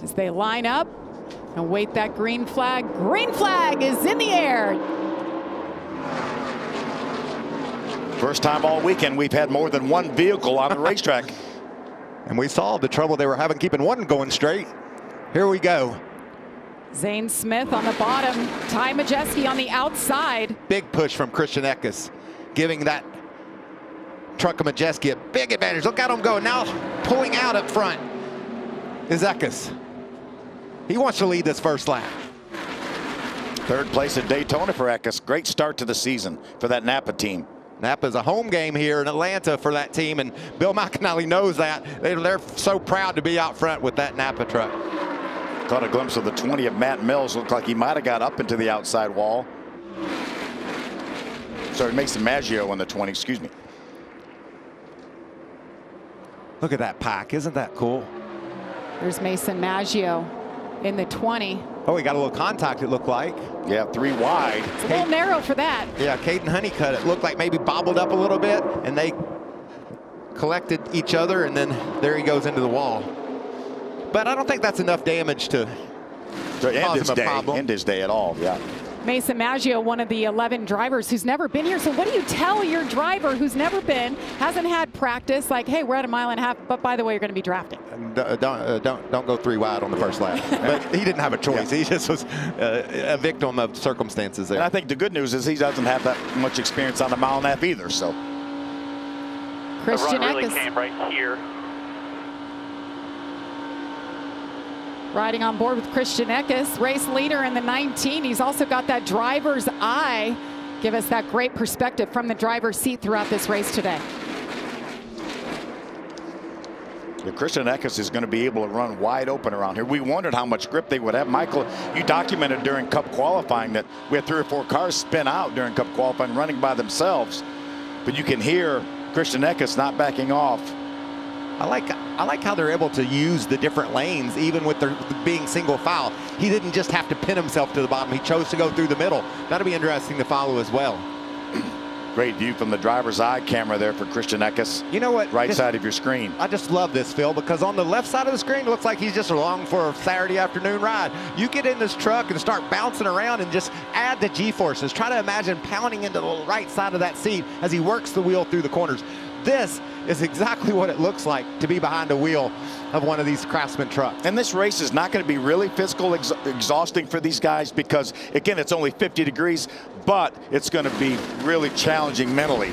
as they line up and wait that green flag. Green flag is in the air. First time all weekend we've had more than one vehicle on the racetrack. And we saw the trouble they were having keeping one going straight. Here we go. Zane Smith on the bottom, Ty Majeski on the outside. Big push from Christian Eckes, giving that truck of Majeski a big advantage. Look at him go. Now pulling out up front is Eckes. He wants to lead this first lap. Third place at Daytona for Eckes. Great start to the season for that Napa team. Napa's a home game here in Atlanta for that team, and Bill McAnally knows that. They're so proud to be out front with that Napa truck. Caught a glimpse of the 20 of Matt Mills. Looked like he might have got up into the outside wall. Sorry, Mason Maggio on the 20, excuse me. Look at that pack, isn't that cool? There's Mason Maggio in the 20. Oh, he got a little contact, it looked like. Yeah, 3 wide. It's a little narrow for that. Yeah, Caden Honeycutt, it looked like maybe bobbled up a little bit, and they collected each other, and then there he goes into the wall. But I don't think that's enough damage to cause him a problem. End his day at all, yeah. Mason Maggio, one of the 11 drivers who's never been here. So what do you tell your driver who's never been, hasn't had practice, like, hey, we're at 1.5 miles, but by the way, you're going to be drafting. Don't go 3 wide on the first lap. But he didn't have a choice. Yeah. He just was a victim of circumstances there. And I think the good news is he doesn't have that much experience on 1.5 miles either. So Christian the run really Eckes came right here. riding on board with Christian Eckes, race leader in the 19. He's also got that driver's eye. Give us that great perspective from the driver's seat throughout this race today. Yeah, Christian Eckes is going to be able to run wide open around here. We wondered how much grip they would have. Michael, you documented during Cup qualifying that we had 3 or 4 cars spin out during Cup qualifying running by themselves. But you can hear Christian Eckes not backing off. I like how they're able to use the different lanes, even with their being single file. He didn't just have to pin himself to the bottom. He chose to go through the middle. That'll be interesting to follow as well. Great view from the driver's eye camera there for Christian Eckes. You know what? Right side of your screen. I just love this, Phil, because on the left side of the screen, it looks like he's just along for a Saturday afternoon ride. You get in this truck and start bouncing around and just add the G-forces. Try to imagine pounding into the right side of that seat as he works the wheel through the corners. This is exactly what it looks like to be behind a wheel of one of these Craftsman trucks. And this race is not going to be really physical exhausting for these guys because, again, it's only 50 degrees, but it's going to be really challenging mentally.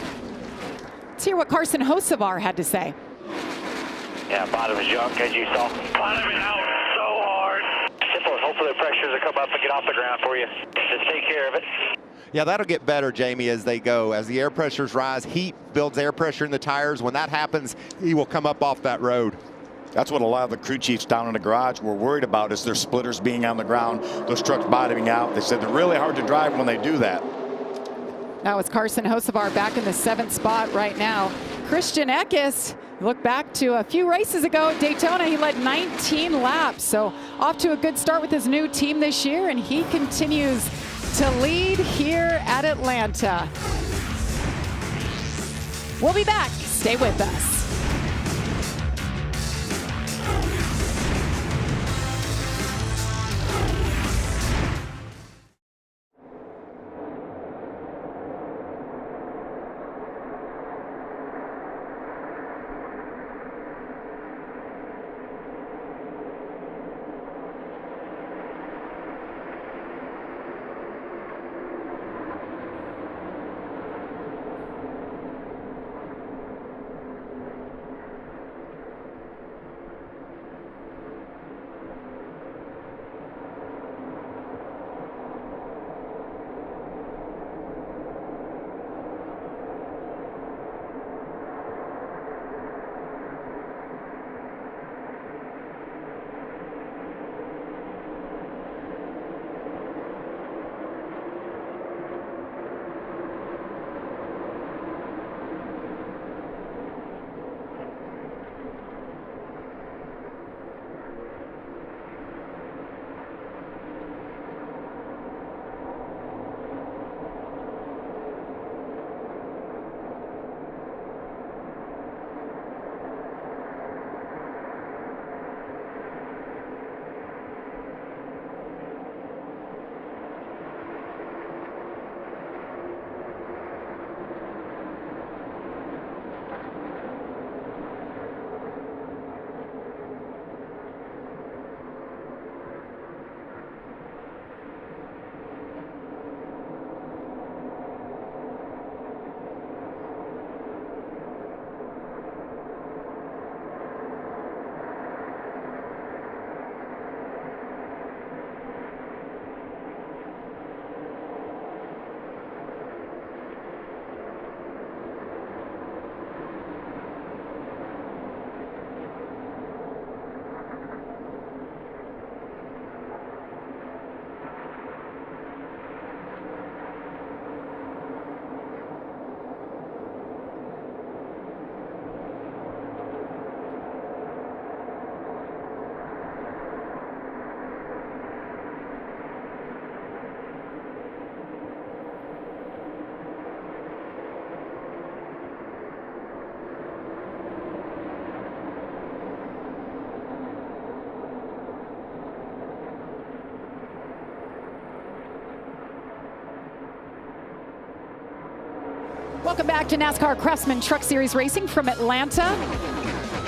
Let's hear what Carson Hocevar had to say. Yeah, bottom is junk, as you saw. Bottoming out so hard. Simple. Hopefully the pressures will come up and get off the ground for you. Just take care of it. Yeah, that'll get better, Jamie, as they go. As the air pressures rise, heat builds air pressure in the tires. When that happens, he will come up off that road. That's what a lot of the crew chiefs down in the garage were worried about, is their splitters being on the ground, those trucks bottoming out. They said they're really hard to drive when they do that. Now it's Carson Hocevar back in the 7th spot right now. Christian Eckes, look back to a few races ago at Daytona, he led 19 laps. So off to a good start with his new team this year, and he continues to lead here at Atlanta. We'll be back. Stay with us. Welcome back to NASCAR Craftsman Truck Series Racing from Atlanta.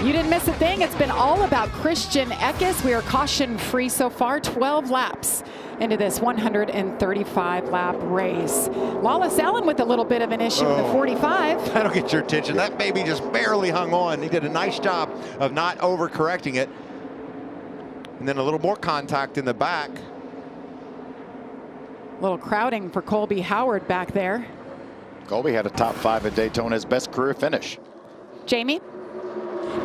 You didn't miss a thing. It's been all about Christian Eckes. We are caution-free so far, 12 laps into this 135-lap race. Lawless Allen with a little bit of an issue with the 45. That'll get your attention. That baby just barely hung on. He did a nice job of not overcorrecting it. And then a little more contact in the back. A little crowding for Colby Howard back there. Colby had a top 5 at Daytona, his best career finish. Jamie?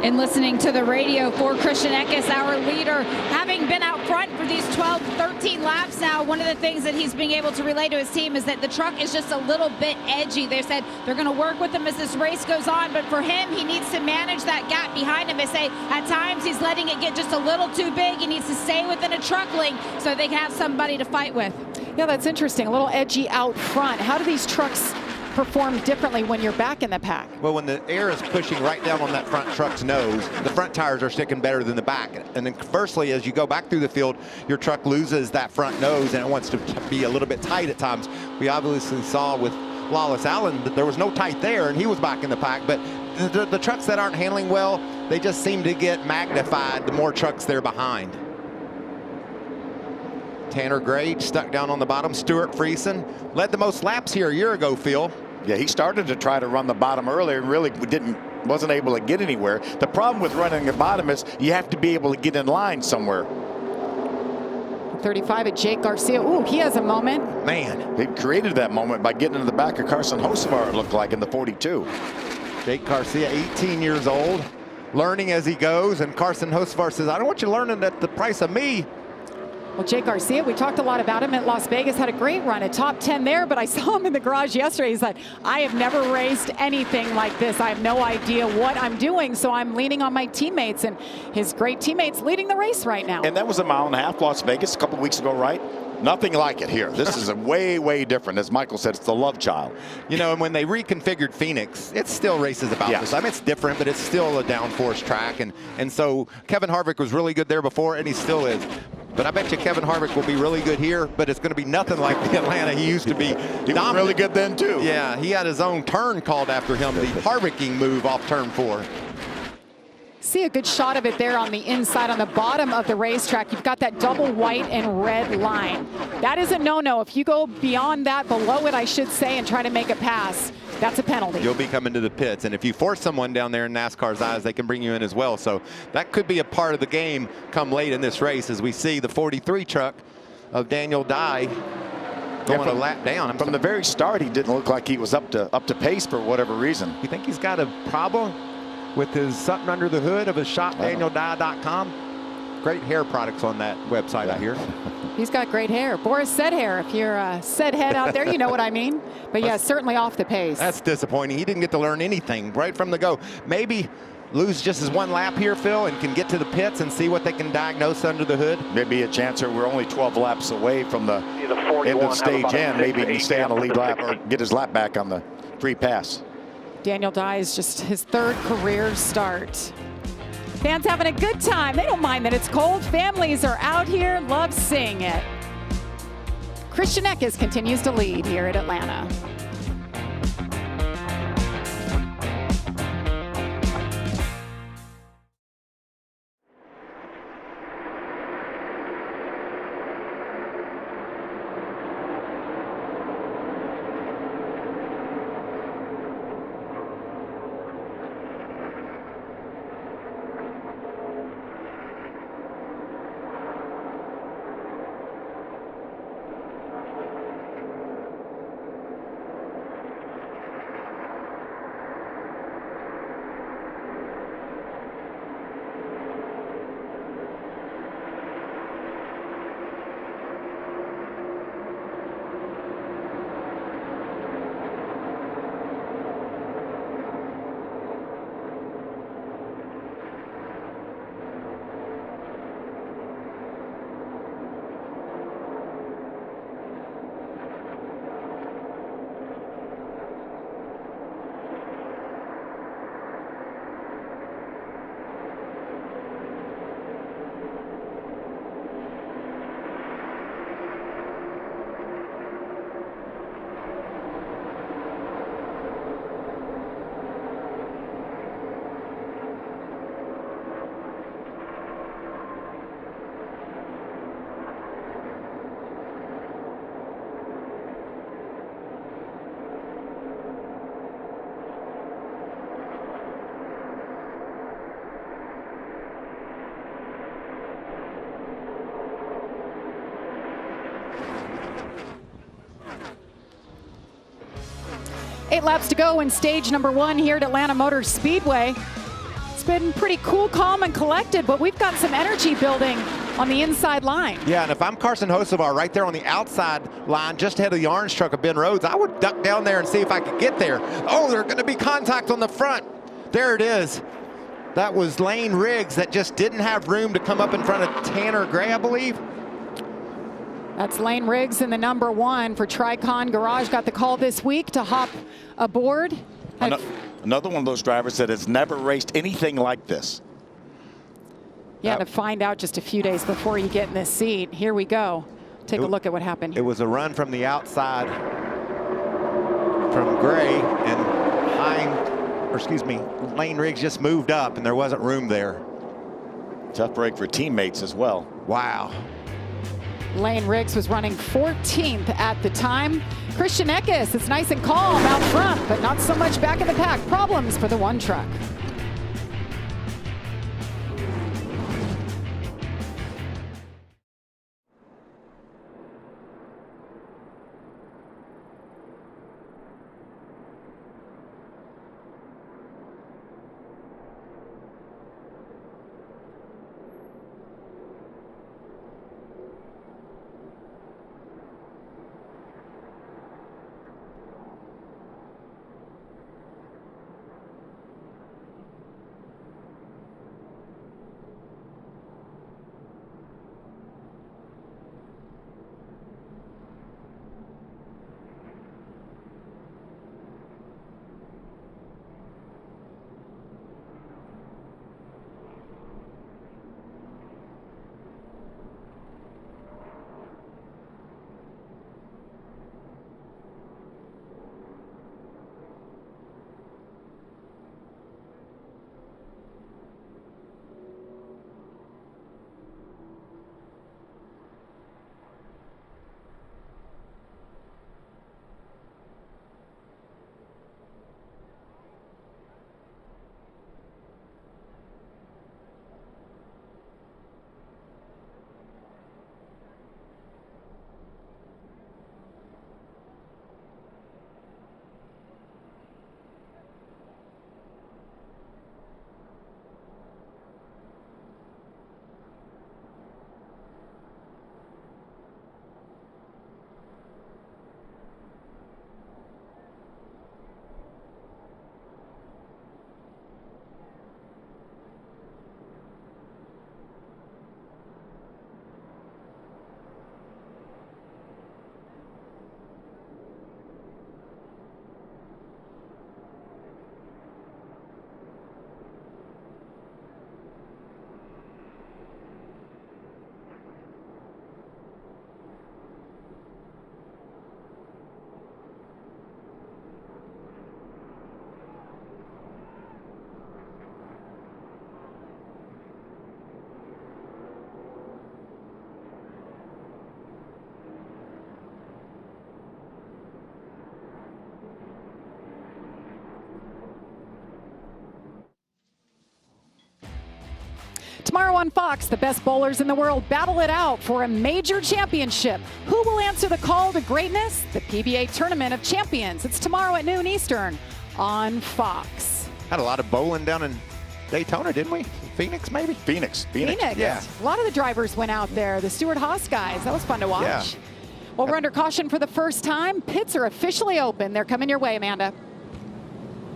And listening to the radio for Christian Eckes, our leader, having been out front for these 12, 13 laps now, one of the things that he's being able to relay to his team is that the truck is just a little bit edgy. They said they're going to work with him as this race goes on, but for him, he needs to manage that gap behind him. They say at times he's letting it get just a little too big. He needs to stay within a truck link so they can have somebody to fight with. Yeah, that's interesting. A little edgy out front. How do these trucks perform differently when you're back in the pack? Well, when the air is pushing right down on that front truck's nose, the front tires are sticking better than the back. And then conversely, as you go back through the field, your truck loses that front nose and it wants to be a little bit tight at times. We obviously saw with Lawless Allen that there was no tight there and he was back in the pack. But the trucks that aren't handling well, they just seem to get magnified the more trucks they're behind. Tanner Gray stuck down on the bottom. Stuart Friesen led the most laps here a year ago, Phil. Yeah, he started to try to run the bottom earlier and really wasn't able to get anywhere. The problem with running the bottom is you have to be able to get in line somewhere. 35 at Jake Garcia. Ooh, he has a moment. Man. They created that moment by getting into the back of Carson Hocevar, it looked like, in the 42. Jake Garcia, 18 years old, learning as he goes, and Carson Hocevar says, I don't want you learning at the price of me. Well, Jake Garcia, we talked a lot about him at Las Vegas, had a great run, a top 10 there, but I saw him in the garage yesterday. He said, I have never raced anything like this. I have no idea what I'm doing, so I'm leaning on my teammates, and his great teammates leading the race right now. And that was a 1.5 miles, Las Vegas, a couple weeks ago, right? Nothing like it here. This is a way, way different. As Michael said, it's the love child. You know, and when they reconfigured Phoenix, it still races about this. I mean, it's different, but it's still a downforce track. And so Kevin Harvick was really good there before, and he still is. But I bet you Kevin Harvick will be really good here, but it's going to be nothing like the Atlanta he used to be. He was really good then, too. Yeah, he had his own turn called after him, the Harvicking move off turn 4. See a good shot of it there on the inside, on the bottom of the racetrack. You've got that double white and red line. That is a no-no. If you go beyond that, below it, I should say, and try to make a pass, that's a penalty. You'll be coming to the pits, and if you force someone down there in NASCAR's eyes, they can bring you in as well. So that could be a part of the game come late in this race as we see the 43 truck of Daniel Dye going a lap down. From the very start, he didn't look like he was up to pace for whatever reason. You think he's got a problem with his something under the hood of his shop, DanielDye.com? Great hair products on that website, I hear. He's got great hair. Boris Said hair. If you're a Said head out there, you know what I mean. But yeah, certainly off the pace. That's disappointing. He didn't get to learn anything right from the go. Maybe lose just his one lap here, Phil, and can get to the pits and see what they can diagnose under the hood. Maybe a chance here. We're only 12 laps away from the end of stage end. Maybe he can stay on the lead lap or get his lap back on the free pass. Daniel Dye is just his 3rd career start. Fans having a good time. They don't mind that it's cold. Families are out here, love seeing it. Christian Eckes continues to lead here at Atlanta. 8 laps to go in stage number 1 here at Atlanta Motor Speedway. It's been pretty cool, calm, and collected, but we've got some energy building on the inside line. Yeah, and if I'm Carson Hocevar right there on the outside line, just ahead of the orange truck of Ben Rhodes, I would duck down there and see if I could get there. Oh, there's going to be contact on the front. There it is. That was Lane Riggs that just didn't have room to come up in front of Tanner Gray, I believe. That's Lane Riggs in the number 1 for Tricon Garage. Got the call this week to hop aboard. Another one of those drivers that has never raced anything like this. Yeah, to find out just a few days before you get in this seat. Here we go. Take a look at what happened. It was a run from the outside from Gray, and Lane Riggs just moved up and there wasn't room there. Tough break for teammates as well. Wow. Lane Riggs was running 14th at the time. Christian Eckes, it's nice and calm out front, but not so much back in the pack. Problems for the 1 truck. Tomorrow on Fox, the best bowlers in the world battle it out for a major championship. Who will answer the call to greatness? The PBA Tournament of Champions. It's tomorrow at noon Eastern on Fox. Had a lot of bowling down in Daytona, didn't we? Phoenix, maybe? Phoenix. Yeah. A lot of the drivers went out there. The Stewart Haas guys. That was fun to watch. Yeah. Well, we're under caution for the first time. Pits are officially open. They're coming your way, Amanda.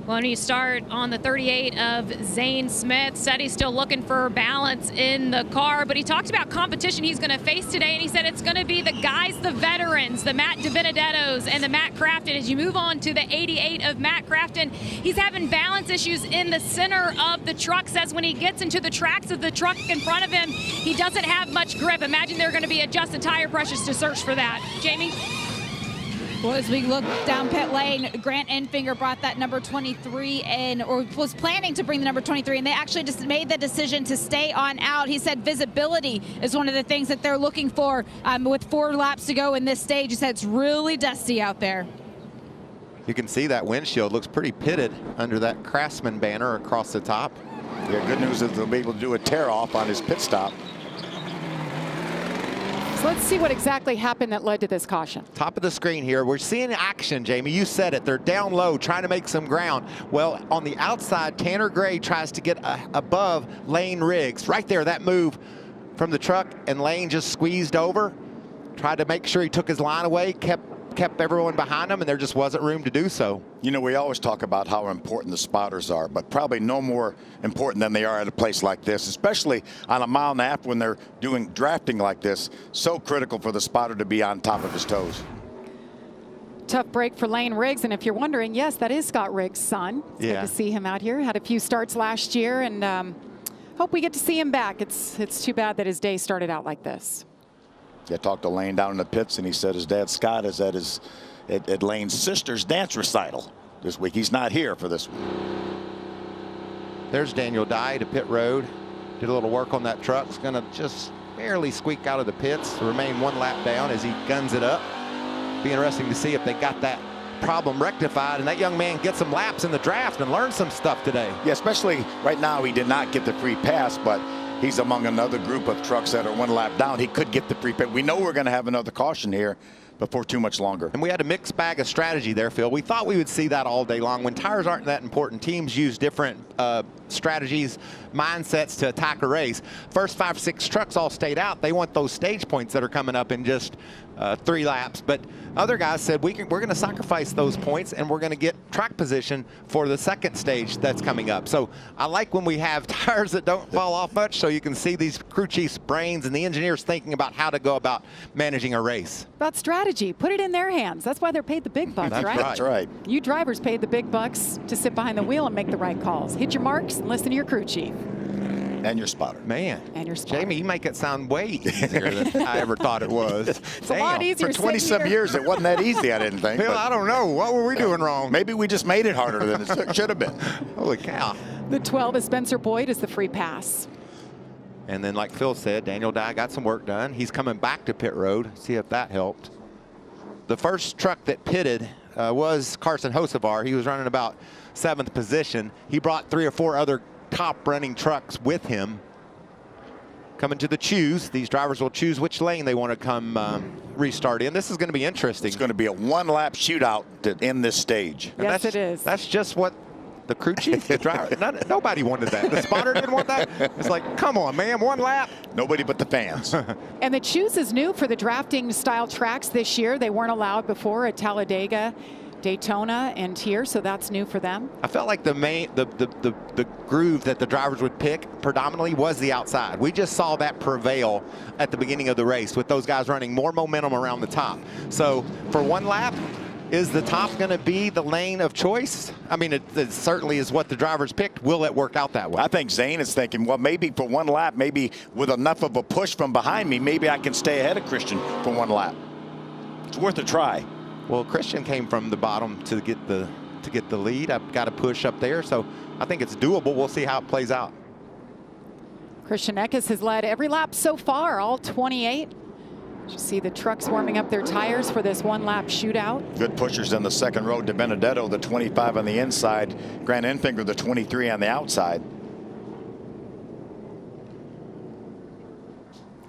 When you start on the 38 of Zane Smith, said he's still looking for balance in the car, but he talked about competition he's going to face today, and he said it's going to be the guys, the veterans, the Matt DiBenedettos and the Matt Crafton. As you move on to the 88 of Matt Crafton, he's having balance issues in the center of the truck. Says when he gets into the tracks of the truck in front of him, he doesn't have much grip. Imagine they're going to be adjusted tire pressures to search for that. Jamie? Well, as we look down pit lane, Grant Enfinger brought that number 23 in, or was planning to bring the number 23, and they actually just made the decision to stay on out. He said visibility is one of the things that they're looking for with 4 laps to go in this stage. He said it's really dusty out there. You can see that windshield looks pretty pitted under that Craftsman banner across the top. Yeah, good news is they'll be able to do a tear off on his pit stop. So let's see what exactly happened that led to this caution. Top of the screen here, we're seeing action, Jamie. You said it. They're down low, trying to make some ground. Well, on the outside, Tanner Gray tries to get above Lane Riggs. Right there, that move from the truck, and Lane just squeezed over. Tried to make sure he took his line away, kept everyone behind him, and there just wasn't room to do so. You know, we always talk about how important the spotters are, but probably no more important than they are at a place like this, especially on a mile and a half when they're doing drafting like this. So critical for the spotter to be on top of his toes. Tough break for Lane Riggs, and if you're wondering, yes, that is Scott Riggs' son. It's good to see him out here. Had a few starts last year, and hope we get to see him back. It's too bad that his day started out like this. I talked to Lane down in the pits, and he said his dad Scott is at Lane's sister's dance recital this week. He's not here for this one. There's Daniel Dye to pit road. Did a little work on that truck. It's going to just barely squeak out of the pits to remain 1 lap down as he guns it up. Be interesting to see if they got that problem rectified, and that young man gets some laps in the draft and learned some stuff today. Yeah, especially right now, he did not get the free pass, but he's among another group of trucks that are 1 lap down. He could get the free pass. We know we're going to have another caution here before too much longer. And we had a mixed bag of strategy there, Phil. We thought we would see that all day long. When tires aren't that important, teams use different strategies, mindsets to attack a race. First 5, 6 trucks all stayed out. They want those stage points that are coming up in just 3 laps. But other guys said we're going to sacrifice those points, and we're going to get track position for the second stage that's coming up. So I like when we have tires that don't fall off much, so you can see these crew chiefs' brains and the engineers thinking about how to go about managing a race. About strategy, put it in their hands. That's why they're paid the big bucks, right? That's right. You drivers paid the big bucks to sit behind the wheel and make the right calls. Hit your marks and listen to your crew chief. And your spotter. Man. And your spotter. Jamie, you make it sound way easier than I ever thought it was. It's a lot easier. For 20-some years, it wasn't that easy, I didn't think. Phil, I don't know. What were we doing wrong? Maybe we just made it harder than it should have been. Holy cow. The 12 is Spencer Boyd is the free pass. And then, like Phil said, Daniel Dye got some work done. He's coming back to pit road. See if that helped. The first truck that pitted was Carson Hocevar. He was running about 7th position. He brought 3 or 4 other top running trucks with him. Coming to the choose, these drivers will choose which lane they want to come restart in. This is going to be interesting. It's going to be a 1-lap shootout to end this stage. Yes, it is. That's just what the crew chief, the driver, nobody wanted that. The spotter didn't want that. It's like, come on, man, 1 lap. Nobody but the fans. And the choose is new for the drafting style tracks this year. They weren't allowed before at Talladega, Daytona, and here, so that's new for them. I felt like the groove that the drivers would pick predominantly was the outside. We just saw that prevail at the beginning of the race with those guys running more momentum around the top. So for 1 lap, is the top going to be the lane of choice? I mean, it certainly is what the drivers picked. Will it work out that way? I think Zane is thinking, well, maybe for 1 lap, maybe with enough of a push from behind me, maybe I can stay ahead of Christian for 1 lap. It's worth a try. Well, Christian came from the bottom to get the lead. I've got to push up there, so I think it's doable. We'll see how it plays out. Christian Eckes has led every lap so far, all 28. You see the trucks warming up their tires for this 1-lap shootout. Good pushers in the second row. De Benedetto, the 25 on the inside. Grant Enfinger, the 23 on the outside.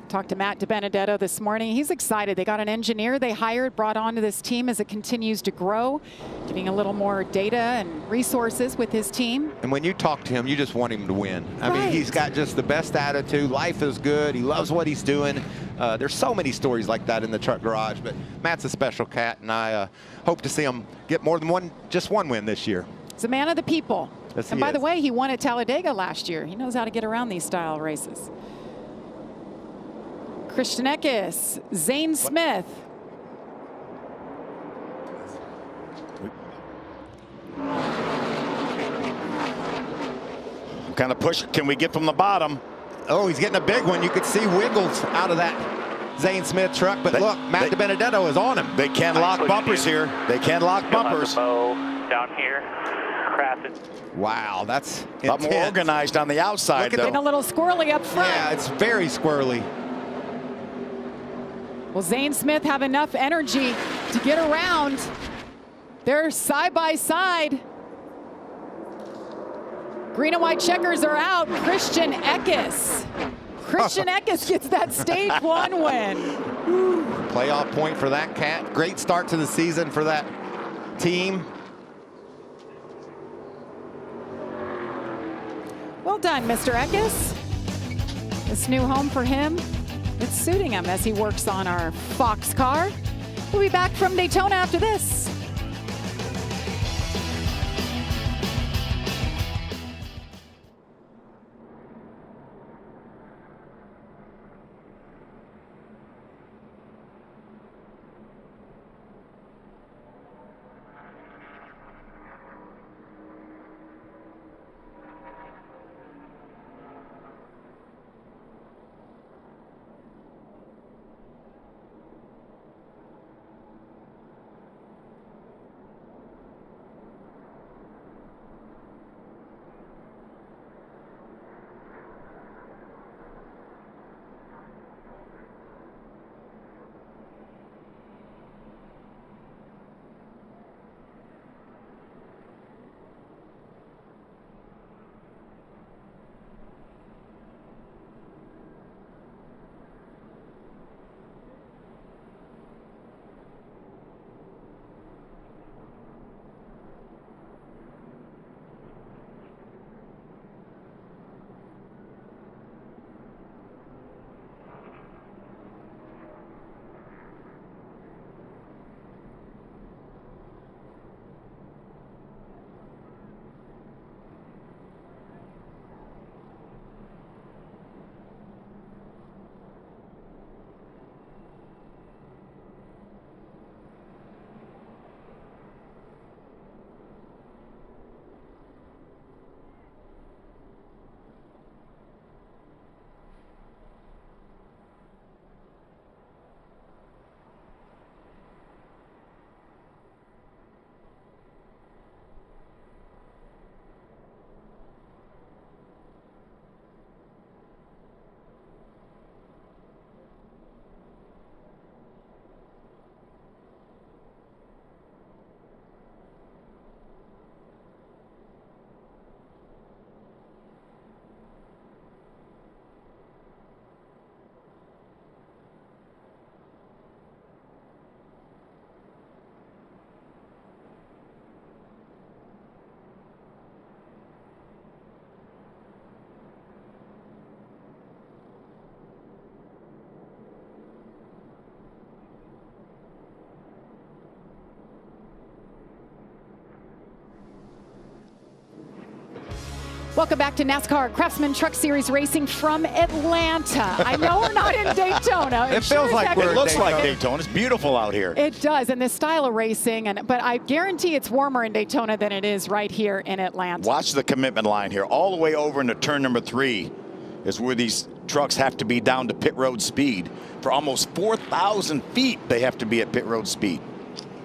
Talked to Matt De Benedetto this morning. He's excited. They got an engineer they hired, brought onto this team as it continues to grow, getting a little more data and resources with his team. And when you talk to him, you just want him to win. I mean, he's got just the best attitude. Life is good. He loves what he's doing. There's so many stories like that in the truck garage, but Matt's a special cat, and I hope to see him get more than just one win this year. He's a man of the people. Yes, and by the way, he won at Talladega last year. He knows how to get around these style races. Christian Eckes, Zane Smith. Kind of push. Can we get from the bottom? Oh, he's getting a big one. You could see wiggles out of that Zane Smith truck. But look, Matt De Benedetto is on him. They can lock bumpers here. They can lock bumpers. Down here, crafted. Wow, that's a lot more organized on the outside, though. And a little squirrely up front. Yeah, it's very squirrely. Will Zane Smith have enough energy to get around? They're side by side. Green and white checkers are out. Christian Eckes. Christian Eckes gets that stage 1 win. Playoff point for that cat. Great start to the season for that team. Well done, Mr. Eckes. This new home for him, it's suiting him as he works on our Fox car. We'll be back from Daytona after this. Welcome back to NASCAR Craftsman Truck Series Racing from Atlanta. I know we're not in Daytona. It feels like we're It in looks Daytona. like Daytona. It's beautiful out here. It does, and this style of racing, but I guarantee it's warmer in Daytona than it is right here in Atlanta. Watch the commitment line here. All the way over into turn number 3 is where these trucks have to be down to pit road speed. For almost 4,000 feet, they have to be at pit road speed.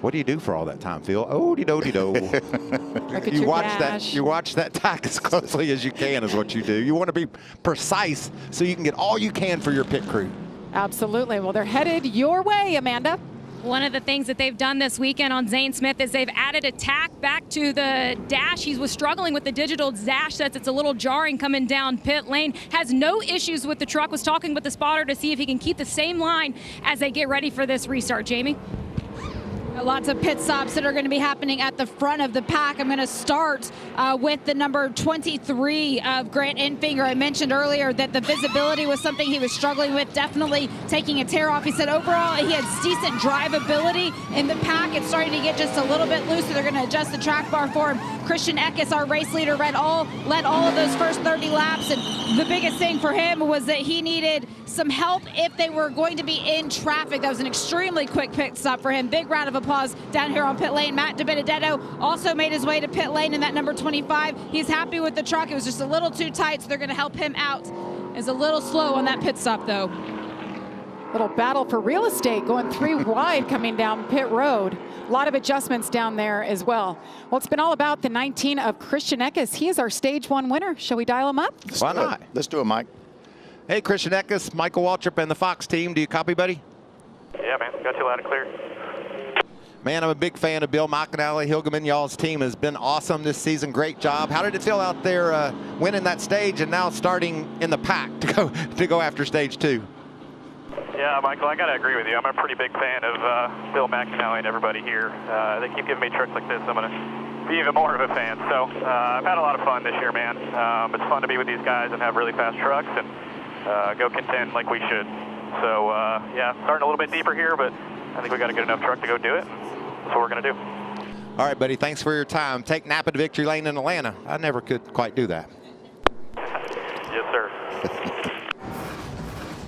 What do you do for all that time, Phil? Oh-de-do-de-do. Look at You your watch dash. that. You watch that tack as closely as you can is what you do. You want to be precise so you can get all you can for your pit crew. Absolutely. Well, they're headed your way, Amanda. One of the things that they've done this weekend on Zane Smith is they've added a tack back to the dash. He was struggling with the digital dash sets. It's a little jarring coming down pit lane. Has no issues with the truck. Was talking with the spotter to see if he can keep the same line as they get ready for this restart. Jamie? Lots of pit stops that are going to be happening at the front of the pack. I'm going to start with the number 23 of Grant Enfinger. I mentioned earlier that the visibility was something he was struggling with, definitely taking a tear off. He said overall he has decent drivability in the pack. It's starting to get just a little bit loose, so they're going to adjust the track bar for him. Christian Eckes, our race leader, led all of those first 30 laps, and the biggest thing for him was that he needed some help if they were going to be in traffic. That was an extremely quick pit stop for him. Big round of applause down here on pit lane. Matt DiBenedetto also made his way to pit lane in that number 25. He's happy with the truck. It was just a little too tight, so they're going to help him out. Is a little slow on that pit stop, though. Little battle for real estate going 3 wide coming down pit road. A lot of adjustments down there as well. Well, it's been all about the 19 of Christian Eckes. He is our stage 1 winner. Shall we dial him up? Why not? Let's do it, Mike. Hey, Christian Eckes, Michael Waltrip and the Fox team. Do you copy, buddy? Yeah, man. Got you loud and clear. Man, I'm a big fan of Bill McAnally. Hilgeman, y'all's team has been awesome this season. Great job. How did it feel out there winning that stage and now starting in the pack to go after stage 2? Yeah, Michael, I got to agree with you. I'm a pretty big fan of Bill McAnally and everybody here. They keep giving me trucks like this. I'm going to be even more of a fan. So I've had a lot of fun this year, man. It's fun to be with these guys and have really fast trucks and go contend like we should. So, yeah, starting a little bit deeper here, but I think we got a good enough truck to go do it. That's what we're going to do. All right, buddy, thanks for your time. Take Napa to victory lane in Atlanta. I never could quite do that. Yes, sir.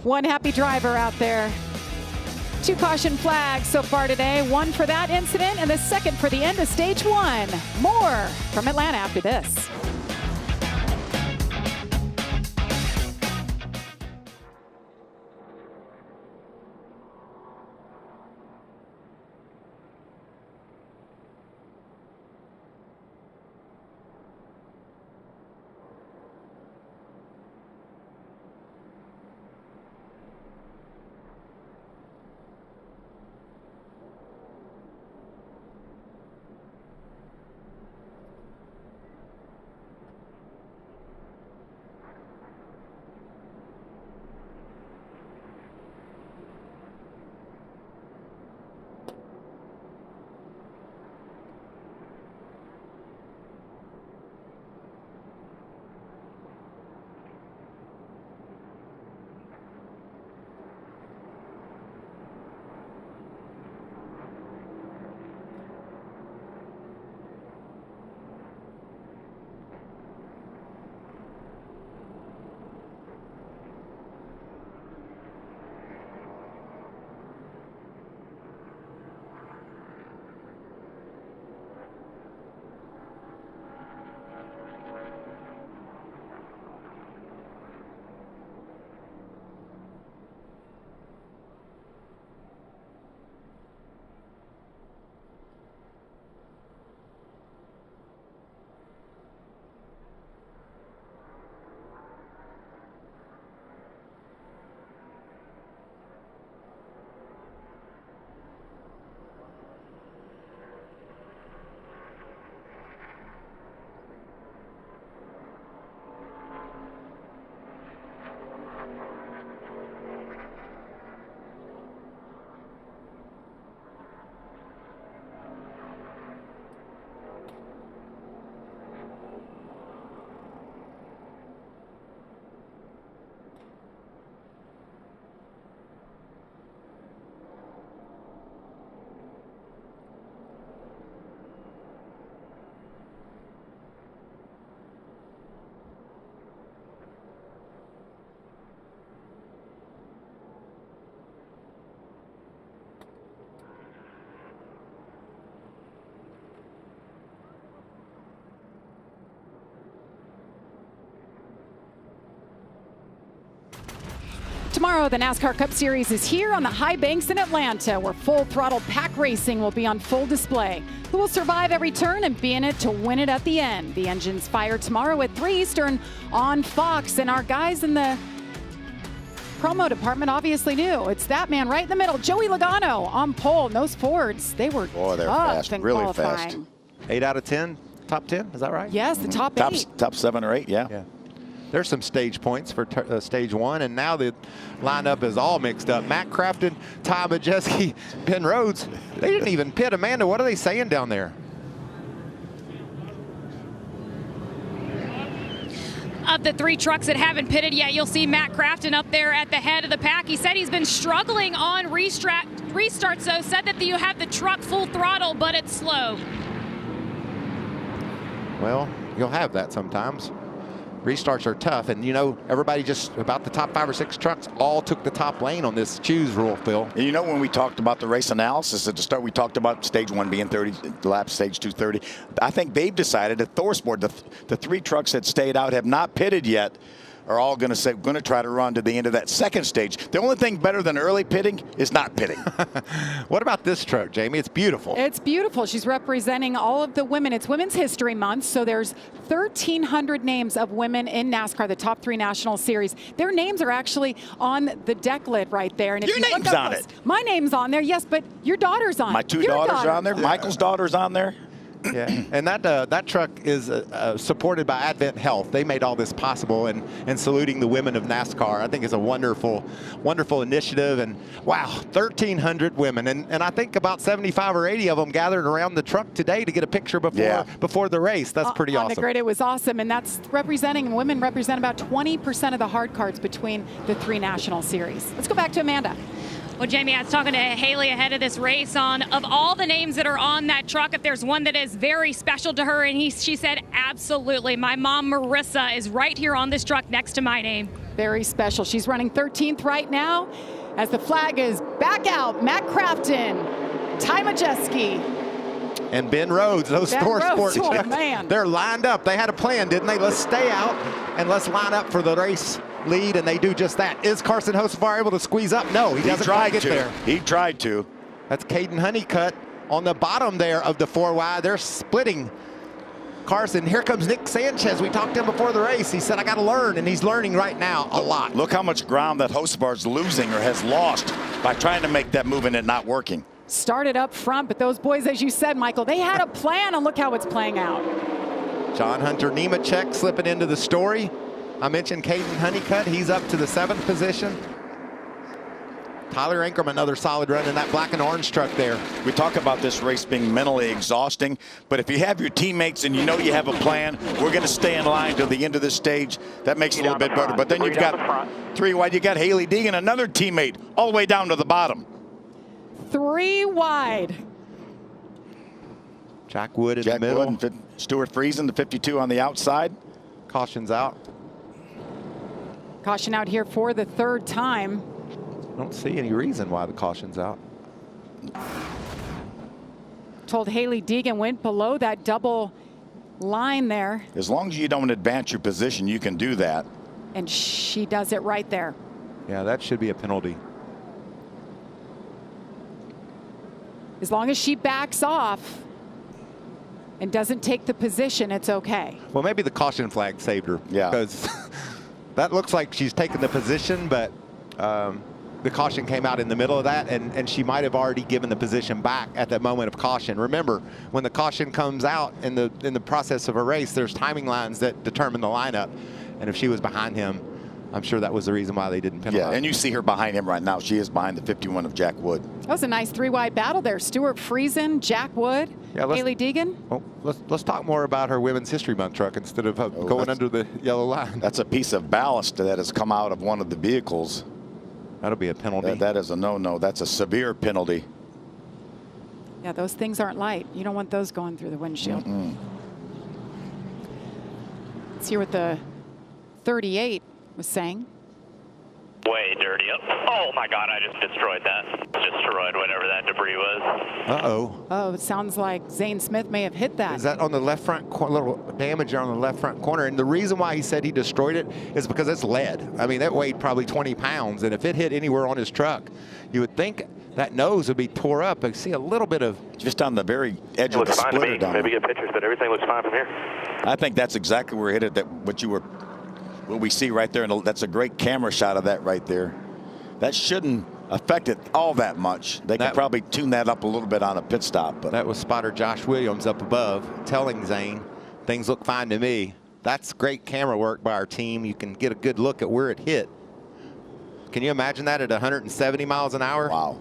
One happy driver out there. 2 caution flags so far today. 1 for that incident and the 2nd for the end of stage 1. More from Atlanta after this. Tomorrow, the NASCAR Cup Series is here on the high banks in Atlanta, where full throttle pack racing will be on full display. Who will survive every turn and be in it to win it at the end? The engines fire tomorrow at 3 Eastern on Fox, and our guys in the promo department obviously knew. It's that man right in the middle, Joey Logano on pole. And those Fords, they were they're tough fast, in really qualifying. fast. 8 out of 10, top 10, is that right? Yes, the top 8. Top 7 or 8, yeah. There's some stage points for stage 1, and now the lineup is all mixed up. Matt Crafton, Ty Majeski, Ben Rhodes. They didn't even pit. Amanda, what are they saying down there? Of the 3 trucks that haven't pitted yet, you'll see Matt Crafton up there at the head of the pack. He said he's been struggling on restarts, though. Said that you have the truck full throttle, but it's slow. Well, you'll have that sometimes. Restarts are tough, and you know, everybody just about the top 5 or 6 trucks all took the top lane on this choose rule, Phil. And you know, when we talked about the race analysis at the start, we talked about stage 1 being 30 laps, stage 2 30. I think they've decided at Thorsport, the 3 trucks that stayed out have not pitted yet. are all going to say, we're going to try to run to the end of that second stage. The only thing better than early pitting is not pitting. What about this truck, Jamie? It's beautiful. It's beautiful. She's representing all of the women. It's Women's History Month, so there's 1,300 names of women in NASCAR, the top 3 national series. Their names are actually on the deck lid right there. And if your you name's on it. My name's on there, yes, but your daughter's on it. My 2 daughters are on there. Michael's daughter's on there. Yeah, and that truck is supported by Advent Health. They made all this possible, and saluting the women of NASCAR, I think is a wonderful, wonderful initiative. And wow, 1,300 women, and I think about 75 or 80 of them gathered around the truck today to get a picture before the race. That's pretty awesome. On the grid, it was awesome, and that's representing, women represent about 20% of the hard cards between the 3 national series. Let's go back to Amanda. Well, Jamie, I was talking to Haley ahead of this race of all the names that are on that truck, if there's one that is very special to her, and she said, absolutely. My mom, Marissa, is right here on this truck next to my name. Very special. She's running 13th right now as the flag is back out. Matt Crafton, Ty Majeski, and Ben Rhodes, those Store Sport trucks, man. They're lined up. They had a plan, didn't they? Let's stay out and let's line up for the race lead, and they do just that. Is Carson Hocevar able to squeeze up? No, he doesn't quite get there. He tried to. That's Caden Honeycutt on the bottom there of the 4 wide. They're splitting Carson. Here comes Nick Sanchez. We talked to him before the race. He said, I got to learn, and he's learning right now a lot. Look how much ground that Hocevar's losing or has lost by trying to make that move and it not working. Started up front, but those boys, as you said, Michael, they had a plan, and look how it's playing out. John Hunter Nemechek slipping into the story. I mentioned Caden Honeycutt. He's up to the 7th position. Tyler Ankrum, another solid run in that black and orange truck there. We talk about this race being mentally exhausting, but if you have your teammates and you know you have a plan, we're going to stay in line till the end of this stage. That makes it a little bit better. But then you've got 3 wide. You got Haley Deegan, another teammate, all the way down to the bottom. 3 wide. Jack Wood in the middle. Wood and Stuart Friesen, the 52 on the outside. Caution's out. Caution out here for the 3rd time. I don't see any reason why the caution's out. Told Haley Deegan went below that double line there. As long as you don't advance your position, you can do that. And she does it right there. Yeah, that should be a penalty. As long as she backs off and doesn't take the position, it's okay. Well, maybe the caution flag saved her. Yeah. Because that looks like she's taken the position, but the caution came out in the middle of that, and she might have already given the position back at that moment of caution. Remember, when the caution comes out in the process of a race, there's timing lines that determine the lineup. And if she was behind him, I'm sure that was the reason why they didn't penalize. Yeah, and you see her behind him right now. She is behind the 51 of Jack Wood. That was a nice 3 wide battle there. Stuart Friesen, Jack Wood, Haley Deegan. Oh, let's talk more about her Women's History Month truck instead of going under the yellow line. That's a piece of ballast that has come out of one of the vehicles. That'll be a penalty. That is a no-no. That's a severe penalty. Yeah, those things aren't light. You don't want those going through the windshield. Let's hear what the 38 was saying. Way dirty up. Oh my God, I just destroyed that. Destroyed whatever that debris was. Uh-oh. Oh, it sounds like Zane Smith may have hit that. Is that on the left front, little damage on the left front corner? And the reason why he said he destroyed it is because it's lead. I mean, that weighed probably 20 pounds. And if it hit anywhere on his truck, you would think that nose would be tore up. I see a little bit of... Just on the very edge of the splitter down. Maybe get pictures, but everything looks fine from here. I think that's exactly where it hit it, what we see right there. And that's a great camera shot of that right there. That shouldn't affect it all that much. They could probably tune that up a little bit on a pit stop. But that was spotter Josh Williams up above telling Zane, things look fine to me. That's great camera work by our team. You can get a good look at where it hit. Can you imagine that at 170 miles an hour? Wow.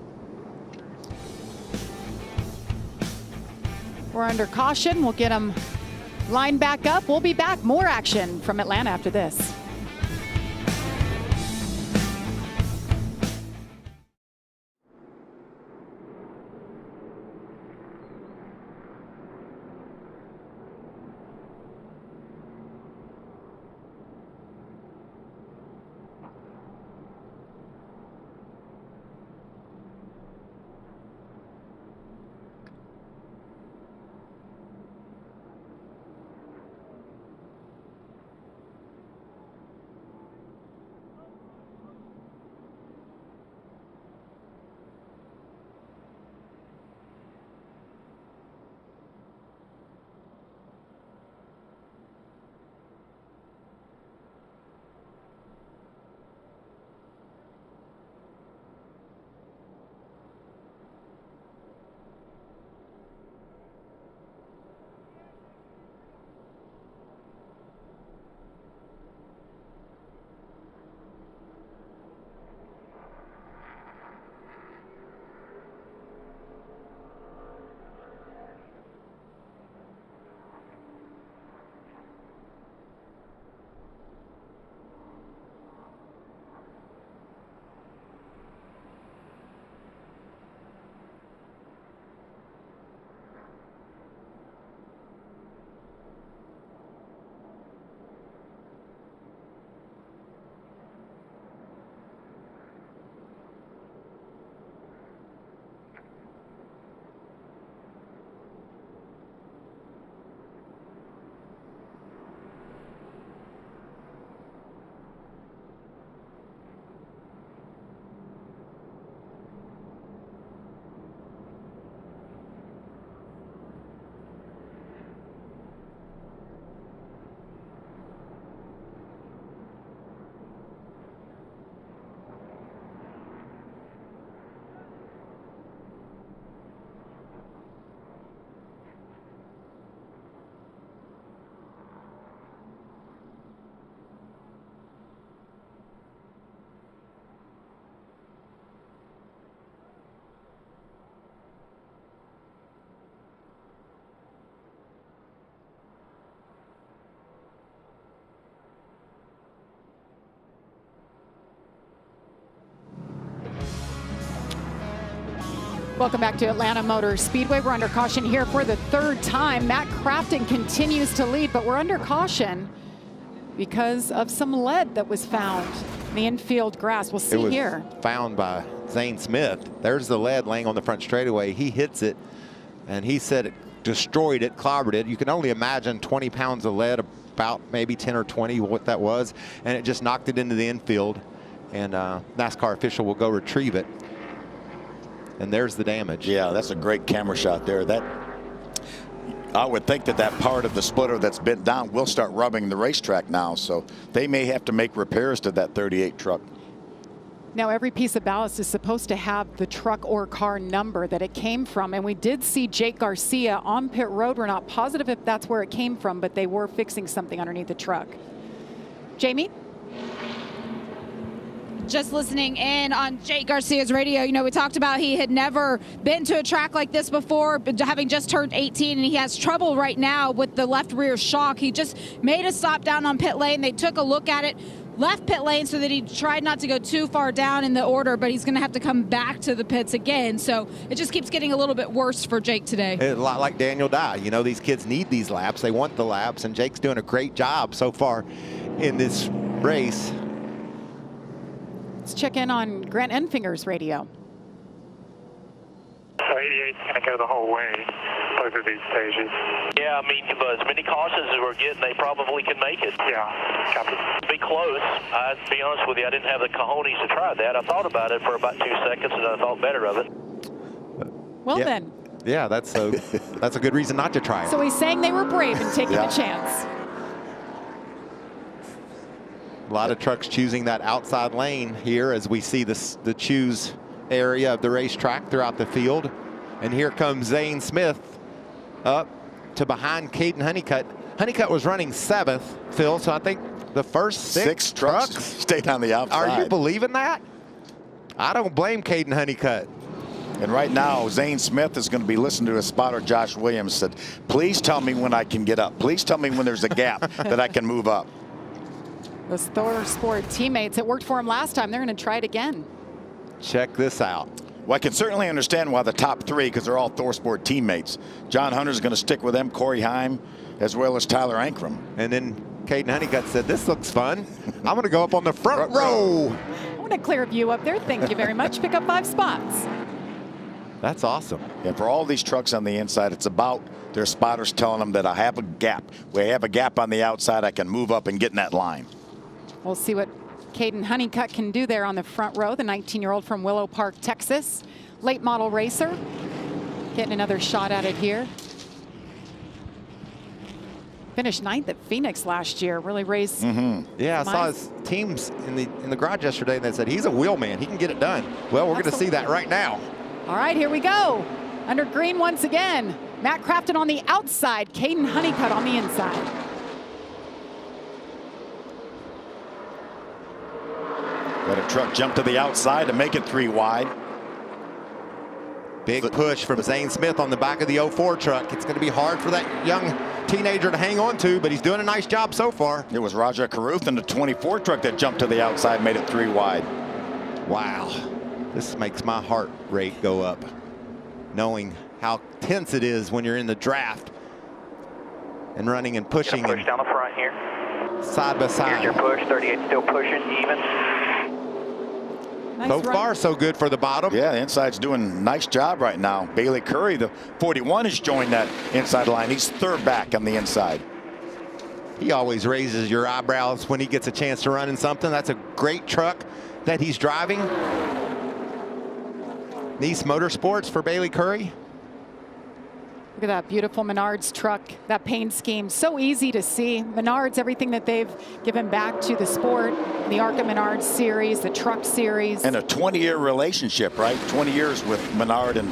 We're under caution. We'll get them lined back up. We'll be back. More action from Atlanta after this. Welcome back to Atlanta Motor Speedway. We're under caution here for the third time. Matt Crafton continues to lead, but we're under caution because of some lead that was found in the infield grass. We'll see here. Found by Zane Smith. There's the lead laying on the front straightaway. He hits it, and he said it destroyed it, clobbered it. You can only imagine 20 pounds of lead, about maybe 10 or 20, what that was, and it just knocked it into the infield, and NASCAR official will go retrieve it. And there's the damage. Yeah, that's a great camera shot there. That I would think that part of the splitter that's bent down will start rubbing the racetrack now, so they may have to make repairs to that 38 truck. Now, every piece of ballast is supposed to have the truck or car number that it came from, and we did see Jake Garcia on pit road. We're not positive if that's where it came from, but they were fixing something underneath the truck. Jamie? Just listening in on Jake Garcia's radio, you know, we talked about he had never been to a track like this before, but having just turned 18, and he has trouble right now with the left rear shock. He just made a stop down on pit lane. They took a look at it, left pit lane so that he tried not to go too far down in the order, but he's going to have to come back to the pits again. So it just keeps getting a little bit worse for Jake today. A lot like Daniel Dye. You know, these kids need these laps. They want the laps, and Jake's doing a great job so far in this race. Let's check in on Grant Enfinger's radio. So 88's going to go the whole way, both of these stages. Yeah, I mean, as many cautions as we're getting, they probably can make it. Yeah, copy. Be close. I'd be honest with you, I didn't have the cojones to try that. I thought about it for about 2 seconds, and I thought better of it. Well, yeah. then. Yeah, that's a good reason not to try it. So he's saying they were brave in taking a chance. A lot of trucks choosing that outside lane here as we see the choose area of the racetrack throughout the field. And here comes Zane Smith up to behind Caden Honeycutt. Honeycutt was running 7th, Phil, so I think the first six trucks stayed on the outside. Are you believing that? I don't blame Caden Honeycutt. And right now, Zane Smith is going to be listening to his spotter, Josh Williams, said, please tell me when I can get up. Please tell me when there's a gap that I can move up. Those Thor Sport teammates, it worked for him last time. They're going to try it again. Check this out. Well, I can certainly understand why the top 3, because they're all Thor Sport teammates. John Hunter's going to stick with them, Corey Heim, as well as Tyler Ankrum. And then Caden Honeycutt said, this looks fun. I'm going to go up on the front row. I want a clear view up there. Thank you very much. Pick up 5 spots. That's awesome. Yeah, for all these trucks on the inside, it's about their spotters telling them that I have a gap. We have a gap on the outside. I can move up and get in that line. We'll see what Caden Honeycutt can do there on the front row, the 19-year-old from Willow Park, Texas. Late model racer. Getting another shot at it here. Finished 9th at Phoenix last year. Really raised. Yeah, I saw his teams in the garage yesterday, and they said he's a wheel man. He can get it done. Well, we're going to see that right now. All right, here we go. Under green once again. Matt Crafton on the outside. Caden Honeycutt on the inside. Let a truck jump to the outside to make it 3 wide. Big push from Zane Smith on the back of the 04 truck. It's going to be hard for that young teenager to hang on to, but he's doing a nice job so far. It was Roger Carruth in the 24 truck that jumped to the outside, made it 3 wide. Wow. This makes my heart rate go up, knowing how tense it is when you're in the draft and running and pushing. Push down the front here. Side by side. Here's your push. 38 still pushing even. Nice so run. far, so good for the bottom. Yeah, the inside's doing a nice job right now. Bailey Curry, the 41, has joined that inside line. He's 3rd back on the inside. He always raises your eyebrows when he gets a chance to run in something. That's a great truck that he's driving. Nice Motorsports for Bailey Curry. Look at that beautiful Menards truck, that paint scheme. So easy to see. Menards, everything that they've given back to the sport, the ARCA Menards series, the truck series. And a 20-year relationship, right? 20 years with Menard and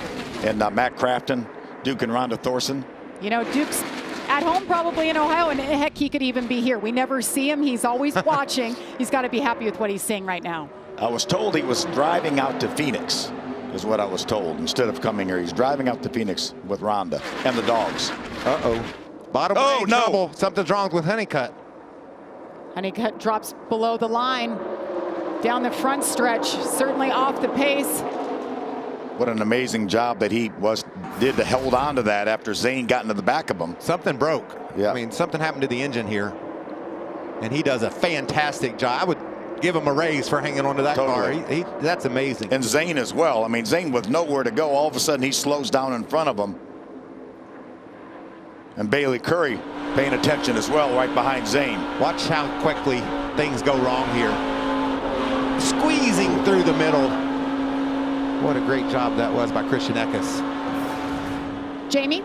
Matt Crafton, Duke and Rhonda Thorson. You know, Duke's at home probably in Ohio, and heck, he could even be here. We never see him. He's always watching. He's got to be happy with what he's seeing right now. I was told he was driving out to Phoenix, is what I was told. Instead of coming here, he's driving out to Phoenix with Rhonda and the dogs. Uh-oh. Bottom lane trouble. Something's wrong with Honeycutt. Honeycutt drops below the line. Down the front stretch, certainly off the pace. What an amazing job that he did to hold on to that after Zane got into the back of him. Something broke. Yeah. I mean, something happened to the engine here. And he does a fantastic job. I would give him a raise for hanging on to that car. That's amazing. And Zane as well. I mean, Zane with nowhere to go, all of a sudden he slows down in front of him. And Bailey Curry paying attention as well, right behind Zane. Watch how quickly things go wrong here. Squeezing through the middle. What a great job that was by Christian Eckes. Jamie?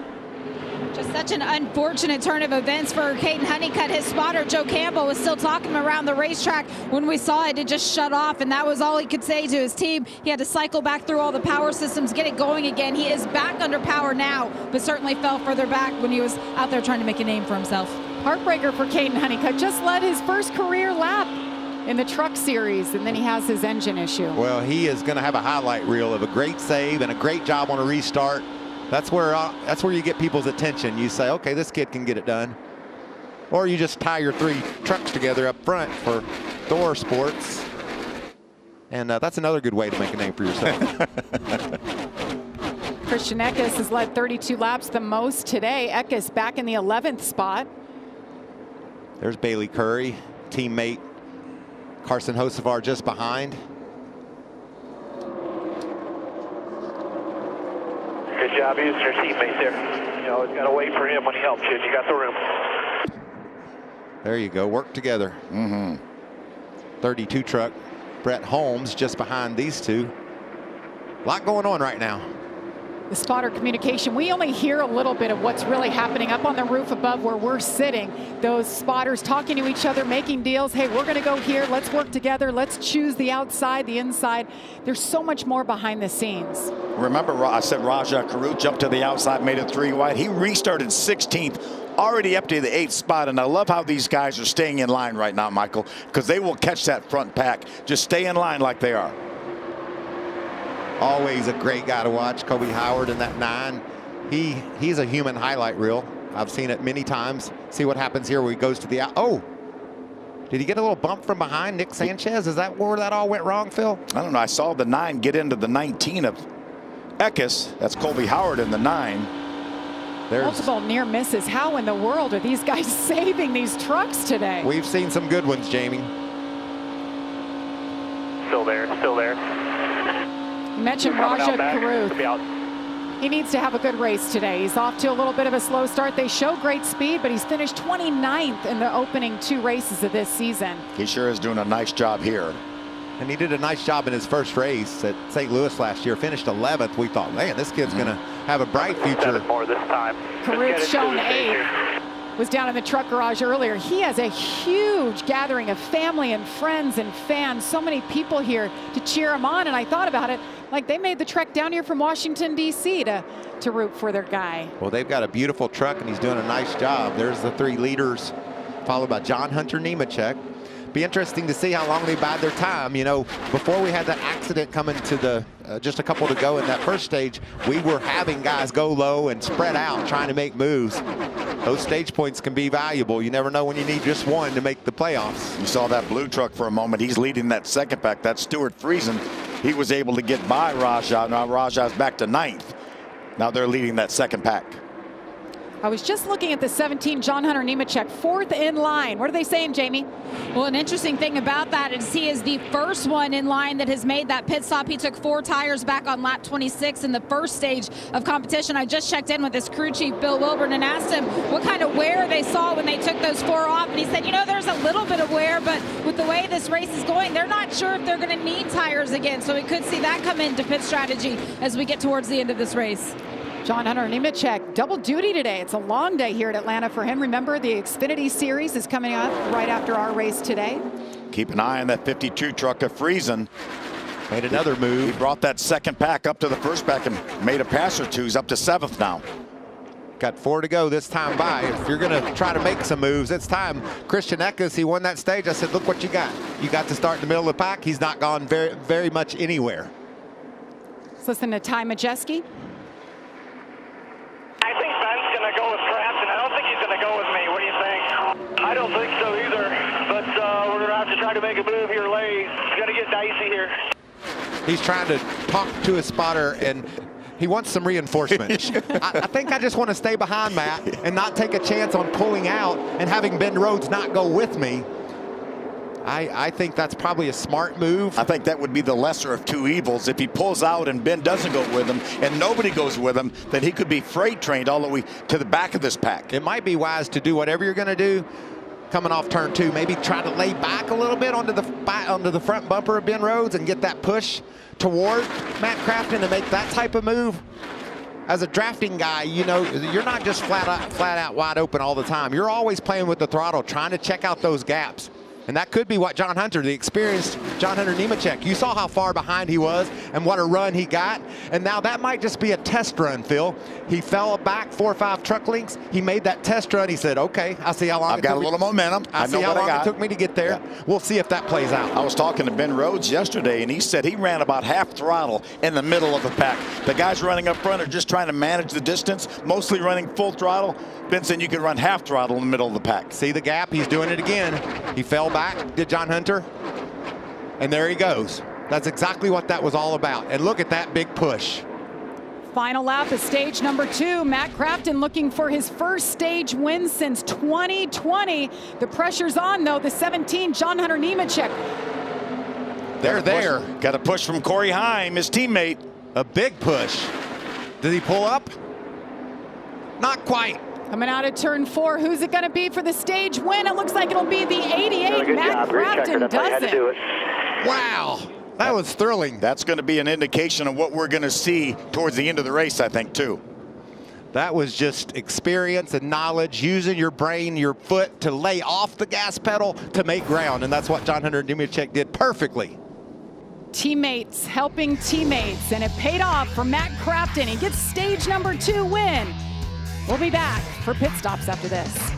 Just such an unfortunate turn of events for Caden Honeycutt. His spotter, Joe Campbell, was still talking around the racetrack. When we saw it, it just shut off, and that was all he could say to his team. He had to cycle back through all the power systems, get it going again. He is back under power now, but certainly fell further back when he was out there trying to make a name for himself. Heartbreaker for Caden Honeycutt. Just led his first career lap in the truck series, and then he has his engine issue. Well, he is going to have a highlight reel of a great save and a great job on a restart. That's where you get people's attention. You say, okay, this kid can get it done. Or you just tie your 3 trucks together up front for Thor Sports. And that's another good way to make a name for yourself. Christian Eckes has led 32 laps, the most today. Eckes back in the 11th spot. There's Bailey Curry, teammate Carson Hocevar just behind. Good job using your teammates there. You always got to wait for him when he helps you. You got the room. There you go. Work together. 32 truck. Brett Holmes just behind these two. A lot going on right now. The spotter communication, we only hear a little bit of what's really happening up on the roof above where we're sitting. Those spotters talking to each other, making deals. Hey, we're going to go here. Let's work together. Let's choose the outside, the inside. There's so much more behind the scenes. Remember, I said Raja Karu jumped to the outside, made it 3 wide. He restarted 16th, already up to the 8th spot. And I love how these guys are staying in line right now, Michael, because they will catch that front pack. Just stay in line like they are. Always a great guy to watch, Kobe Howard in that 9. He's a human highlight reel. I've seen it many times. See what happens here where he goes to the out. Oh, did he get a little bump from behind Nick Sanchez? Is that where that all went wrong, Phil? I don't know. I saw the 9 get into the 19 of Eckes. That's Colby Howard in the 9. There's multiple near misses. How in the world are these guys saving these trucks today? We've seen some good ones, Jamie. Still there, still there. You mentioned Raja Karuth. He needs to have a good race today. He's off to a little bit of a slow start. They show great speed, but he's finished 29th in the opening 2 races of this season. He sure is doing a nice job here. And he did a nice job in his first race at St. Louis last year. Finished 11th. We thought, man, this kid's going to have a bright future. More this time. Karuth shown 8th. Was down in the truck garage earlier. He has a huge gathering of family and friends and fans. So many people here to cheer him on. And I thought about it, like they made the trek down here from Washington, D.C. to root for their guy. Well, they've got a beautiful truck, and he's doing a nice job. There's the 3 leaders, followed by John Hunter Nemechek. Be interesting to see how long they bide their time. You know, before we had that accident coming to the just a couple to go in that first stage, we were having guys go low and spread out trying to make moves. Those stage points can be valuable. You never know when you need just one to make the playoffs. You saw that blue truck for a moment. He's leading that second pack. That's Stuart Friesen. He was able to get by Raja. Now Raja's back to 9th. Now they're leading that second pack. I was just looking at the 17, John Hunter Nemechek, 4th in line. What are they saying, Jamie? Well, an interesting thing about that is he is the first one in line that has made that pit stop. He took 4 tires back on lap 26 in the first stage of competition. I just checked in with his crew chief, Bill Wilburn, and asked him what kind of wear they saw when they took those 4 off. And he said, you know, there's a little bit of wear, but with the way this race is going, they're not sure if they're going to need tires again. So we could see that come into pit strategy as we get towards the end of this race. John Hunter Nemechek, double duty today. It's a long day here at Atlanta for him. Remember, the Xfinity Series is coming up right after our race today. Keep an eye on that 52 truck of Friesen. Made another move. He brought that second pack up to the first pack and made a pass or 2. He's up to 7th now. Got 4 to go this time by. If you're going to try to make some moves, it's time. Christian Eckes, he won that stage. I said, look what you got. You got to start in the middle of the pack. He's not gone very much anywhere. Let's listen to Ty Majeski. I think Ben's going to go with Craft, and I don't think he's going to go with me. What do you think? I don't think so either, but we're going to have to try to make a move here late. It's going to get dicey here. He's trying to talk to his spotter, and he wants some reinforcement. I think I just want to stay behind Matt and not take a chance on pulling out and having Ben Rhodes not go with me. I think that's probably a smart move. I think that would be the lesser of two evils. If he pulls out and Ben doesn't go with him and nobody goes with him, then he could be freight trained all the way to the back of this pack. It might be wise to do whatever you're going to do coming off turn 2. Maybe try to lay back a little bit onto the front bumper of Ben Rhodes and get that push toward Matt Crafton to make that type of move. As a drafting guy, you know, you're not just flat out wide open all the time. You're always playing with the throttle, trying to check out those gaps. And that could be what John Hunter, the experienced John Hunter Nemechek, you saw how far behind he was and what a run he got. And now that might just be a test run, Phil. He fell back 4 or 5 truck lengths. He made that test run. He said, okay, I'll see how long I've got a little momentum. I see how long it took me to get there. Yeah. We'll see if that plays out. I was talking to Ben Rhodes yesterday, and he said he ran about half throttle in the middle of the pack. The guys running up front are just trying to manage the distance, mostly running full throttle. Ben said you can run half throttle in the middle of the pack. See the gap? He's doing it again. He fell back, did John Hunter, and there he goes. That's exactly what that was all about. And look at that big push. Final lap of stage number 2. Matt Crafton looking for his first stage win since 2020. The pressure's on, though. The 17, John Hunter Nemechek. They're there. Got a push from Corey Heim, his teammate. A big push. Did he pull up? Not quite. Coming out of turn 4, who's it going to be for the stage win? It looks like it'll be the 88. Matt Crafton does it. Wow, that was thrilling. That's going to be an indication of what we're going to see towards the end of the race, I think, too. That was just experience and knowledge, using your brain, your foot to lay off the gas pedal to make ground, and that's what John Hunter Nemechek did perfectly. Teammates helping teammates, and it paid off for Matt Crafton. He gets stage number 2 win. We'll be back for pit stops after this.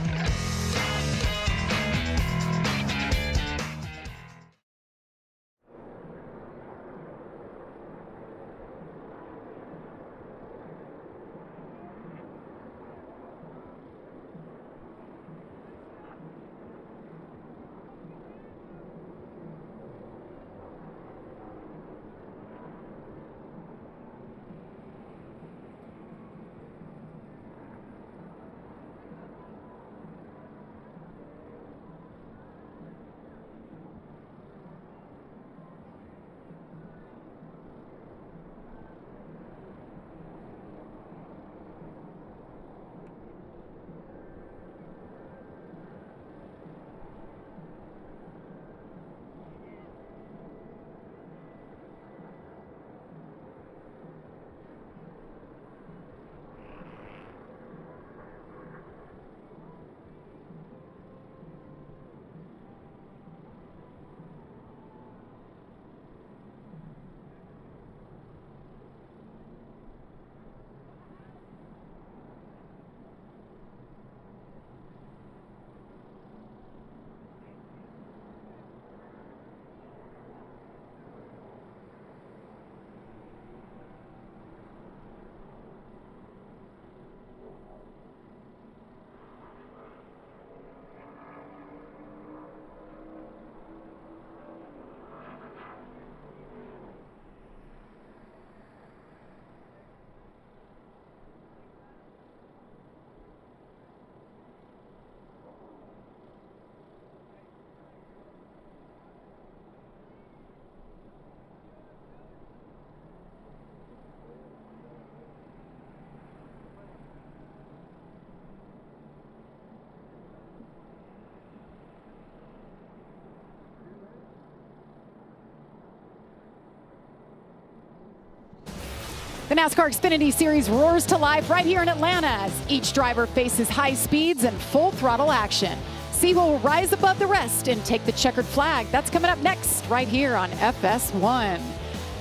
The NASCAR Xfinity Series roars to life right here in Atlanta as each driver faces high speeds and full throttle action. See who will rise above the rest and take the checkered flag. That's coming up next right here on FS1.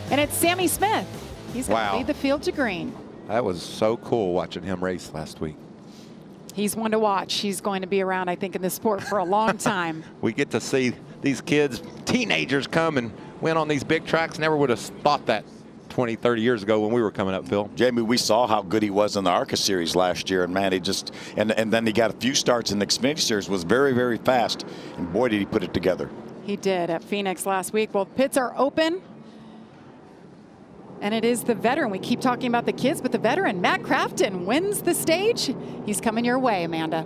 And it's Sammy Smith. He's going to lead the field to green. That was so cool watching him race last week. He's one to watch. He's going to be around, I think, in this sport for a long time. We get to see these kids, teenagers, come and win on these big tracks. Never would have thought that 20, 30 years ago when we were coming up, Phil. Jamie, we saw how good he was in the ARCA Series last year, and man, he just, and then he got a few starts in the Xfinity Series, was very, very fast, and boy, did he put it together. He did at Phoenix last week. Well, pits are open. And it is the veteran. We keep talking about the kids, but the veteran, Matt Crafton, wins the stage. He's coming your way, Amanda.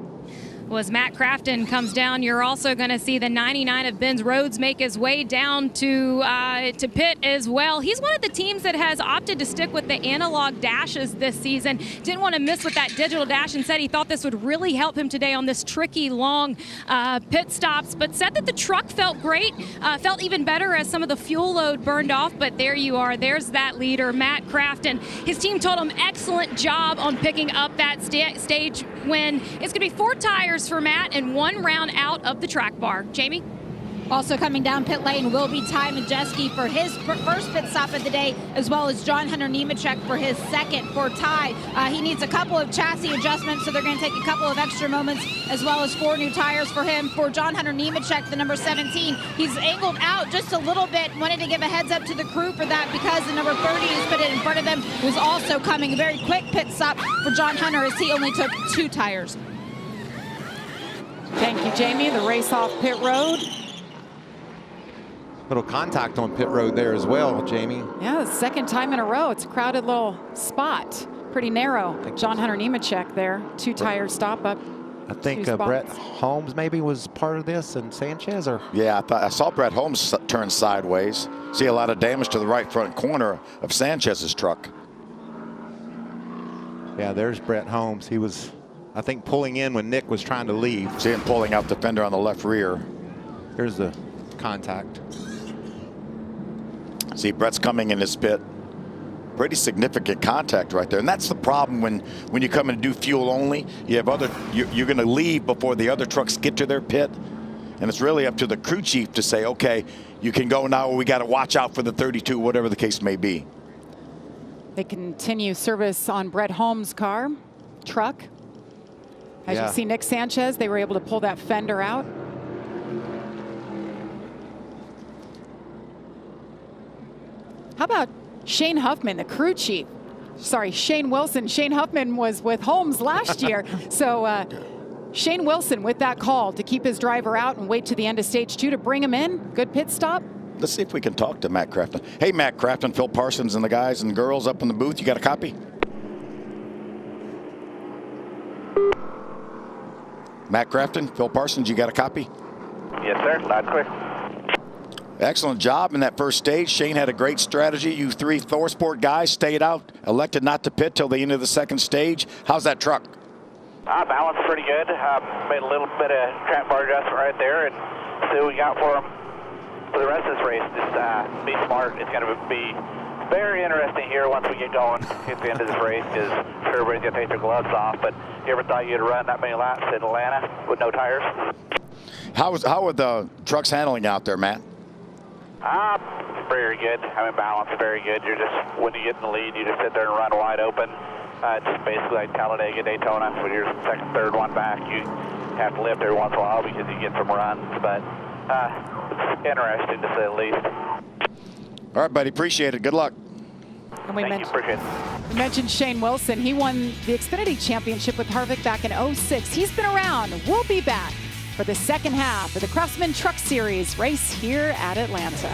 Well, as Matt Crafton comes down, you're also going to see the 99 of Ben Rhodes make his way down to pit as well. He's one of the teams that has opted to stick with the analog dashes this season. Didn't want to miss with that digital dash and said he thought this would really help him today on this tricky, long pit stops, but said that the truck felt great, felt even better as some of the fuel load burned off, but there you are. There's that leader, Matt Crafton. His team told him excellent job on picking up that stage win. It's going to be 4 tires for Matt and 1 round out of the track bar. Jamie? Also coming down pit lane will be Ty Majeski for his first pit stop of the day, as well as John Hunter Nemechek for his second. For Ty, he needs a couple of chassis adjustments, so they're going to take a couple of extra moments, as well as 4 new tires for him. For John Hunter Nemechek, the number 17, he's angled out just a little bit. Wanted to give a heads up to the crew for that because the number 30 who's put it in front of them was also coming. A very quick pit stop for John Hunter as he only took 2 tires. Thank you, Jamie. The race off pit road. Little contact on pit road there as well, Jamie. Yeah, the second time in a row. It's a crowded little spot. Pretty narrow. John Hunter Nemechek there. 2 tire stop up. I think Brett Holmes maybe was part of this, and Sanchez, or? Yeah, I saw Brett Holmes turn sideways. See a lot of damage to the right front corner of Sanchez's truck. Yeah, there's Brett Holmes. He was, I think, pulling in when Nick was trying to leave. See him pulling out the fender on the left rear. Here's the contact. See, Brett's coming in his pit. Pretty significant contact right there, and that's the problem when you come and do fuel only. You have you're going to leave before the other trucks get to their pit, and it's really up to the crew chief to say, okay, you can go now, or we got to watch out for the 32, whatever the case may be. They continue service on Brett Holmes' truck. As you see Nick Sanchez, they were able to pull that fender out. How about Shane Huffman, the crew chief? Sorry, Shane Wilson. Shane Huffman was with Holmes last year. So Shane Wilson with that call to keep his driver out and wait to the end of stage 2 to bring him in. Good pit stop. Let's see if we can talk to Matt Crafton. Hey, Matt Crafton, Phil Parsons and the guys and girls up in the booth. You got a copy? Matt Crafton, Phil Parsons, you got a copy? Yes, sir. Loud and clear. Excellent job in that first stage. Shane had a great strategy. You 3 ThorSport guys stayed out, elected not to pit till the end of the second stage. How's that truck? Balance pretty good. Made a little bit of track bar adjustment right there, and see what we got for them for the rest of this race. Just be smart. It's going to be very interesting here once we get going at the end of this race, because everybody's going to take their gloves off. But you ever thought you'd run that many laps in Atlanta with no tires? How are the trucks handling out there, Matt? Very good. I mean, balance very good. You're just, when you get in the lead, you just sit there and run wide open. It's just basically like Talladega, Daytona. When you're second, third one back, you have to lift every once in a while because you get some runs. But it's interesting to say the least. All right, buddy. Appreciate it. Good luck. And we Thank you. Appreciate it. We mentioned Shane Wilson. He won the Xfinity Championship with Harvick back in '06. He's been around. We'll be back for the second half of the Craftsman Truck Series race here at Atlanta.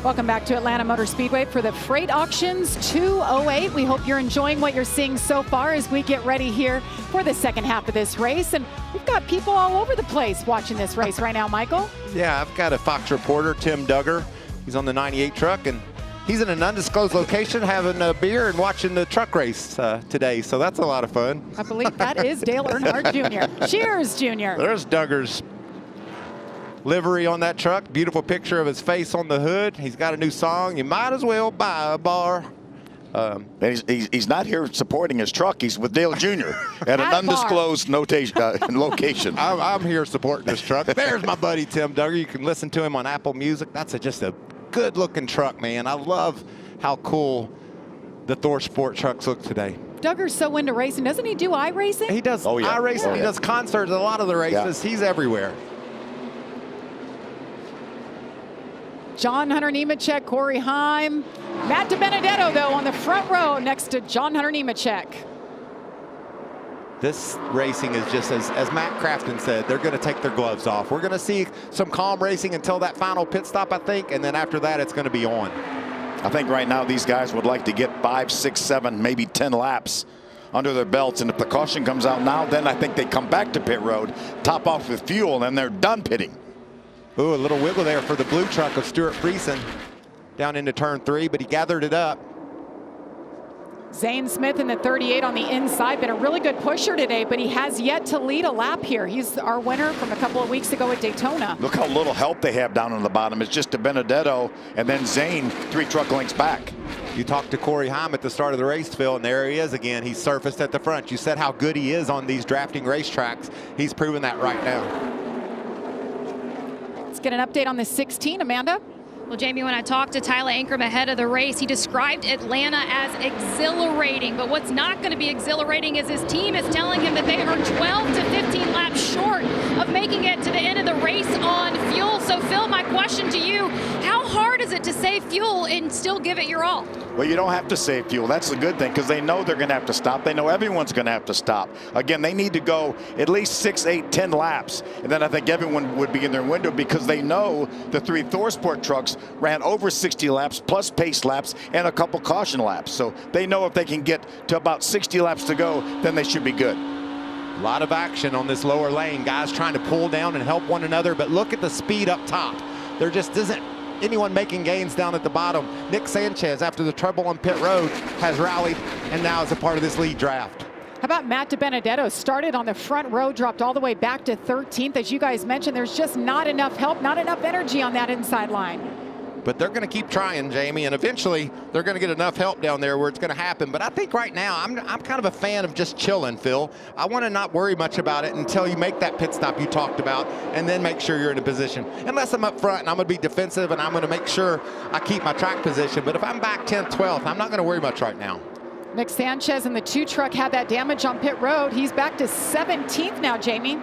Welcome back to Atlanta Motor Speedway for the Fr8 Auctions 208. We hope you're enjoying what you're seeing so far as we get ready here for the second half of this race. And we've got people all over the place watching this race right now, Michael. Yeah, I've got a Fox reporter, Tim Duggar. He's on the 98 truck, and he's in an undisclosed location having a beer and watching the truck race today. So that's a lot of fun. I believe that is Dale Earnhardt Jr. Cheers, Jr. There's Duggar's livery on that truck. Beautiful picture of his face on the hood. He's got a new song, You Might As Well Buy a Bar. He's not here supporting his truck. He's with Dale Jr. at an undisclosed location. I'm here supporting this truck. There's my buddy Tim Duggar. You can listen to him on Apple Music. That's just a good-looking truck, man. I love how cool the Thor Sport trucks look today. Duggar's so into racing. Doesn't he do iRacing? He does iRacing. He does concerts, a lot of the races. He's everywhere. John Hunter Nemechek, Corey Heim. Matt DiBenedetto, though, on the front row next to John Hunter Nemechek. This racing is just, as Matt Crafton said, they're going to take their gloves off. We're going to see some calm racing until that final pit stop, I think, and then after that, it's going to be on. I think right now these guys would like to get 5, 6, 7, maybe 10 laps under their belts, and if the caution comes out now, then I think they come back to pit road, top off with fuel, and then they're done pitting. Ooh, a little wiggle there for the blue truck of Stuart Friesen down into turn 3, but he gathered it up. Zane Smith in the 38 on the inside, been a really good pusher today, but he has yet to lead a lap here. He's our winner from a couple of weeks ago at Daytona. Look how little help they have down on the bottom. It's just DiBenedetto and then Zane 3 truck lengths back. You talked to Corey Heim at the start of the race, Phil, and there he is again. He's surfaced at the front. You said how good he is on these drafting racetracks. He's proven that right now. Let's get an update on the 16, Amanda. Well, Jamie, when I talked to Tyler Ankrum ahead of the race, he described Atlanta as exhilarating. But what's not going to be exhilarating is his team is telling him that they are 12 to 15 laps short of making it to the end of the race on fuel. So, Phil, my question to you, how hard is it to save fuel and still give it your all? Well, you don't have to save fuel. That's the good thing, because they know they're going to have to stop. They know everyone's going to have to stop. Again, they need to go at least 6, 8, 10 laps. And then I think everyone would be in their window, because they know the 3 ThorSport trucks ran over 60 laps plus pace laps and a couple caution laps. So they know if they can get to about 60 laps to go, then they should be good. A lot of action on this lower lane. Guys trying to pull down and help one another, but look at the speed up top. There just isn't anyone making gains down at the bottom. Nick Sanchez, after the trouble on pit road, has rallied and now is a part of this lead draft. How about Matt DiBenedetto? Started on the front row, dropped all the way back to 13th. As you guys mentioned, there's just not enough help, not enough energy on that inside line. But they're going to keep trying, Jamie, and eventually they're going to get enough help down there where it's going to happen. But I think right now I'm kind of a fan of just chilling, Phil. I want to not worry much about it until you make that pit stop you talked about, and then make sure you're in a position. Unless I'm up front and I'm going to be defensive and I'm going to make sure I keep my track position. But if I'm back 10th, 12th, I'm not going to worry much right now. Nick Sanchez in the 2 truck had that damage on pit road. He's back to 17th now, Jamie.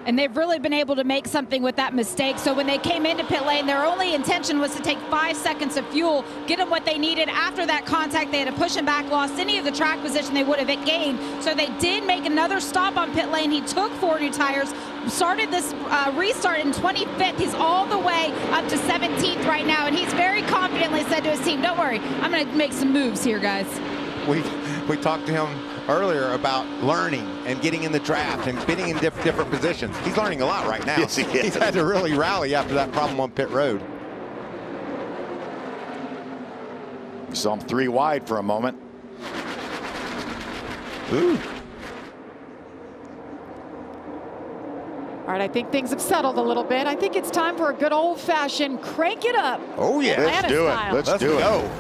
And they've really been able to make something with that mistake. So when they came into pit lane, their only intention was to take 5 seconds of fuel, get them what they needed. After that contact, they had to push him back, lost any of the track position they would have gained. So they did make another stop on pit lane. He took 4 new tires, started this restart in 25th. He's all the way up to 17th right now. And he's very confidently said to his team, don't worry, I'm going to make some moves here, guys. We talked to him earlier about learning and getting in the draft and bidding in different positions. He's learning a lot right now. Yes, he is. He's had to really rally after that problem on pit road. You saw him 3 wide for a moment. Ooh. All right, I think things have settled a little bit. I think it's time for a good old-fashioned crank it up. Oh, yeah. Atlanta Let's do style. it. Let's do go. it.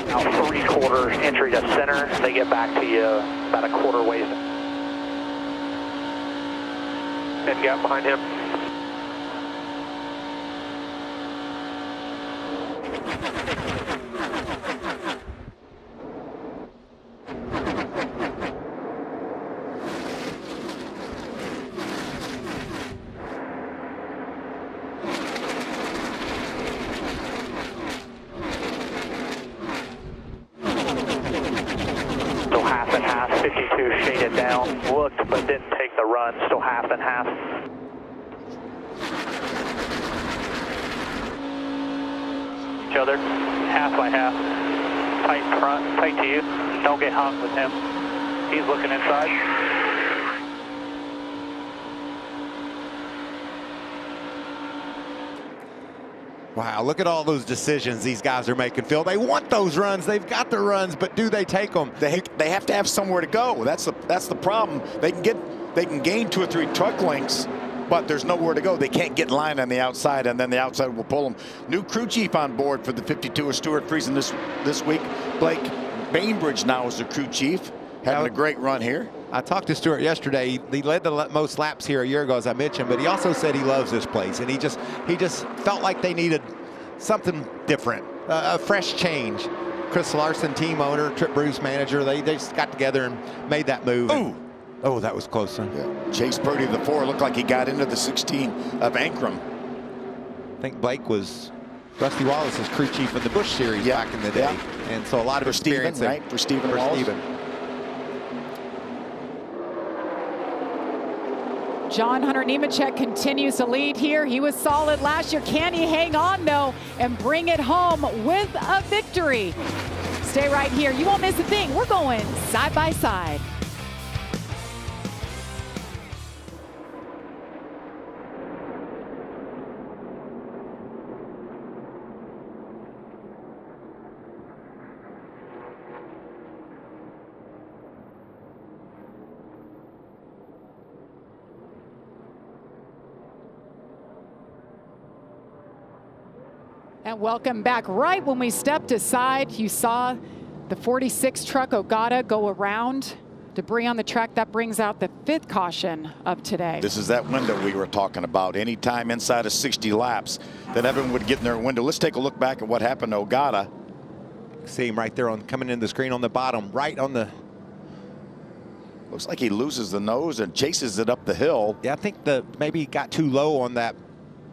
Now 3/4 entry to center. They get back to you about a quarter ways. And gap behind him. 52 shaded down, looked but didn't take the run, still half and half. Each other, half by half. Tight front, tight to you. Don't get hung with him. He's looking inside. Wow, look at all those decisions these guys are making, Phil. They want those runs. They've got the runs, but do they take them? They have to have somewhere to go. That's the problem. They can gain 2 or 3 truck lengths, but there's nowhere to go. They can't get in line on the outside, and then the outside will pull them. New crew chief on board for the 52 is Stuart Friesen this week. Blake Bainbridge now is the crew chief, having a great run here. I talked to Stuart yesterday. He led the most laps here a year ago, as I mentioned, but he also said he loves this place, and he just felt like they needed something different, a fresh change. Chris Larson, team owner, Trip Bruce manager, they just got together and made that move. Oh, that was close. Huh? Yeah. Chase Purdy, the 4, looked like he got into the 16 of Ankrum. I think Blake was Rusty Wallace's crew chief in the Busch Series back in the day, and so a lot of experience Steven, right? For Steven Wallace. John Hunter Nemechek continues to lead here. He was solid last year. Can he hang on, though, and bring it home with a victory? Stay right here. You won't miss a thing. We're going side by side. And welcome back. Right when we stepped aside, you saw the 46 truck Ogata go around. Debris on the track, that brings out the 5th caution of today. This is that window we were talking about. Anytime inside of 60 laps that everyone would get in their window. Let's take a look back at what happened to Ogata. See him right there on coming in the screen on the bottom, right on the. Looks like he loses the nose and chases it up the hill. Yeah, I think maybe he got too low on that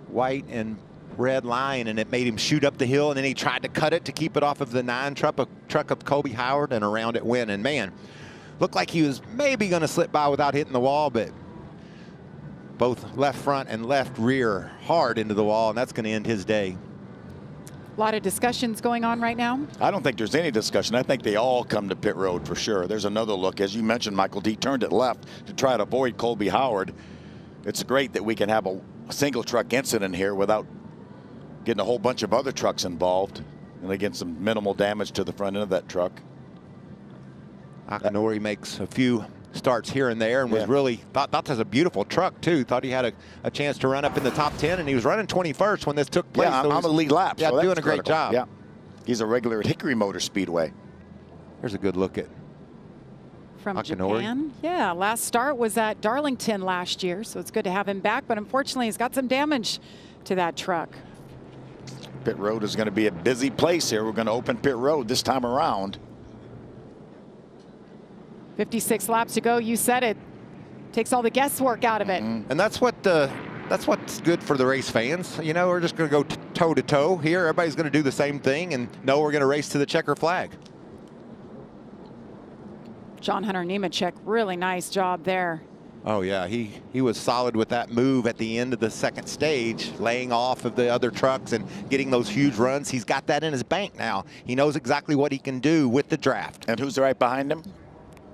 white and red line, and it made him shoot up the hill, and then he tried to cut it to keep it off of the 9 truck of Colby Howard, and around it went. And man, looked like he was maybe going to slip by without hitting the wall, but both left front and left rear hard into the wall, and that's going to end his day. A lot of discussions going on right now. I don't think there's any discussion. I think they all come to pit road for sure. There's another look. As you mentioned, Michael, he turned it left to try to avoid Colby Howard. It's great that we can have a single truck incident here without getting a whole bunch of other trucks involved, and they get some minimal damage to the front end of that truck. Akinori makes a few starts here and there, and was really thought that was a beautiful truck too. Thought he had a chance to run up in the top 10, and he was running 21st when this took place. Yeah, I'm a lead lap. Yeah, so doing a great job. Yeah, he's a regular at Hickory Motor Speedway. Here's a good look at from Akinori. Japan. Yeah, last start was at Darlington last year, so it's good to have him back, but unfortunately he's got some damage to that truck. Pit road is going to be a busy place here. We're going to open pit road this time around. 56 laps to go. You said it. Takes all the guesswork out of it. And that's what's good for the race fans. You know, we're just going to go toe to toe here. Everybody's going to do the same thing, and know we're going to race to the checker flag. John Hunter Nemechek, really nice job there. Oh yeah, he was solid with that move at the end of the second stage, laying off of the other trucks and getting those huge runs. He's got that in his bank now. He knows exactly what he can do with the draft. And who's right behind him?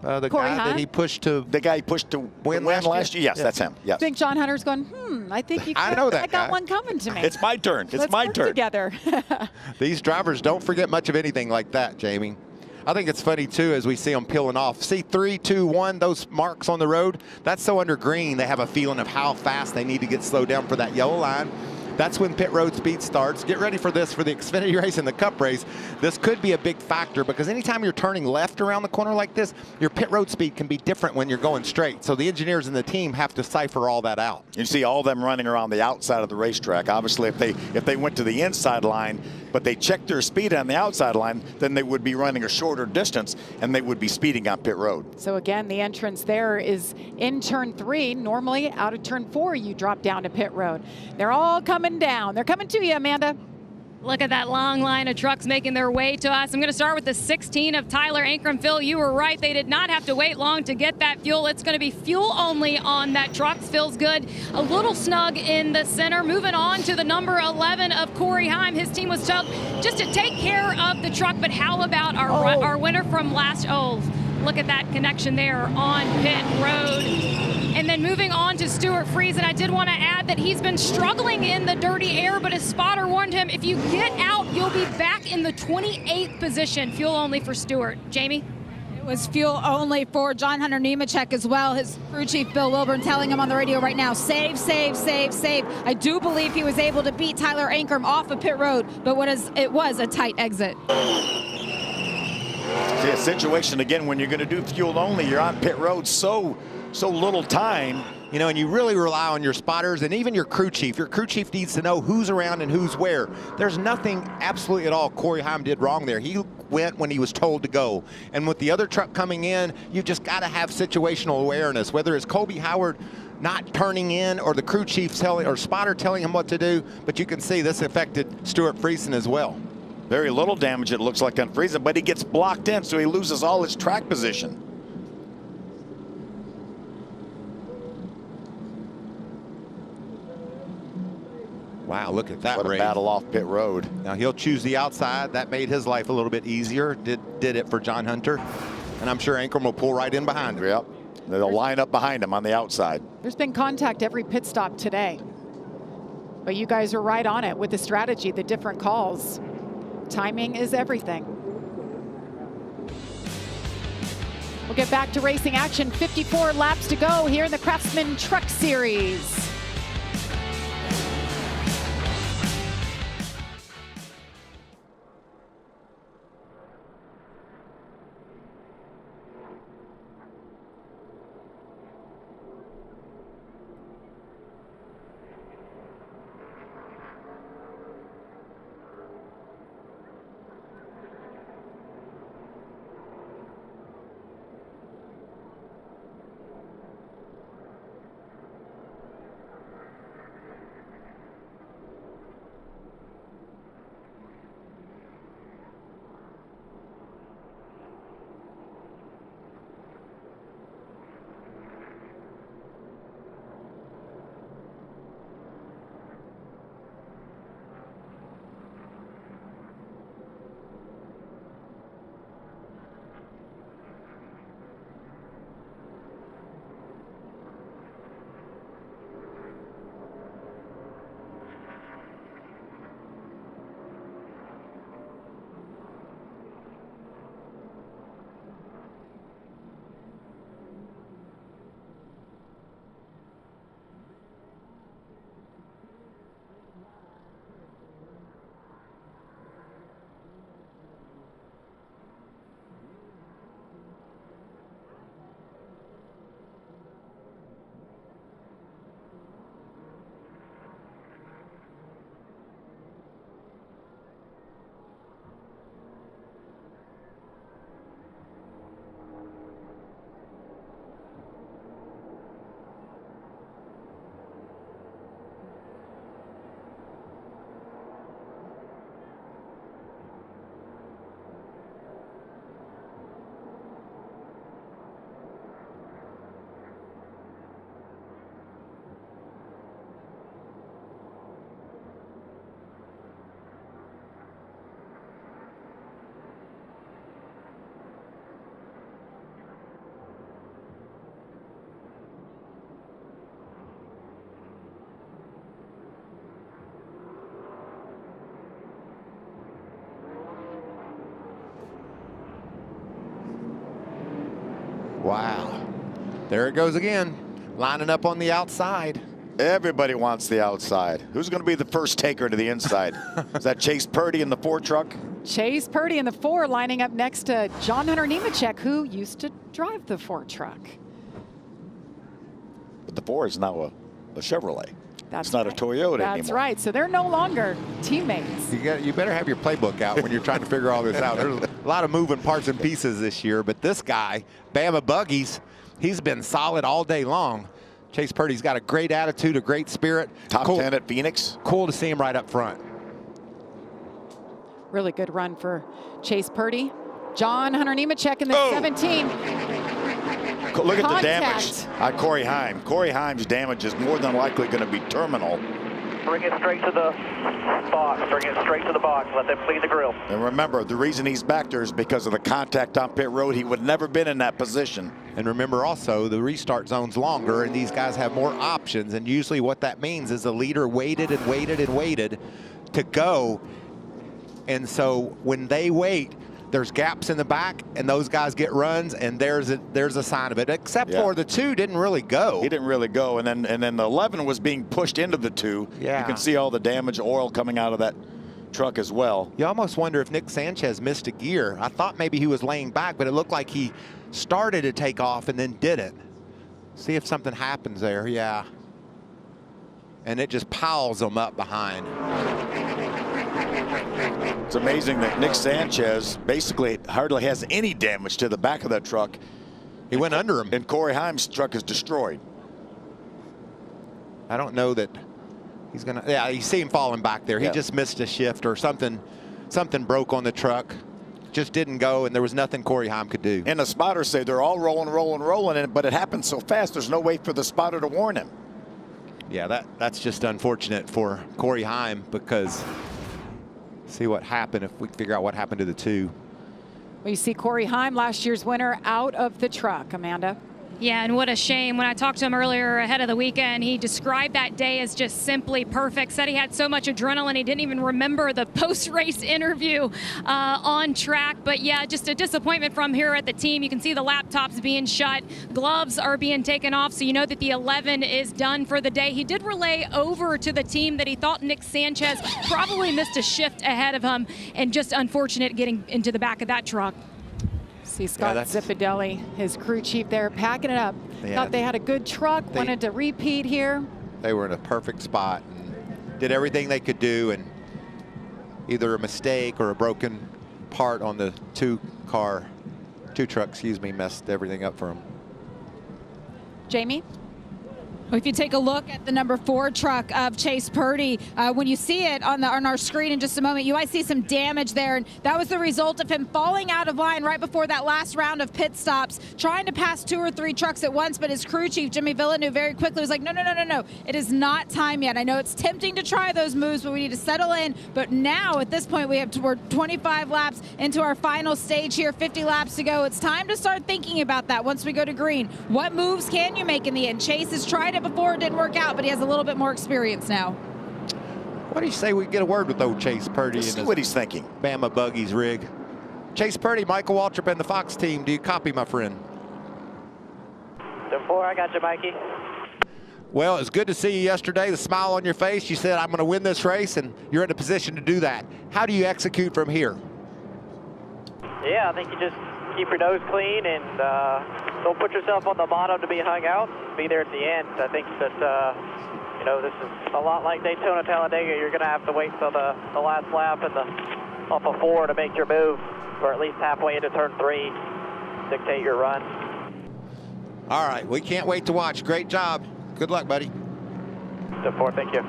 The guy that he pushed to. The guy he pushed to win last year? Yes, that's him. Yes. I think John Hunter's going, I think you could. I know that I got one coming to me. It's my turn. It's Let's my work turn. Together. These drivers don't forget much of anything like that, Jamie. I think it's funny, too, as we see them peeling off. See 3, 2, 1, those marks on the road? That's so under green, they have a feeling of how fast they need to get slowed down for that yellow line. That's when pit road speed starts. Get ready for this for the Xfinity race and the Cup race. This could be a big factor because anytime you're turning left around the corner like this, your pit road speed can be different when you're going straight. So the engineers and the team have to cipher all that out. You see all them running around the outside of the racetrack. Obviously, if they went to the inside line, but they checked their speed on the outside line, then they would be running a shorter distance and they would be speeding on pit road. So again, the entrance there is in turn 3. Normally out of turn 4, you drop down to pit road. They're all coming down. They're coming to you, Amanda. Look at that long line of trucks making their way to us. I'm going to start with the 16 of Tyler Ankrum. Phil, you were right. They did not have to wait long to get that fuel. It's going to be fuel only on that truck. Feels good. A little snug in the center. Moving on to the number 11 of Corey Heim. His team was told just to take care of the truck, but how about our winner from last? Oh, look at that connection there on pit road. And then moving on to Stuart Fr8, and I did want to add that he's been struggling in the dirty air, but his spotter warned him, if you get out, you'll be back in the 28th position. Fuel only for Stuart. Jamie? It was fuel only for John Hunter Nemechek as well. His crew chief, Bill Wilburn, telling him on the radio right now, save, save, save, save. I do believe he was able to beat Tyler Ankrum off of pit road, but it was a tight exit. See, a situation, again, when you're going to do fuel only, you're on pit road so little time. You know, and you really rely on your spotters and even your crew chief. Your crew chief needs to know who's around and who's where. There's nothing absolutely at all Corey Heim did wrong there. He went when he was told to go. And with the other truck coming in, you've just got to have situational awareness, whether it's Colby Howard not turning in or the crew chief or spotter telling him what to do. But you can see this affected Stuart Fr8 as well. Very little damage, it looks like, on Fr8, but he gets blocked in, so he loses all his track position. Wow, look at that What a race. battle off pit road. Now he'll choose the outside. That made his life a little bit easier. Did it for John Hunter. And I'm sure Ankrum will pull right in behind him. Yep. They'll line up behind him on the outside. There's been contact every pit stop today. But you guys are right on it with the strategy, the different calls. Timing is everything. We'll get back to racing action. 54 laps to go here in the Craftsman Truck Series. Wow. There it goes again, lining up on the outside. Everybody wants the outside. Who's going to be the first taker to the inside? Is that Chase Purdy in the 4 truck? Chase Purdy in the 4 lining up next to John Hunter Nemechek, who used to drive the 4 truck. But the 4 is now a Chevrolet. That's it's not right. a Toyota anymore. That's right. So they're no longer teammates. You better have your playbook out when you're trying to figure all this out. There's a lot of moving parts and pieces this year, but this guy, Bama Buggies, he's been solid all day long. Chase Purdy's got a great attitude, a great spirit. Top 10 at Phoenix. Cool to see him right up front. Really good run for Chase Purdy. John Hunter Nemechek in the 17. Look at the Contact. damage on Corey Heim. Corey Heim's damage is more than likely going to be terminal. Bring it straight to the box. Bring it straight to the box. Let them clean the grill. And remember, the reason he's back there is because of the contact on pit road. He would never been in that position. And remember also, the restart zone's longer, and these guys have more options. And usually what that means is the leader waited and waited and waited to go. And so when they wait, there's gaps in the back, and those guys get runs, and there's a sign of it. Except for the 2 didn't really go. He didn't really go, and then the 11 was being pushed into the 2. Yeah. You can see all the damage, oil coming out of that truck as well. You almost wonder if Nick Sanchez missed a gear. I thought maybe he was laying back, but it looked like he started to take off and then didn't. See if something happens there. Yeah. And it just piles them up behind. It's amazing that Nick Sanchez basically hardly has any damage to the back of that truck. He went under him. And Corey Heim's truck is destroyed. I don't know that he's gonna. Yeah, you see him falling back there. He Yeah. just missed a shift or something. Something broke on the truck. Just didn't go, and there was nothing Corey Heim could do. And the spotters say they're all rolling, but it happened so fast. There's no way for the spotter to warn him. Yeah, that's just unfortunate for Corey Heim, because see what happened if we figure out what happened to the 2. Well, you see Corey Heim, last year's winner, out of the truck. Amanda. Yeah, and what a shame. When I talked to him earlier ahead of the weekend, he described that day as just simply perfect. Said he had so much adrenaline, he didn't even remember the post-race interview on track. But yeah, just a disappointment from here at the team. You can see the laptops being shut, gloves are being taken off, so you know that the 11 is done for the day. He did relay over to the team that he thought Nick Sanchez probably missed a shift ahead of him, and just unfortunate getting into the back of that truck. See Scott Zipadelli, his crew chief there, packing it up. Thought they had a good truck, wanted to repeat here. They were in a perfect spot and did everything they could do, and either a mistake or a broken part on the two truck, excuse me, messed everything up for them. Jamie? If you take a look at the number 4 truck of Chase Purdy, when you see it on our screen in just a moment, you might see some damage there. And that was the result of him falling out of line right before that last round of pit stops, trying to pass 2 or 3 trucks at once. But his crew chief, Jimmy Villeneuve, very quickly was like, no. It is not time yet. I know it's tempting to try those moves, but we need to settle in. But now, at this point, we're 25 laps into our final stage here, 50 laps to go. It's time to start thinking about that once we go to green. What moves can you make in the end? Chase has tried it before, it didn't work out, but he has a little bit more experience now. What do you say we get a word with old Chase Purdy? See what he's thinking. Bama Buggies rig. Chase Purdy, Michael Waltrip, and the Fox team. Do you copy, my friend? 4, I got you, Mikey. Well, it's good to see you yesterday. The smile on your face. You said, I'm going to win this race, and you're in a position to do that. How do you execute from here? Yeah, I think you just keep your nose clean and don't put yourself on the bottom to be hung out. Be there at the end. I think that, you know, this is a lot like Daytona, Talladega. You're going to have to wait till the last lap and off of 4 to make your move, or at least halfway into turn 3, dictate your run. All right, we can't wait to watch. Great job. Good luck, buddy. 4, thank you.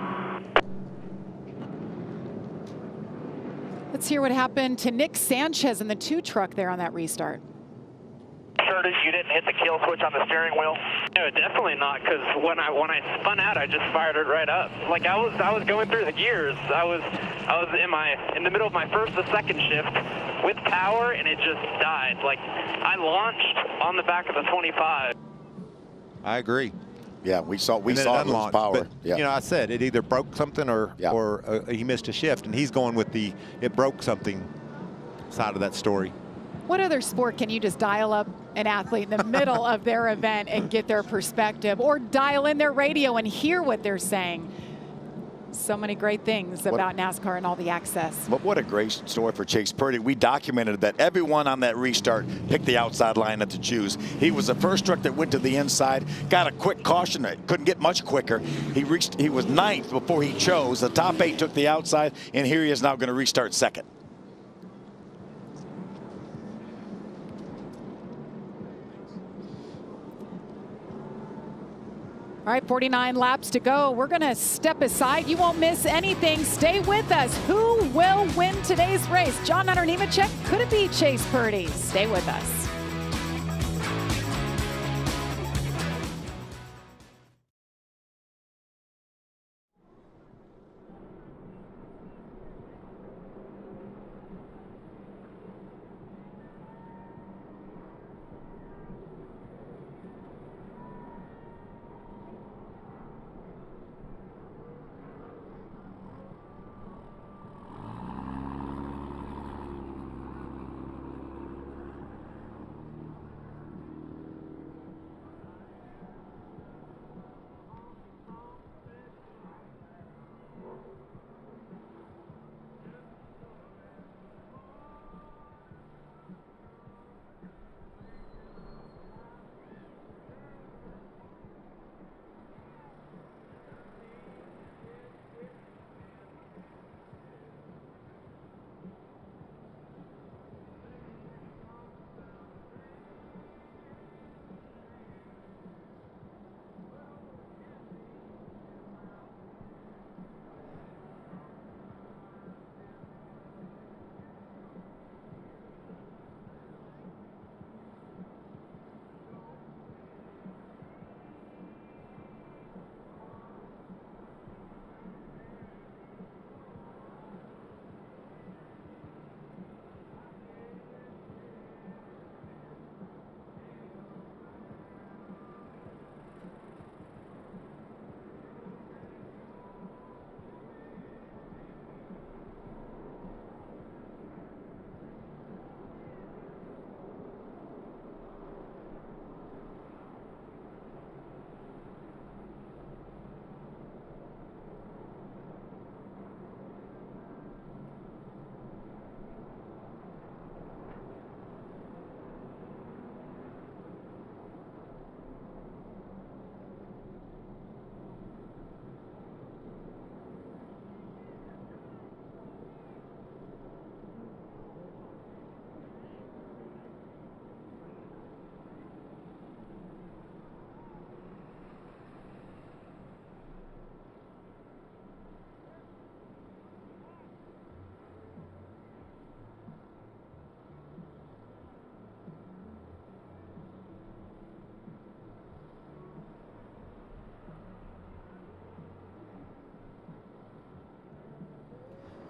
Let's hear what happened to Nick Sanchez in the 2 truck there on that restart. Curtis, you didn't hit the kill switch on the steering wheel? No, definitely not, because when I spun out, I just fired it right up. Like I was going through the gears. I was in the middle of my first or second shift with power, and it just died. Like I launched on the back of the 25. I agree. Yeah, we saw lose power. But, you know, I said it either broke something or he missed a shift, and he's going with the it broke something side of that story. What other sport can you just dial up an athlete in the middle of their event and get their perspective, or dial in their radio and hear what they're saying? So many great things about NASCAR and all the access. But what a great story for Chase Purdy. We documented that everyone on that restart picked the outside line to choose. He was the first truck that went to the inside, got a quick caution. Couldn't get much quicker. He was 9th before he chose. The top 8 took the outside, and here he is now going to restart 2nd. All right, 49 laps to go. We're going to step aside. You won't miss anything. Stay with us. Who will win today's race? John Hunter Nemechek? Could it be Chase Purdy? Stay with us.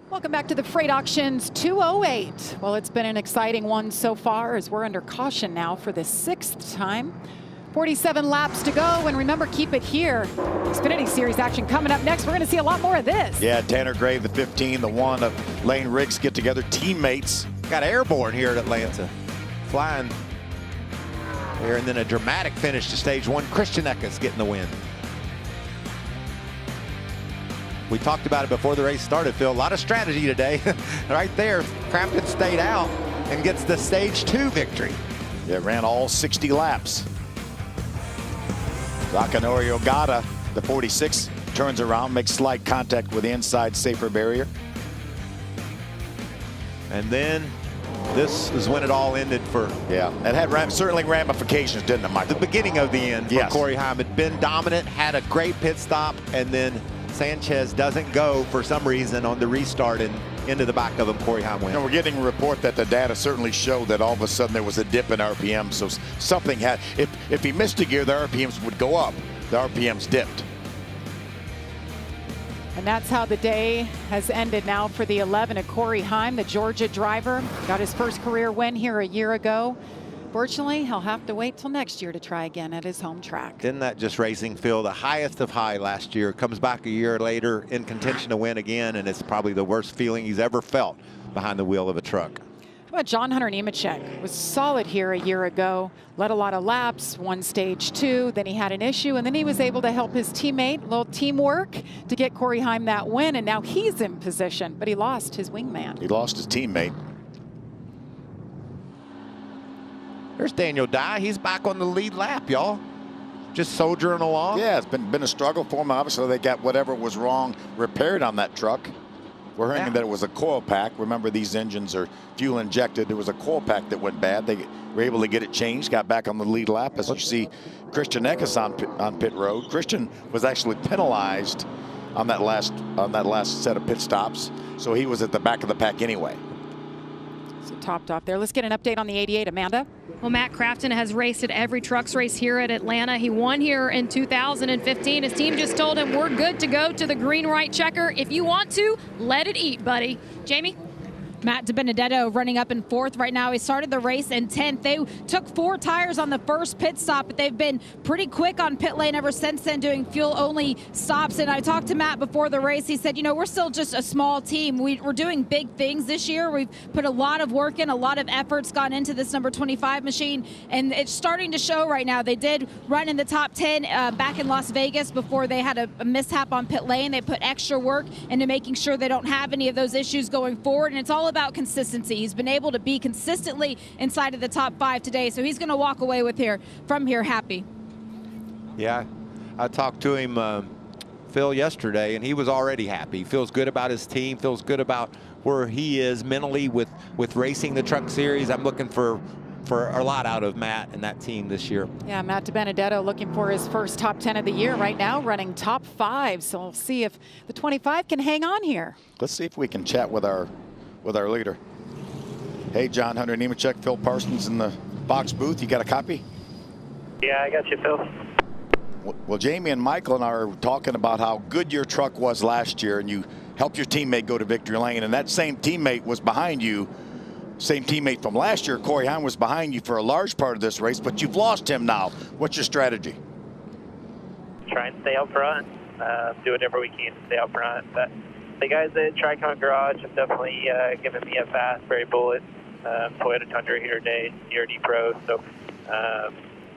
Welcome back to the Freight Auctions 208. Well, it's been an exciting one so far as we're under caution now for the 6th time. 47 laps to go, and remember, keep it here. Xfinity Series action coming up next. We're going to see a lot more of this. Yeah, Tanner Gray, the 15, the 1 of Lane Riggs get together, teammates. Got airborne here at Atlanta. Flying here, and then a dramatic finish to stage 1. Christian Eckes getting the win. We talked about it before the race started, Phil. A lot of strategy today. Right there, Crafton stayed out and gets the stage 2 victory. Yeah, ran all 60 laps. Takanori Ogata, the 46, turns around, makes slight contact with the inside safer barrier. And then this is when it all ended for... Yeah, it had certainly ramifications, didn't it, Michael? The beginning of the end for yes. Corey Heim. Had been dominant, had a great pit stop, and then Sanchez doesn't go for some reason on the restart and into the back of him. Corey Heim wins. You know, we're getting a report that the data certainly showed that all of a sudden there was a dip in RPM. So something had, if he missed a gear, the RPMs would go up. The RPMs dipped. And that's how the day has ended now for the 11 of Corey Heim, the Georgia driver. Got his first career win here a year ago. Fortunately, he'll have to wait till next year to try again at his home track. Isn't that just racing, Phil? The highest of high last year, comes back a year later in contention to win again, and it's probably the worst feeling he's ever felt behind the wheel of a truck. How about John Hunter Nemechek? Was solid here a year ago, led a lot of laps, won stage 2, then he had an issue, and then he was able to help his teammate, a little teamwork, to get Corey Heim that win, and now he's in position, but he lost his wingman. He lost his teammate. There's Daniel Dye. He's back on the lead lap, y'all. Just soldiering along. Yeah, it's been a struggle for him. Obviously, they got whatever was wrong repaired on that truck. We're hearing that it was a coil pack. Remember, these engines are fuel injected. There was a coil pack that went bad. They were able to get it changed, got back on the lead lap. As you see Christian Eckes on pit road. Christian was actually penalized on that last set of pit stops, so he was at the back of the pack anyway. So topped off there. Let's get an update on the 88, Amanda. Well, Matt Crafton has raced at every trucks race here at Atlanta. He won here in 2015. His team just told him, we're good to go to the green-white checker. If you want to, let it eat, buddy. Jamie? Matt DiBenedetto running up in 4th right now. He started the race in 10th. They took 4 tires on the first pit stop, but they've been pretty quick on pit lane ever since then, doing fuel-only stops. And I talked to Matt before the race. He said, you know, we're still just a small team. We're doing big things this year. We've put a lot of work in, a lot of efforts gone into this number 25 machine, and it's starting to show right now. They did run in the top 10 back in Las Vegas before they had a mishap on pit lane. They put extra work into making sure they don't have any of those issues going forward, and it's all about consistency. He's been able to be consistently inside of the top 5 today, so he's going to walk away from here happy. Yeah, I talked to him, Phil, yesterday, and he was already happy. Feels good about his team, feels good about where he is mentally with racing the Truck Series. I'm looking for a lot out of Matt and that team this year. Yeah, Matt DiBenedetto looking for his first top 10 of the year right now, running top 5. So we'll see if the 25 can hang on here. Let's see if we can chat with our leader. Hey, John Hunter Nemechek, Phil Parsons in the box booth. You got a copy? Yeah, I got you, Phil. Well, Jamie and Michael and I are talking about how good your truck was last year, and you helped your teammate go to victory lane, and that same teammate was behind you. Same teammate from last year, Corey Heim, was behind you for a large part of this race, but you've lost him now. What's your strategy? Try and stay out front. Do whatever we can to stay out front. But the guys at Tricon Garage have definitely given me a Fastberry Bullet Toyota Tundra here today, CRD Pro. So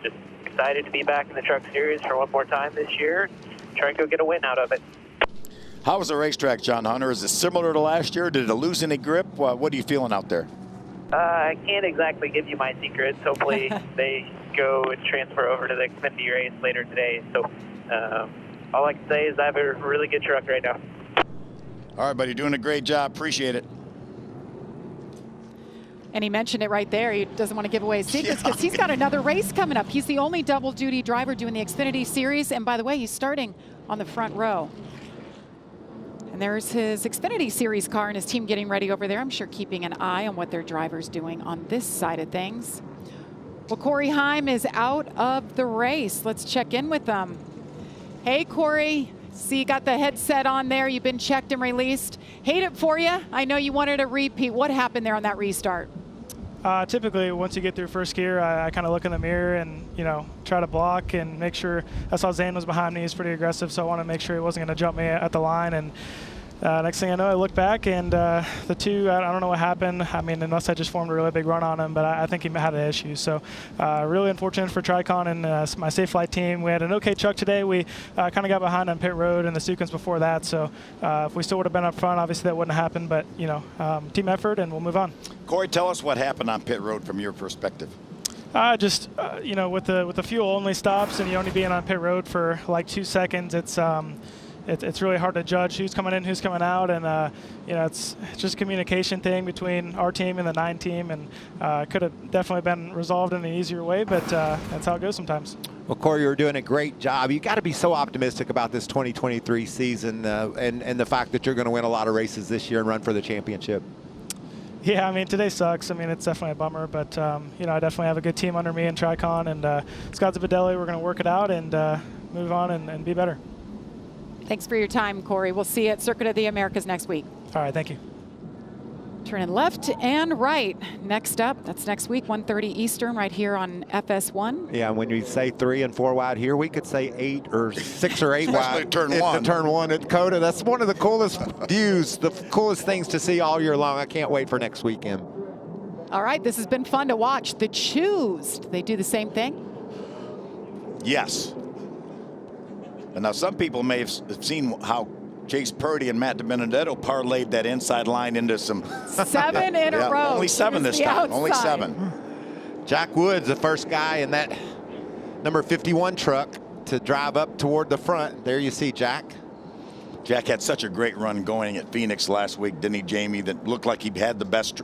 just excited to be back in the Truck Series for one more time this year. Try and go get a win out of it. How was the racetrack, John Hunter? Is it similar to last year? Did it lose any grip? What are you feeling out there? I can't exactly give you my secrets. Hopefully they go and transfer over to the Xfinity race later today. So all I can say is I have a really good truck right now. All right, buddy, doing a great job. Appreciate it. And he mentioned it right there. He doesn't want to give away his secrets because he's got another race coming up. He's the only double-duty driver doing the Xfinity Series. And by the way, he's starting on the front row. And there's his Xfinity Series car and his team getting ready over there. I'm sure keeping an eye on what their driver's doing on this side of things. Well, Corey Heim is out of the race. Let's check in with them. Hey, Corey. See, you got the headset on there. You've been checked and released. Hate it for you. I know you wanted a repeat. What happened there on that restart? Typically, once you get through first gear, I kind of look in the mirror and, try to block and make sure. I saw Zane was behind me. He's pretty aggressive, so I want to make sure he wasn't going to jump me at the line. And next thing I know, I look back, and the two, I don't know what happened. I mean, unless I just formed a really big run on him, but I think he had an issue. So really unfortunate for Tricon and my Safe Flight team. We had an okay truck today. We kind of got behind on pit road and the sequence before that. So if we still would have been up front, obviously that wouldn't have happened. But, team effort, and we'll move on. Corey, tell us what happened on pit road from your perspective. Just with the fuel only stops and you only being on pit road for like 2 seconds, it's really hard to judge who's coming in, who's coming out, and it's just a communication thing between our team and the 9 team, and could have definitely been resolved in an easier way, but that's how it goes sometimes. Well, Corey, you're doing a great job. You got to be so optimistic about this 2023 season and the fact that you're going to win a lot of races this year and run for the championship. Yeah, I mean, today sucks. I mean, it's definitely a bummer, but, I definitely have a good team under me in Tricon, and Scott Zabadelli, we're going to work it out and move on and be better. Thanks for your time, Corey. We'll see you at Circuit of the Americas next week. All right, thank you. Turning left and right. Next up, that's next week, 1:30 Eastern, right here on FS1. Yeah, when we say 3 and 4 wide here, we could say 8 or 6 or 8 wide. Turn 1. Turn 1 at Dakota. That's one of the coolest views, the coolest things to see all year long. I can't wait for next weekend. All right, this has been fun to watch. The Chews, do they do the same thing? Yes. And now some people may have seen how Chase Purdy and Matt DiBenedetto parlayed that inside line into some 7 in a row. Only 7 this time. Outside. Only 7. Jack Woods, the first guy in that number 51 truck to drive up toward the front. There you see Jack. Jack had such a great run going at Phoenix last week, didn't he, Jamie? That looked like he had the best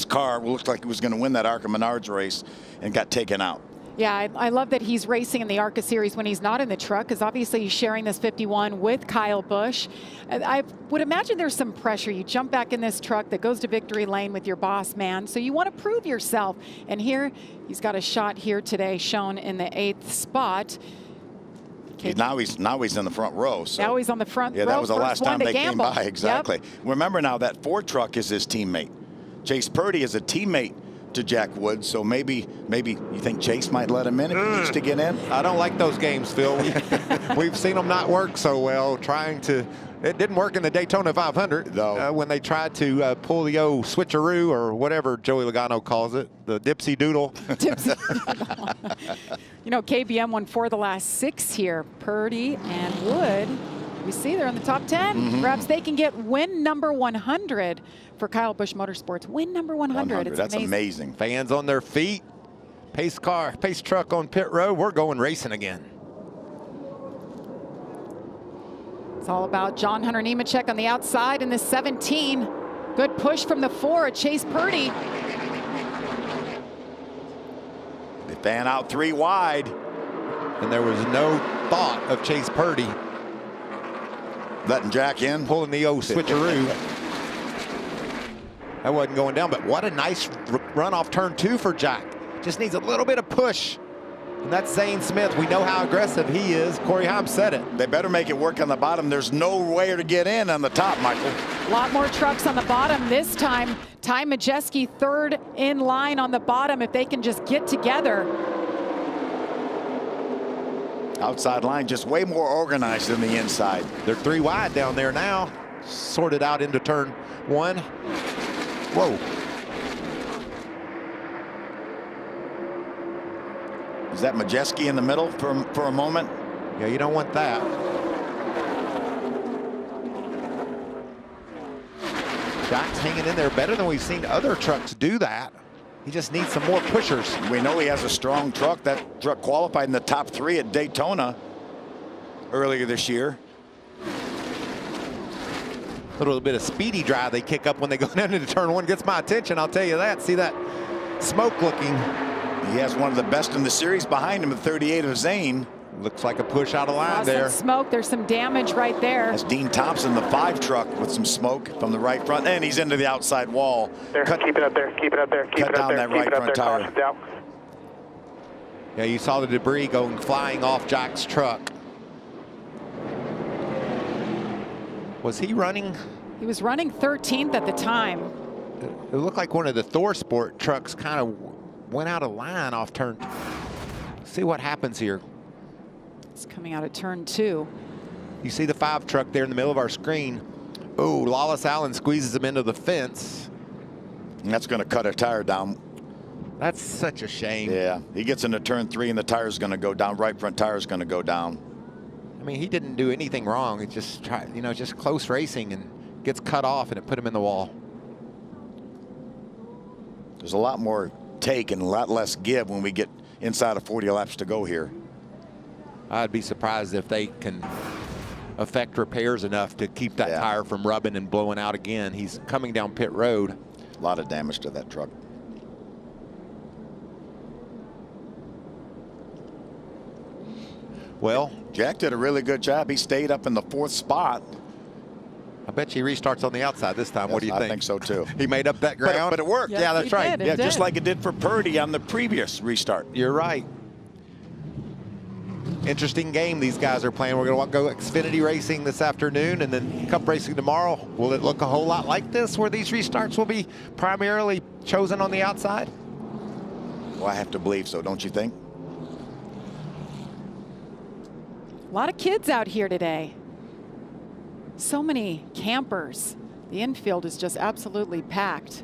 car. Looked like he was going to win that ARCA Menards race and got taken out. Yeah, I love that he's racing in the ARCA series when he's not in the truck, because obviously he's sharing this 51 with Kyle Busch. I would imagine there's some pressure. You jump back in this truck that goes to victory lane with your boss man, so you want to prove yourself. And here, he's got a shot here today shown in the 8th spot. Now he's in the front row. So. Now he's on the front row. Yeah, that was the last time they came by. Exactly. Yep. Remember now that Ford truck is his teammate. Chase Purdy is a teammate to Jack Woods, so maybe you think Chase might let him in if he needs to get in? I don't like those games, Phil. We've seen them not work so well. It didn't work in the Daytona 500 when they tried to pull the old switcheroo, or whatever Joey Logano calls it, the dipsy doodle. You know, KBM won 4 of the last 6 here. Purdy and Wood, we see they're in the top 10. Perhaps they can get win number 100 for Kyle Busch Motorsports. Win number 100. That's amazing. Fans on their feet. Pace truck on pit road. We're going racing again. It's all about John Hunter Nemechek on the outside in the 17. Good push from the 4 at Chase Purdy. They fan out 3 wide. And there was no thought of Chase Purdy letting Jack in. Pulling the old switcheroo. That wasn't going down, but what a nice run off turn 2 for Jack. Just needs a little bit of push. And that's Zane Smith. We know how aggressive he is. Corey Haim said it. They better make it work on the bottom. There's nowhere to get in on the top, Michael. A lot more trucks on the bottom this time. Ty Majeski 3rd in line on the bottom if they can just get together. Outside line just way more organized than the inside. They're 3 wide down there now. Sorted out into turn 1. Whoa. Is that Majeski in the middle for a moment? Yeah, you don't want that. Jack's hanging in there better than we've seen other trucks do that. He just needs some more pushers. We know he has a strong truck. That truck qualified in the top 3 at Daytona earlier this year. A little bit of speedy drive they kick up when they go down into turn 1 gets my attention, I'll tell you that. See that smoke looking. He has one of the best in the series behind him at 38 of Zane. Looks like a push out of line there. Some smoke, there's some damage right there. That's Dean Thompson, the 5 truck with some smoke from the right front, and he's into the outside wall. Keep it up there, keep it up there, keep cut it up down there, that right front tire. Yeah, you saw the debris going flying off Jack's truck. Was he running? He was running 13th at the time. It looked like one of the Thor Sport trucks kind of went out of line off turn. See what happens here. It's coming out of turn 2. You see the 5 truck there in the middle of our screen. Oh, Lawless Allen squeezes him into the fence. And that's going to cut a tire down. That's such a shame. Yeah, he gets into turn 3 and the tire's going to go down. Right front tire is going to go down. I mean, he didn't do anything wrong. He just tried, you know, just close racing and gets cut off and it put him in the wall. There's a lot more take and a lot less give when we get inside of 40 laps to go here. I'd be surprised if they can affect repairs enough to keep that tire from rubbing and blowing out again. He's coming down pit road. A lot of damage to that truck. Well, Jack did a really good job. He stayed up in the 4th spot. I bet you he restarts on the outside this time. Yes, What do you think? I think so too. He made up that ground. But it worked. Yes, yeah, that's right. Yeah, just like it did for Purdy on the previous restart. You're right. Interesting game these guys are playing. We're going to go Xfinity racing this afternoon and then Cup racing tomorrow. Will it look a whole lot like this, where these restarts will be primarily chosen on the outside? Well, I have to believe so, don't you think? A lot of kids out here today. So many campers. The infield is just absolutely packed.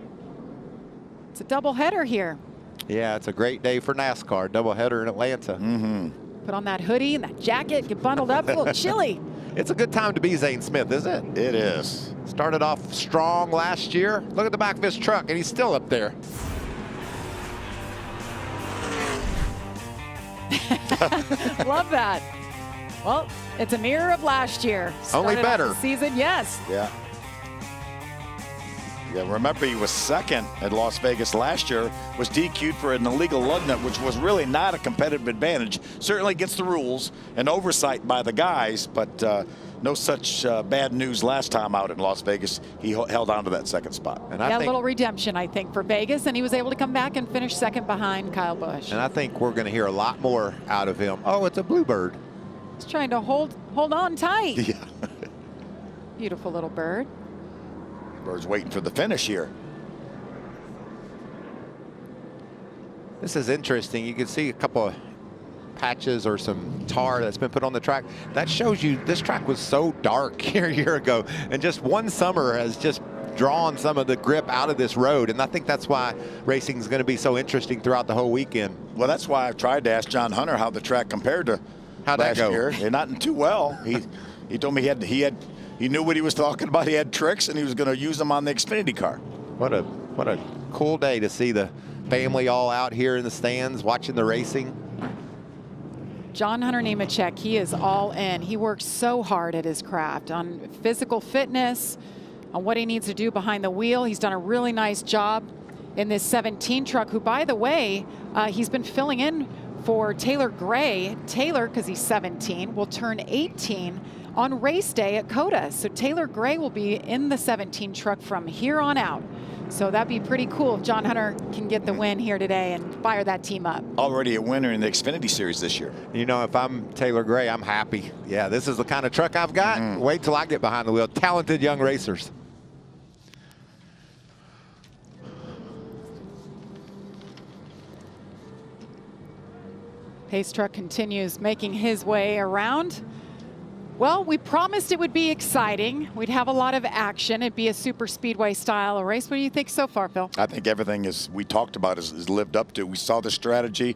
It's a doubleheader here. Yeah, it's a great day for NASCAR. Doubleheader in Atlanta. Put on that hoodie and that jacket, get bundled up, a little chilly. It's a good time to be Zane Smith, isn't it? It is. Started off strong last year. Look at the back of his truck, and he's still up there. Love that. Well, It's a mirror of last year. Only Started better. off the season, yes. Yeah. Yeah, remember he was second at Las Vegas last year, was DQ'd for an illegal lug nut, which was really not a competitive advantage. Certainly against the rules and oversight by the guys, but no such bad news last time out in Las Vegas. He held on to that second spot. And Yeah, a little redemption, I think, for Vegas, and he was able to come back and finish second behind Kyle Busch. And I think we're going to hear a lot more out of him. Oh, it's a bluebird. He's trying to hold on tight. Yeah. Beautiful little bird. Bird's waiting for the finish here. This is interesting. You can see a couple of patches or some tar that's been put on the track. That shows you this track was so dark here a year ago, and just one summer has just drawn some of the grip out of this road, and I think that's why racing is going to be so interesting throughout the whole weekend. Well, that's why I tried to ask John Hunter how the track compared to How'd that last go? year. And not too well. He told me he knew what he was talking about. He had tricks, and he was going to use them on the Xfinity car. What a cool day to see the family all out here in the stands watching the racing. John Hunter Nemechek, he is all in. He works so hard at his craft on physical fitness, on what he needs to do behind the wheel. He's done a really nice job in this 17 truck, who, by the way, he's been filling in for Taylor Gray. Taylor, because he's 17, will turn 18 on race day at COTA. So Taylor Gray will be in the 17 truck from here on out. So that'd be pretty cool if John Hunter can get the win here today and fire that team up. Already a winner in the Xfinity Series this year. You know, if I'm Taylor Gray, I'm happy. Yeah, this is the kind of truck I've got. Wait till I get behind the wheel. Talented young racers. Pace truck continues making his way around. Well, we promised it would be exciting. We'd have a lot of action. It'd be a super speedway style race. What do you think so far, Phil? I think everything we talked about is lived up to. We saw the strategy.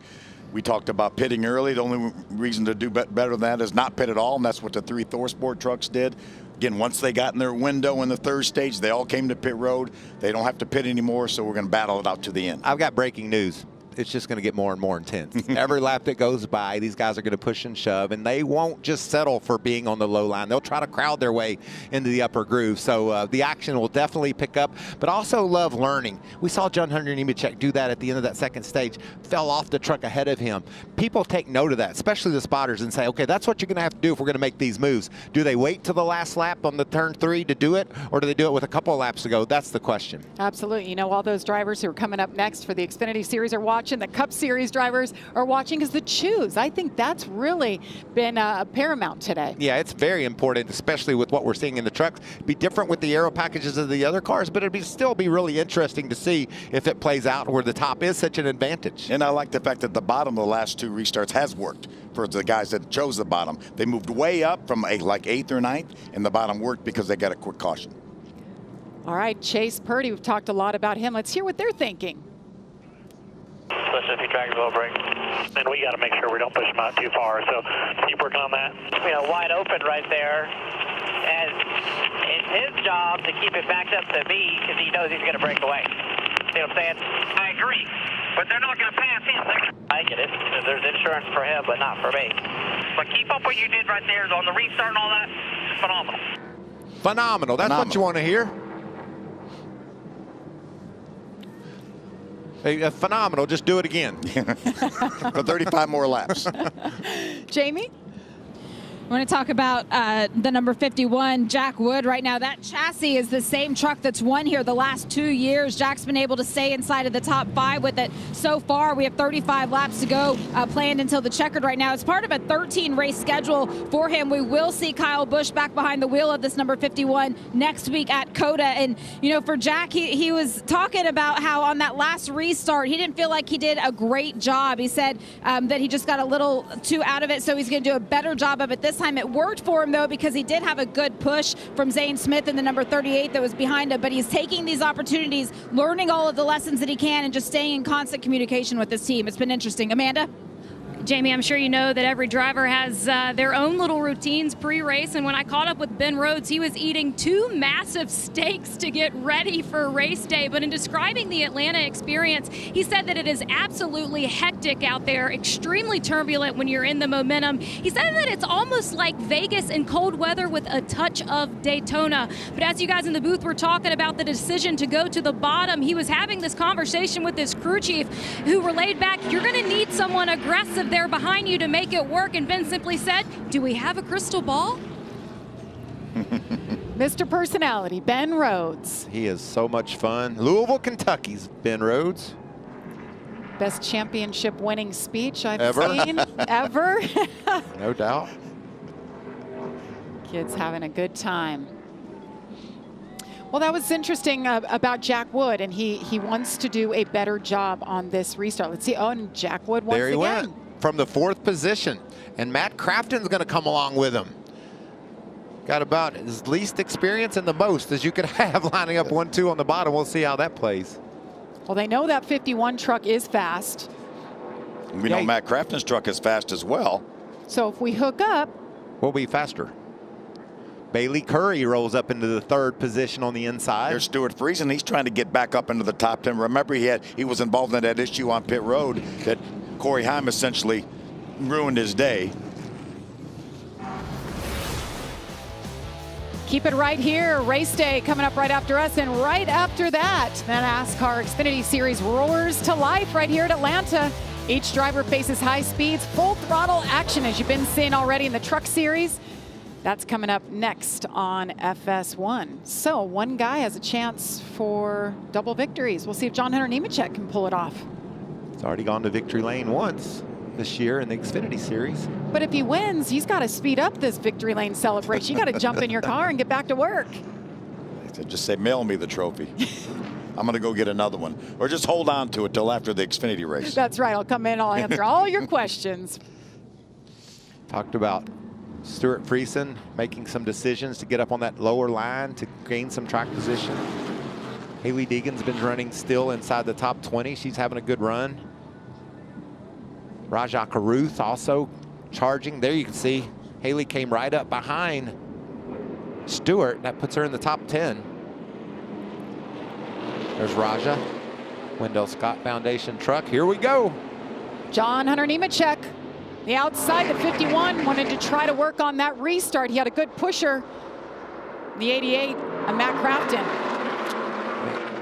We talked about pitting early. The only reason to do better than that is not pit at all, and that's what the 3 ThorSport trucks did. Again, once they got in their window in the third stage, they all came to pit road. They don't have to pit anymore, so we're going to battle it out to the end. I've got breaking news. It's just going to get more and more intense. Every lap that goes by, these guys are going to push and shove, and they won't just settle for being on the low line. They'll try to crowd their way into the upper groove. So the action will definitely pick up, but also love learning. We saw John Hunter Nemechek do that at the end of that second stage, fell off the truck ahead of him. People take note of that, especially the spotters, and say, okay, that's what you're going to have to do if we're going to make these moves. Do they wait till the last lap on the turn 3 to do it, or do they do it with a couple of laps to go? That's the question. Absolutely. You know, all those drivers who are coming up next for the Xfinity Series are watching. The Cup Series drivers are watching because the choose. I think that's really been paramount today. Yeah, it's very important, especially with what we're seeing in the trucks. It'd be different with the aero packages of the other cars, but it'd still be really interesting to see if it plays out where the top is such an advantage. And I like the fact that the bottom of the last 2 restarts has worked for the guys that chose the bottom. They moved way up from like 8th or 9th, and the bottom worked because they got a quick caution. All right, Chase Purdy, we've talked a lot about him. Let's hear what they're thinking. Listen, if he drags a little brake, then we got to make sure we don't push him out too far. So keep working on that. You know, wide open right there. And it's his job to keep it backed up to me because he knows he's going to break away. See what I'm saying? I agree. But they're not going to pass him. I get it. There's insurance for him, but not for me. But keep up what you did right there on the restart and all that. Phenomenal. Phenomenal. That's what you want to hear. Hey, phenomenal. Just do it again. For 35 more laps. Jamie? I want to talk about the number 51, Jack Wood. Right now, that chassis is the same truck that's won here the last 2 years. Jack's been able to stay inside of the top 5 with it so far. We have 35 laps to go planned until the checkered right now. It's part of a 13-race schedule for him. We will see Kyle Busch back behind the wheel of this number 51 next week at COTA. And, you know, for Jack, he was talking about how on that last restart, he didn't feel like he did a great job. He said that he just got a little too out of it, so he's going to do a better job of it this time. It worked for him, though, because he did have a good push from Zane Smith in the number 38 that was behind him, but he's taking these opportunities, learning all of the lessons that he can, and just staying in constant communication with his team. It's been interesting. Amanda? Jamie, I'm sure you know that every driver has their own little routines pre-race, and when I caught up with Ben Rhodes, he was eating 2 massive steaks to get ready for race day. But in describing the Atlanta experience, he said that it is absolutely hectic out there, extremely turbulent when you're in the momentum. He said that it's almost like Vegas in cold weather with a touch of Daytona. But as you guys in the booth were talking about the decision to go to the bottom, he was having this conversation with his crew chief, who relayed back, you're going to need someone aggressive there behind you to make it work. And Ben simply said, do we have a crystal ball? Mr. Personality, Ben Rhodes. He is so much fun. Louisville, Kentucky's Ben Rhodes. Best championship winning speech I've Ever. seen ever. No doubt. Kids having a good time. Well, that was interesting about Jack Wood, and he wants to do a better job on this restart. Let's see. Oh, and Jack Wood once There he again. went from the 4th position. And Matt Crafton's going to come along with him. Got about his least experience and the most as you could have lining up 1-2 on the bottom. We'll see how that plays. Well, they know that 51 truck is fast. We know Matt Crafton's truck is fast as well. So if we hook up, we'll be faster. Bailey Curry rolls up into the 3rd position on the inside. There's Stuart Fr8, and he's trying to get back up into the top 10. Remember, he was involved in that issue on pit road that Corey Heim essentially ruined his day. keep it right here. Race day coming up right after us, and right after that, the NASCAR Xfinity Series roars to life right here at Atlanta. Each driver faces high speeds, full throttle action, as you've been seeing already in the Truck Series. That's coming up next on FS1. So one guy has a chance for double victories. We'll see if John Hunter Nemechek can pull it off. He's already gone to victory lane once this year in the Xfinity Series. But if he wins, he's got to speed up this victory lane celebration. You got to jump in your car and get back to work. Just say, mail me the trophy. I'm going to go get another one. Or just hold on to it till after the Xfinity race. That's right. I'll come in. I'll answer all your questions. Talked about Stuart Fr8 making some decisions to get up on that lower line to gain some track position. Haley Deegan's been running still inside the top 20. She's having a good run. Raja Caruth also charging. There you can see Haley came right up behind Stewart. That puts her in the top 10. There's Raja. Wendell Scott Foundation truck. Here we go. John Hunter Nemechek, the outside, the 51, wanted to try to work on that restart. He had a good pusher. The 88, Matt Crafton.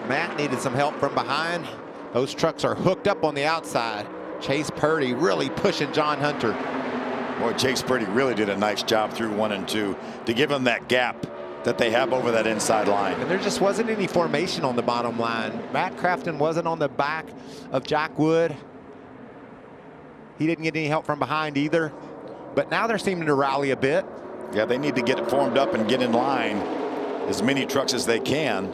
Matt needed some help from behind. Those trucks are hooked up on the outside. Chase Purdy really pushing John Hunter. Boy, Chase Purdy really did a nice job through 1 and 2 to give him that gap that they have over that inside line. And there just wasn't any formation on the bottom line. Matt Crafton wasn't on the back of Jack Wood. He didn't get any help from behind either. But now they're seeming to rally a bit. Yeah, they need to get it formed up and get in line, as many trucks as they can.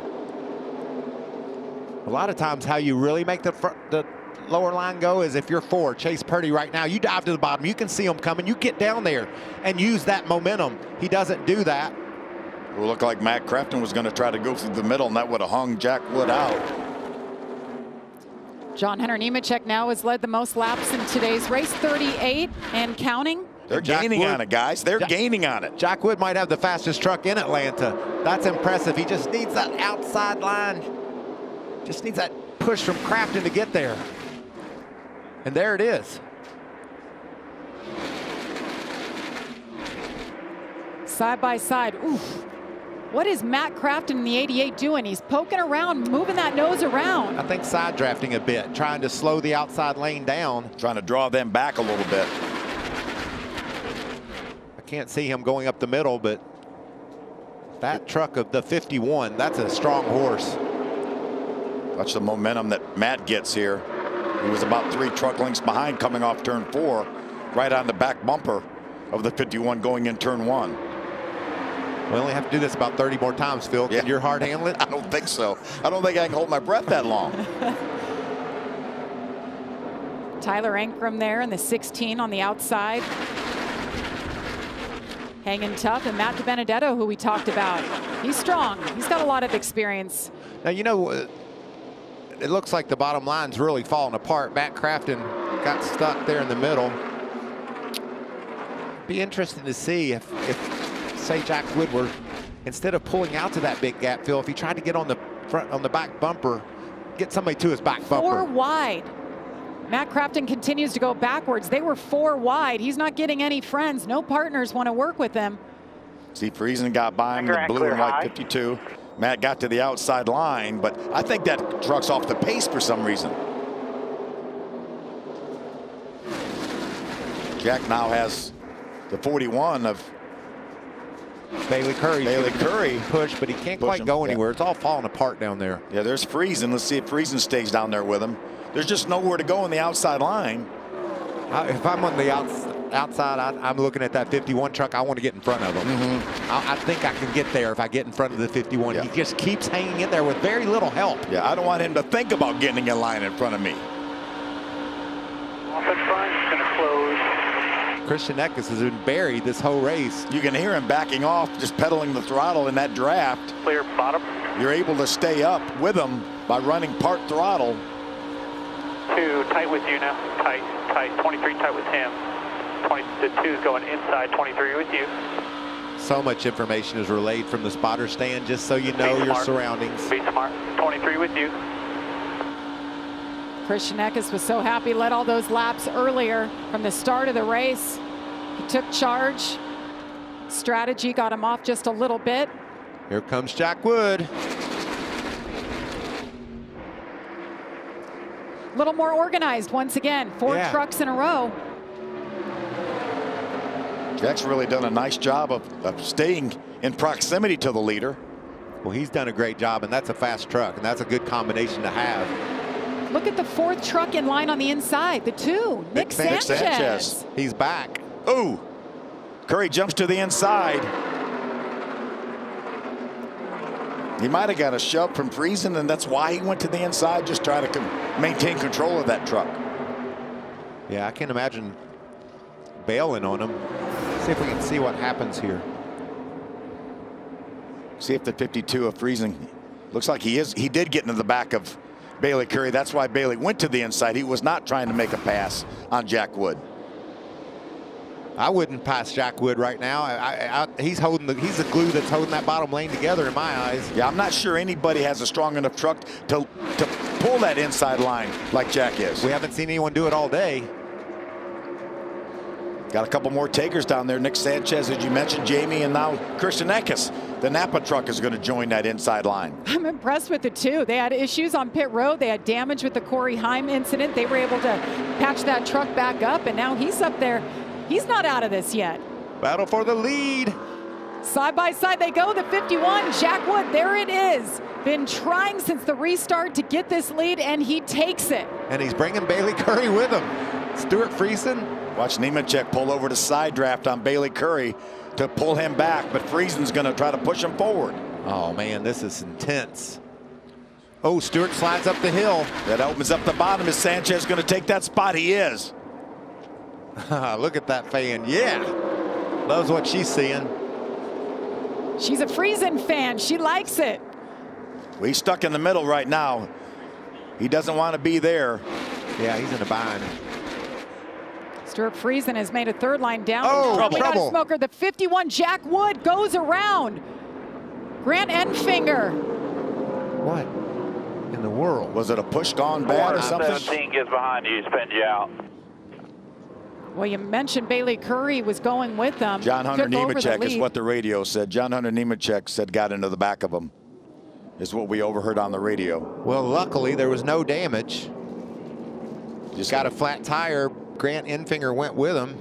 A lot of times how you really make the lower line go is if you're for Chase Purdy right now, you dive to the bottom, you can see him coming, you get down there and use that momentum. He doesn't do that. It looked like Matt Crafton was going to try to go through the middle, and that would have hung Jack Wood out. John Hunter Nemechek now has led the most laps in today's race, 38 and counting. They're gaining on it, guys. They're gaining on it. Jack Wood might have the fastest truck in Atlanta. That's impressive. He just needs that outside line. Just needs that push from Crafton to get there. And there it is. Side by side. Oof. What is Matt Crafton in the 88 doing? He's poking around, moving that nose around. I think side drafting a bit, trying to slow the outside lane down. Trying to draw them back a little bit. I can't see him going up the middle, but that truck of the 51, that's a strong horse. Watch the momentum that Matt gets here. He was about 3 truck lengths behind coming off turn 4, right on the back bumper of the 51 going in turn 1. We only have to do this about 30 more times, Phil. Can your heart handle it? I don't think so. I don't think I can hold my breath that long. Tyler Ankrum there in the 16 on the outside. Hanging tough. And Matt DiBenedetto, who we talked about. He's strong. He's got a lot of experience. Now, you know, it looks like the bottom line's really falling apart. Matt Crafton got stuck there in the middle. Be interesting to see if say Jack Wood were, instead of pulling out to that big gap, Phil, if he tried to get on the front, on the back bumper, get somebody to his back bumper. 4 wide. Matt Crafton continues to go backwards. They were 4 wide. He's not getting any friends. No partners want to work with him. See, Friesen got by him, the blue and white 52. Matt got to the outside line, but I think that truck's off the pace for some reason. Jack now has the 41 of Bailey Curry. Bailey Curry push, but he can't quite go anywhere. It's all falling apart down there. Yeah, there's Friesen. Let's see if Friesen stays down there with him. There's just nowhere to go on the outside line. If I'm on the outside, I'm looking at that 51 truck. I want to get in front of him. I think I can get there if I get in front of the 51. Yeah. He just keeps hanging in there with very little help. Yeah, I don't want him to think about getting in line in front of me. Offense line is going to close. Christian Eckes has been buried this whole race. You can hear him backing off, just pedaling the throttle in that draft. Clear bottom. You're able to stay up with him by running part throttle. 2 tight with you now. Tight. 23 tight with him. The 2 is going inside. 23 with you. So much information is relayed from the spotter stand, just so you know your surroundings. Be smart. 23 with you. Christian Eckes was so happy, led all those laps earlier from the start of the race. He took charge. Strategy got him off just a little bit. Here comes Jack Wood. A little more organized once again. 4 trucks in a row. Jack's really done a nice job of staying in proximity to the leader. Well, he's done a great job, and that's a fast truck, and that's a good combination to have. Look at the 4th truck in line on the inside. The 2, Nick Sanchez. He's back. Oh, Curry jumps to the inside. He might have got a shove from Friesen, and that's why he went to the inside, just trying to maintain control of that truck. Yeah, I can't imagine bailing on him. See if we can see what happens here. See if the 52 of Friesen, looks like he did get into the back of Bailey Curry. That's why Bailey went to the inside. He was not trying to make a pass on Jack Wood. I wouldn't pass Jack Wood right now. He's the glue that's holding that bottom lane together in my eyes. Yeah, I'm not sure anybody has a strong enough truck to pull that inside line like Jack is. We haven't seen anyone do it all day. Got a couple more takers down there. Nick Sanchez, as you mentioned, Jamie, and now Christian Eckes. The Napa truck is going to join that inside line. I'm impressed with the 2. They had issues on pit road. They had damage with the Corey Heim incident. They were able to patch that truck back up, and now he's up there. He's not out of this yet. Battle for the lead. Side by side they go, the 51, Jack Wood, there it is. Been trying since the restart to get this lead, and he takes it. And he's bringing Bailey Curry with him. Stuart Friesen. Watch Nemechek pull over to side draft on Bailey Curry to pull him back, but Friesen's going to try to push him forward. Oh, man, this is intense. Oh, Stewart slides up the hill. That opens up the bottom. Is Sanchez going to take that spot? He is. Look at that fan. Yeah. Loves what she's seeing. She's a Friesen fan. She likes it. Well, he's stuck in the middle right now. He doesn't want to be there. Yeah, he's in a bind. Stuart Friesen has made a 3rd line down. Oh, trouble. Smoker. The 51, Jack Wood, goes around. Grant Enfinger. What in the world? Was it a push gone bad or something? 17 gets behind you, spins you out. Well, you mentioned Bailey Curry was going with them. John Hunter Nemechek is what the radio said. John Hunter Nemechek said got into the back of him. Is what we overheard on the radio. Well, luckily there was no damage. Just got a flat tire. Grant Enfinger went with him.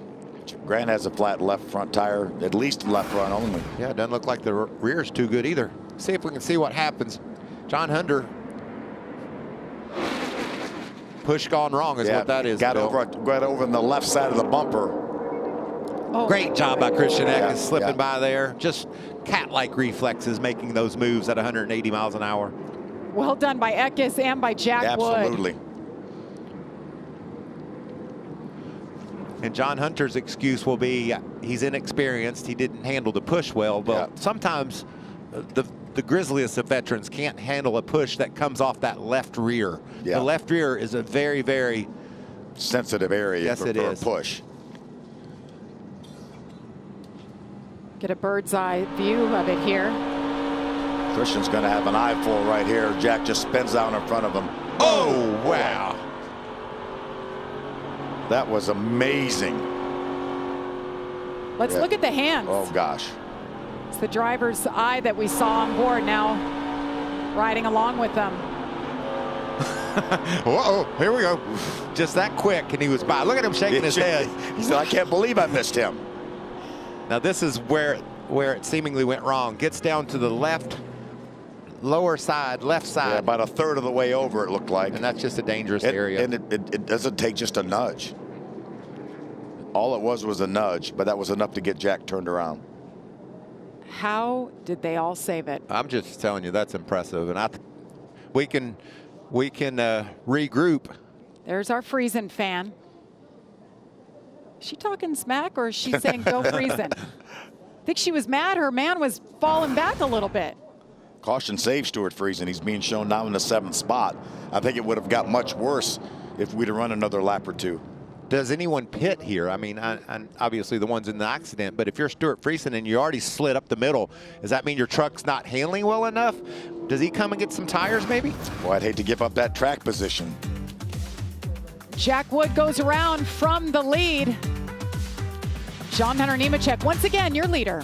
Grant has a flat left front tire, at least left front only. Yeah, it doesn't look like the rear's too good either. See if we can see what happens. John Hunter. Push gone wrong is what that is. Got over on the left side of the bumper. Oh. Great job by Christian Eckes slipping by there. Just cat-like reflexes making those moves at 180 miles an hour. Well done by Eckes and by Jack Wood. Absolutely. And John Hunter's excuse will be he's inexperienced. He didn't handle the push well. But sometimes the grisliest of veterans can't handle a push that comes off that left rear. Yeah. The left rear is a very, very sensitive area for a push. Get a bird's eye view of it here. Christian's going to have an eyeful right here. Jack just spins down in front of him. Oh, wow. That was amazing. Let's look at the hands. Oh, gosh. It's the driver's eye that we saw on board now, riding along with them. Uh-oh, here we go. Just that quick, and he was by. Look at him shaking his head. He said, I can't believe I missed him. Now this is where it seemingly went wrong. Gets down to the left, lower side, left side. Yeah, about a third of the way over, it looked like. And that's just a dangerous area. And it doesn't take just a nudge. All it was a nudge, but that was enough to get Jack turned around. How did they all save it? I'm just telling you, that's impressive. And we can regroup. There's our Friesen fan. Is she talking smack or is she saying go Friesen? I think she was mad. Her man was falling back a little bit. Caution save Stuart Friesen. He's being shown now in the 7th spot. I think it would have got much worse if we'd have run another lap or two. Does anyone pit here? I mean, obviously the ones in the accident, but if you're Stuart Friesen and you already slid up the middle, does that mean your truck's not handling well enough? Does he come and get some tires maybe? Boy, I'd hate to give up that track position. Jack Wood goes around from the lead. John-Hunter Nemechek, once again, your leader.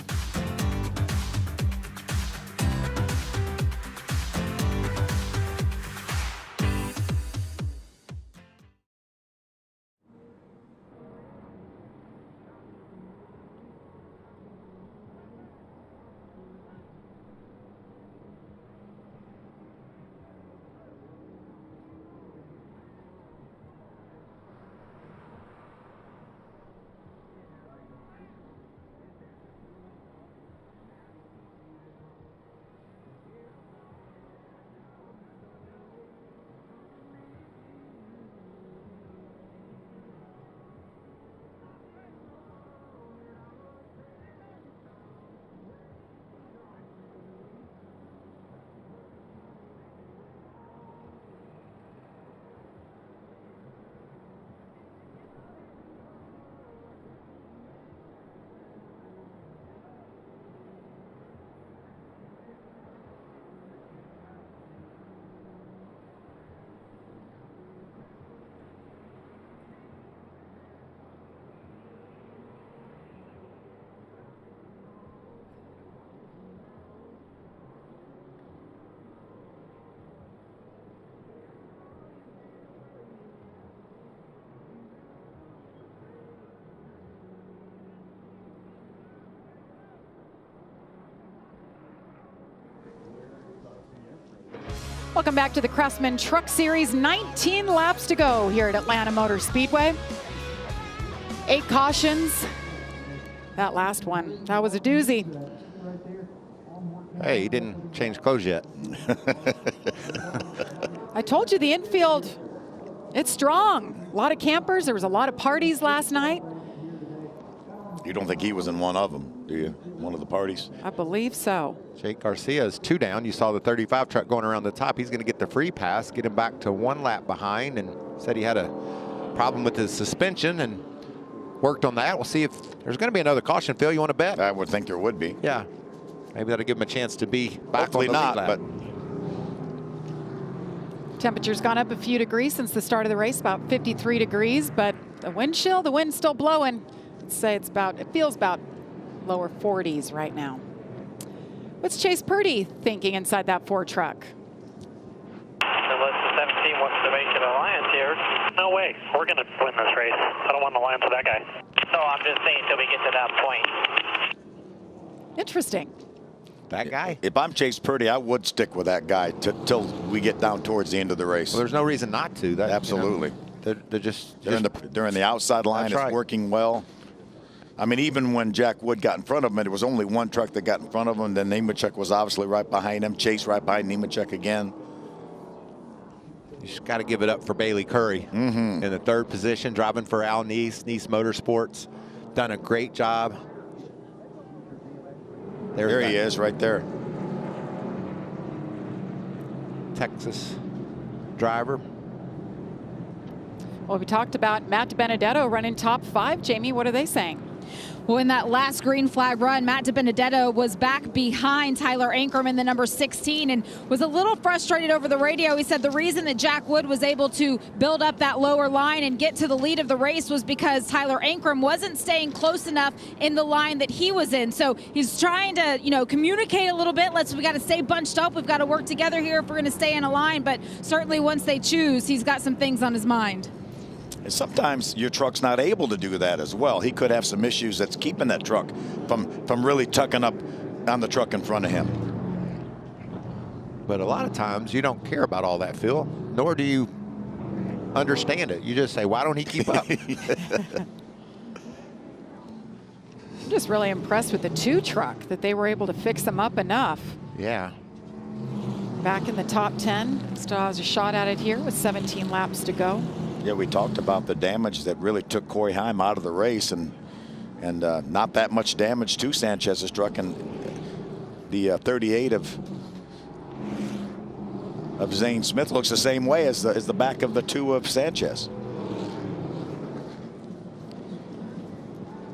Welcome back to the Craftsman Truck Series. 19 laps to go here at Atlanta Motor Speedway. 8 cautions. That last one, that was a doozy. Hey, he didn't change clothes yet. I told you the infield, it's strong. A lot of campers. There was a lot of parties last night. You don't think he was in one of them, do you? One of the parties? I believe so. Jake Garcia is 2 down. You saw the 35 truck going around the top. He's going to get the free pass, get him back to 1 lap behind, and said he had a problem with his suspension and worked on that. We'll see if there's going to be another caution. Phil, you want to bet? I would think there would be. Yeah. Maybe that'll give him a chance to be back Hopefully on the not, lead lap. but Temperature's gone up a few degrees since the start of the race, about 53 degrees, but the wind chill, the wind's still blowing. I'd say it feels about lower 40s right now. What's Chase Purdy thinking inside that Ford truck? Unless the 17 wants to make an alliance here. No way. We're going to win this race. I don't want an alliance with that guy. No, I'm just saying until we get to that point. Interesting. That guy? if I'm Chase Purdy, I would stick with that guy till we get down towards the end of the race. Well, there's no reason not to. Absolutely. You know, they're just They're in the outside line. That's It's right. working well. I mean, even when Jack Wood got in front of him, it was only one truck that got in front of him. Then Nemechek was obviously right behind him. Chase right behind Nemechek again. You just got to give it up for Bailey Curry in the 3rd position, driving for Al Neese Motorsports. Done a great job. There he is, right there. Texas driver. Well, we talked about Matt DiBenedetto running top 5. Jamie, what are they saying? Well, in that last green flag run, Matt DiBenedetto was back behind Tyler Ankrum in the number 16 and was a little frustrated over the radio. He said the reason that Jack Wood was able to build up that lower line and get to the lead of the race was because Tyler Ankrum wasn't staying close enough in the line that he was in. So he's trying to, you know, communicate a little bit. We got to stay bunched up. We've got to work together here if we're going to stay in a line. But certainly once they choose, he's got some things on his mind. And sometimes your truck's not able to do that as well. He could have some issues that's keeping that truck from really tucking up on the truck in front of him. But a lot of times you don't care about all that, Phil, nor do you understand it. You just say, why don't he keep up? I'm just really impressed with the 2 truck that they were able to fix them up enough. Yeah. Back in the top 10. Still has a shot at it here with 17 laps to go. Yeah, we talked about the damage that really took Corey Heim out of the race, and not that much damage to Sanchez's truck, and the 38 of Zane Smith looks the same way as the back of the 2 of Sanchez.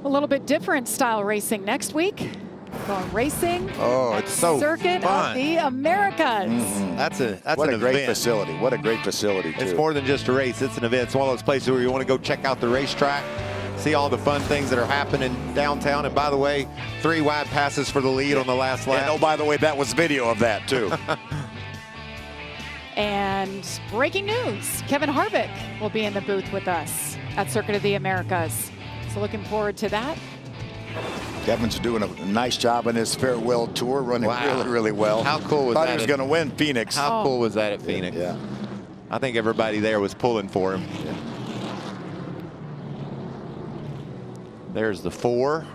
A little bit different style racing next week. Going racing. Oh, it's so Circuit fun. of the Americas. That's what an a great event. facility. What a great facility, too. It's more than just a race. It's an event. It's one of those places where you want to go check out the racetrack, see all the fun things that are happening downtown. And by the way, 3 wide passes for the lead on the last lap. And oh, by the way, that was video of that, too. And breaking news, Kevin Harvick will be in the booth with us at Circuit of the Americas. So looking forward to that. Kevin's doing a nice job in his farewell tour, running really, really well. How cool was Thought that? he was going to win Phoenix. How cool was that at Phoenix? Yeah. I think everybody there was pulling for him. Yeah. There's the 4.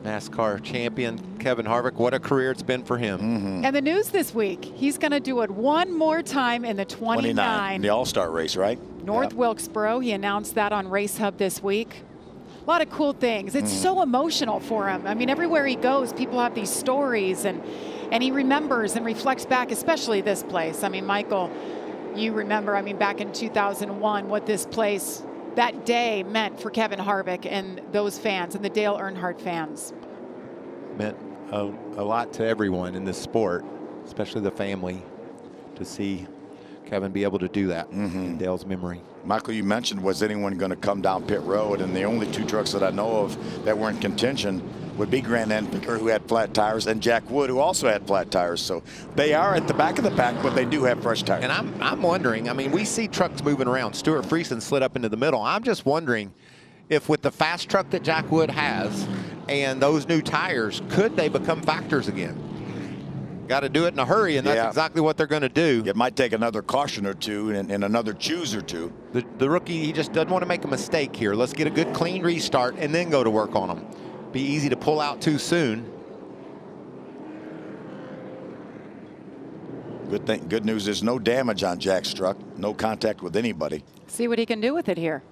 NASCAR champion Kevin Harvick. What a career it's been for him. And the news this week, he's going to do it one more time in the 29. The All-Star race, right? North Wilkesboro. He announced that on Race Hub this week. A lot of cool things. It's so emotional for him. I mean, everywhere he goes, people have these stories, and he remembers and reflects back, especially this place. I mean, Michael, you remember, I mean, back in 2001, what this place, that day meant for Kevin Harvick and those fans and the Dale Earnhardt fans. Meant a lot to everyone in this sport, especially the family, to see Kevin be able to do that in Dale's memory. Michael, you mentioned, was anyone going to come down pit road? And the only 2 trucks that I know of that were in contention would be Grant Enfinger, who had flat tires, and Jack Wood, who also had flat tires. So they are at the back of the pack, but they do have fresh tires. And I'm wondering, I mean, we see trucks moving around. Stuart Friesen slid up into the middle. I'm just wondering if with the fast truck that Jack Wood has and those new tires, could they become factors again? Got to do it in a hurry, and that's exactly what they're going to do. It might take another caution or 2 and another choose or 2. The rookie, he just doesn't want to make a mistake here. Let's get a good clean restart and then go to work on them. Be easy to pull out too soon. Good news is no damage on Jack's truck. No contact with anybody. See what he can do with it here.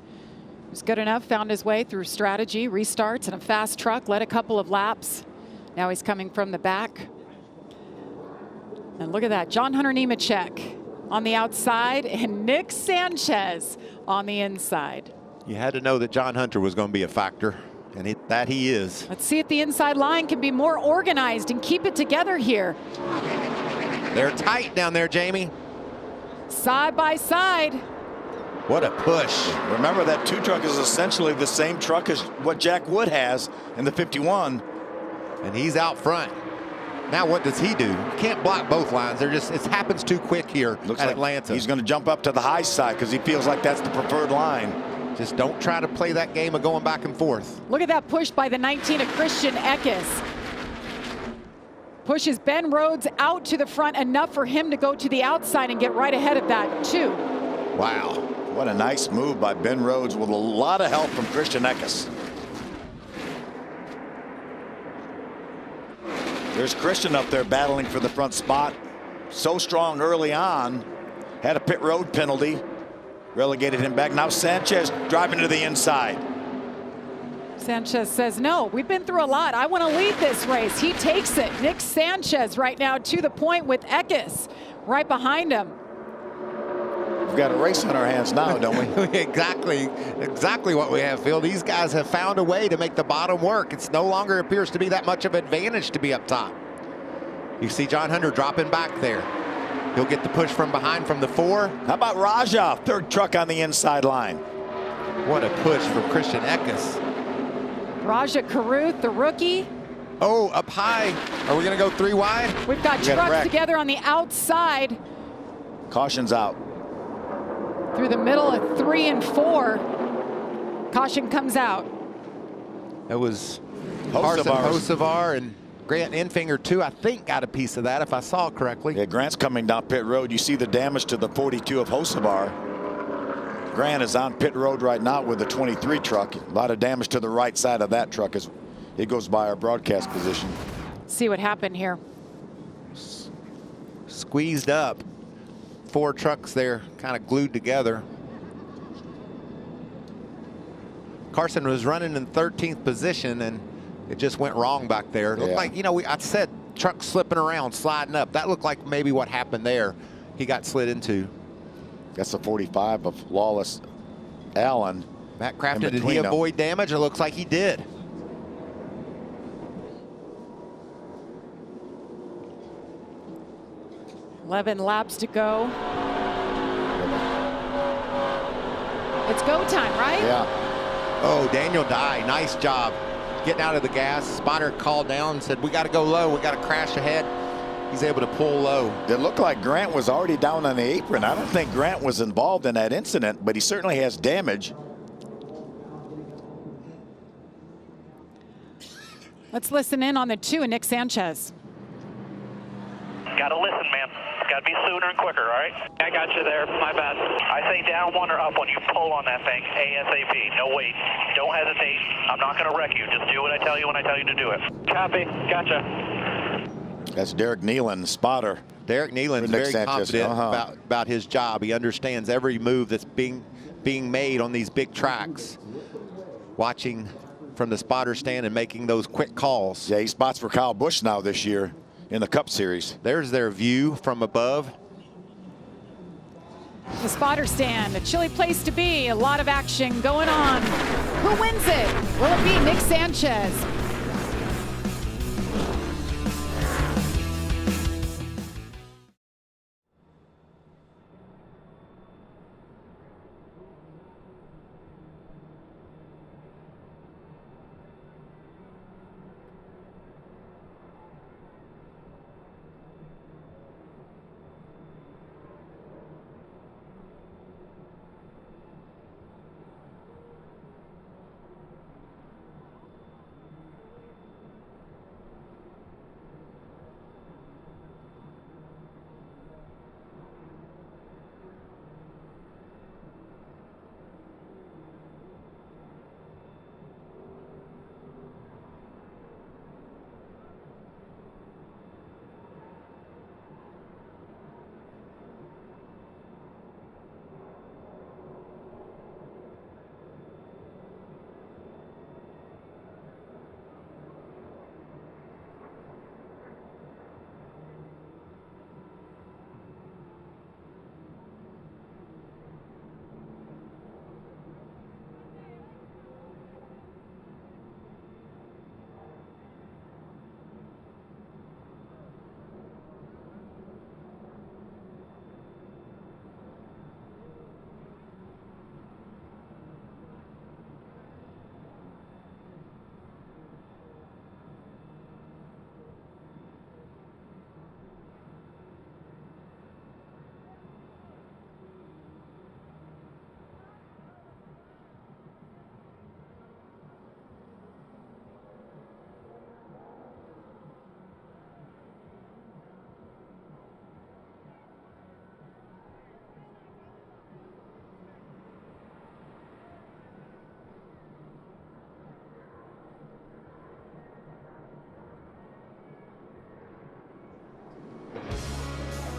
He was good enough, found his way through strategy, restarts, and a fast truck, led a couple of laps. Now he's coming from the back. And look at that, John Hunter Nemechek on the outside and Nick Sanchez on the inside. You had to know that John Hunter was going to be a factor, and that he is. Let's see if the inside line can be more organized and keep it together here. They're tight down there, Jamie. Side by side. What a push. Remember, that 2 truck is essentially the same truck as what Jack Wood has in the 51. And he's out front. Now what does he do? You can't block both lines. They're just, it happens too quick here at Atlanta. He's going to jump up to the high side because he feels like that's the preferred line. Just don't try to play that game of going back and forth. Look at that push by the 19 of Christian Eckes. Pushes Ben Rhodes out to the front enough for him to go to the outside and get right ahead of that too. Wow, what a nice move by Ben Rhodes with a lot of help from Christian Eckes. There's Christian up there battling for the front spot. So strong early on. Had a pit road penalty. Relegated him back. Now Sanchez driving to the inside. Sanchez says, no, we've been through a lot. I want to lead this race. He takes it. Nick Sanchez right now to the point with Eckes right behind him. we've got a race on our hands now, don't we? Exactly what we have, Phil. These guys have found a way to make the bottom work. It's no longer appears to be that much of an advantage to be up top. You see John Hunter dropping back there. He'll get the push from behind from the 4. How about Raja, third truck on the inside line? What a push from Christian Eckes. Raja Caruth, the rookie. Oh, up high. Are we going to go 3 wide? We've got trucks together on the outside. Caution's out. Through the middle of 3 and 4. Caution comes out. That was Hocevar and Grant Enfinger, too, I think, got a piece of that, if I saw correctly. Yeah, Grant's coming down pit road. You see the damage to the 42 of Hocevar. Grant is on pit road right now with the 23 truck. A lot of damage to the right side of that truck as it goes by our broadcast position. See what happened here. Squeezed up. 4 trucks there, kind of glued together. Carson was running in 13th position, and it just went wrong back there. It looked like, you know, I said trucks slipping around, sliding up. That looked like maybe what happened there. He got slid into. That's the 45 of Lawless Allen. Matt Crafton, did he avoid damage? It looks like he did. $11 laps to go. It's go time, right? Yeah. Oh, Daniel Dye, nice job getting out of the gas. Spotter called down and said, we got to go low. We got to crash ahead. He's able to pull low. It looked like Grant was already down on the apron. I don't think Grant was involved in that incident, but he certainly has damage. Let's listen in on the 2 and Nick Sanchez. Gotta listen, man. Gotta be sooner and quicker, all right? I got you there. My bad. I say down 1 or up when you pull on that thing ASAP. No wait. Don't hesitate. I'm not gonna wreck you. Just do what I tell you when I tell you to do it. Copy. Gotcha. That's Derek Nealon, spotter. Derek Nealon's very confident about his job. He understands every move that's being made on these big tracks. Watching from the spotter stand and making those quick calls. Yeah, he spots for Kyle Busch now this year in the Cup Series. There's their view from above. The spotter stand, a chilly place to be. A lot of action going on. Who wins it? Will it be Nick Sanchez?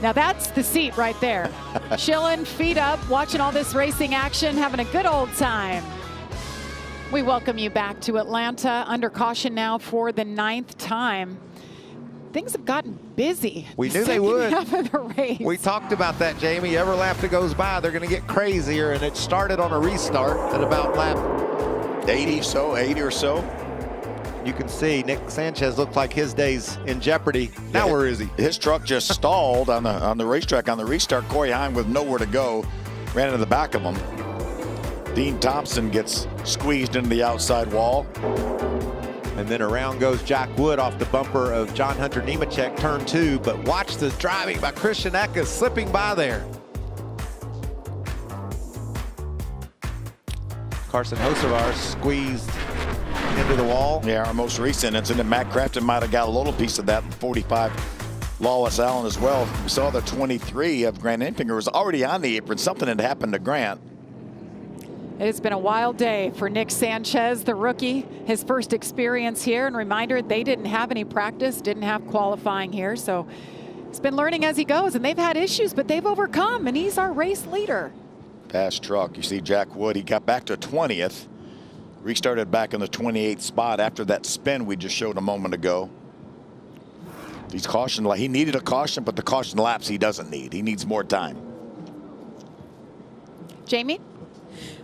Now that's the seat right there. Chilling, feet up, watching all this racing action, having a good old time. We welcome you back to Atlanta, under caution now for the 9th time. things have gotten busy. We knew they would. Half of the race. We talked about that, Jamie. Every lap that goes by, they're going to get crazier, and it started on a restart at about lap 80 or so. You can see Nick Sanchez looked like his day's in jeopardy. Now where is he? His truck just stalled on the racetrack on the restart. Corey Heim with nowhere to go ran into the back of him. Dean Thompson gets squeezed into the outside wall. And then around goes Jack Wood off the bumper of John Hunter Nemechek, turn 2. But watch the driving by Christian Eckes slipping by there. Carson Hocevar squeezed into the wall. Yeah, our most recent incident, Matt Crafton might have got a little piece of that. 45 Lawless Allen as well. We saw the 23 of Grant Enfinger was already on the apron. Something had happened to Grant. It's been a wild day for Nick Sanchez, the rookie. His first experience here, and reminder, they didn't have any practice, didn't have qualifying here. So he's been learning as he goes, and they've had issues, but they've overcome, and he's our race leader. Fast truck. You see Jack Wood, he got back to 20th. Restarted back in the 28th spot after that spin we just showed a moment ago. He's cautioned, he needed a caution, but the caution laps he doesn't need. He needs more time. Jamie?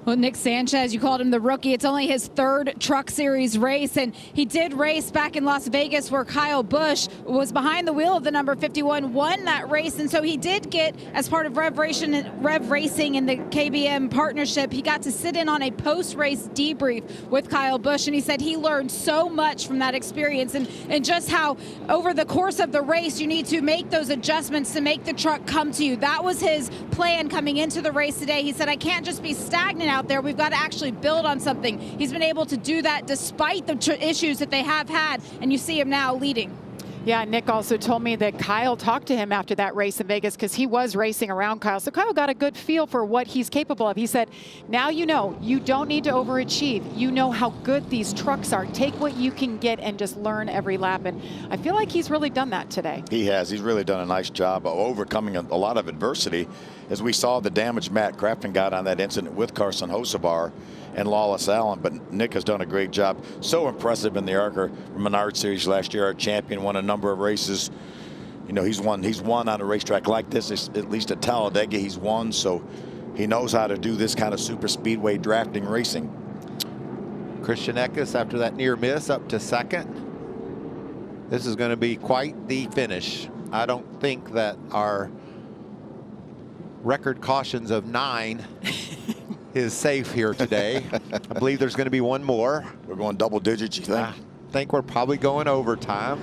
Well, Nick Sanchez, you called him the rookie. It's only his 3rd Truck Series race, and he did race back in Las Vegas where Kyle Busch was behind the wheel of the number 51, won that race, and so he did get, as part of Rev Racing in the KBM partnership, he got to sit in on a post-race debrief with Kyle Busch, and he said he learned so much from that experience and just how over the course of the race you need to make those adjustments to make the truck come to you. That was his plan coming into the race today. He said, I can't just be stagnant out there. We've got to actually build on something. He's been able to do that despite the issues that they have had, and you see him now leading. Yeah, Nick also told me that Kyle talked to him after that race in Vegas because he was racing around Kyle. So Kyle got a good feel for what he's capable of. He said, now you know, you don't need to overachieve. You know how good these trucks are. Take what you can get and just learn every lap. And I feel like he's really done that today. He has. He's really done a nice job of overcoming a lot of adversity. As we saw the damage Matt Crafton got on that incident with Carson Hocevar and Lawless Allen, but Nick has done a great job. So impressive in the ARCA Menard Series last year. Our champion, won a number of races. You know, he's won on a racetrack like this. At least at Talladega he's won, so he knows how to do this kind of super speedway drafting racing. Christian Eckes, after that near miss, up to 2nd. This is going to be quite the finish. I don't think that our record cautions of 9 is safe here today. I believe there's going to be one more. We're going double digits, you think? I think we're probably going overtime.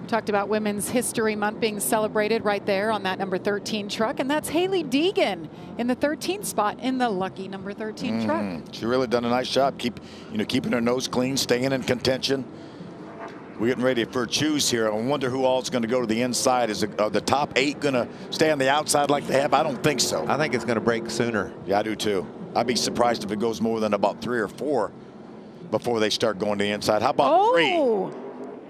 Talked about Women's History Month being celebrated right there on that number 13 truck, and that's Haley Deegan in the 13th spot in the lucky number 13 truck. She really done a nice job keeping her nose clean, staying in contention. We're getting ready for a choose here. I wonder who all is going to go to the inside. Is the top 8 going to stay on the outside like they have? I don't think so. I think it's going to break sooner. Yeah, I do too. I'd be surprised if it goes more than about 3 or 4 before they start going to the inside. How about 3?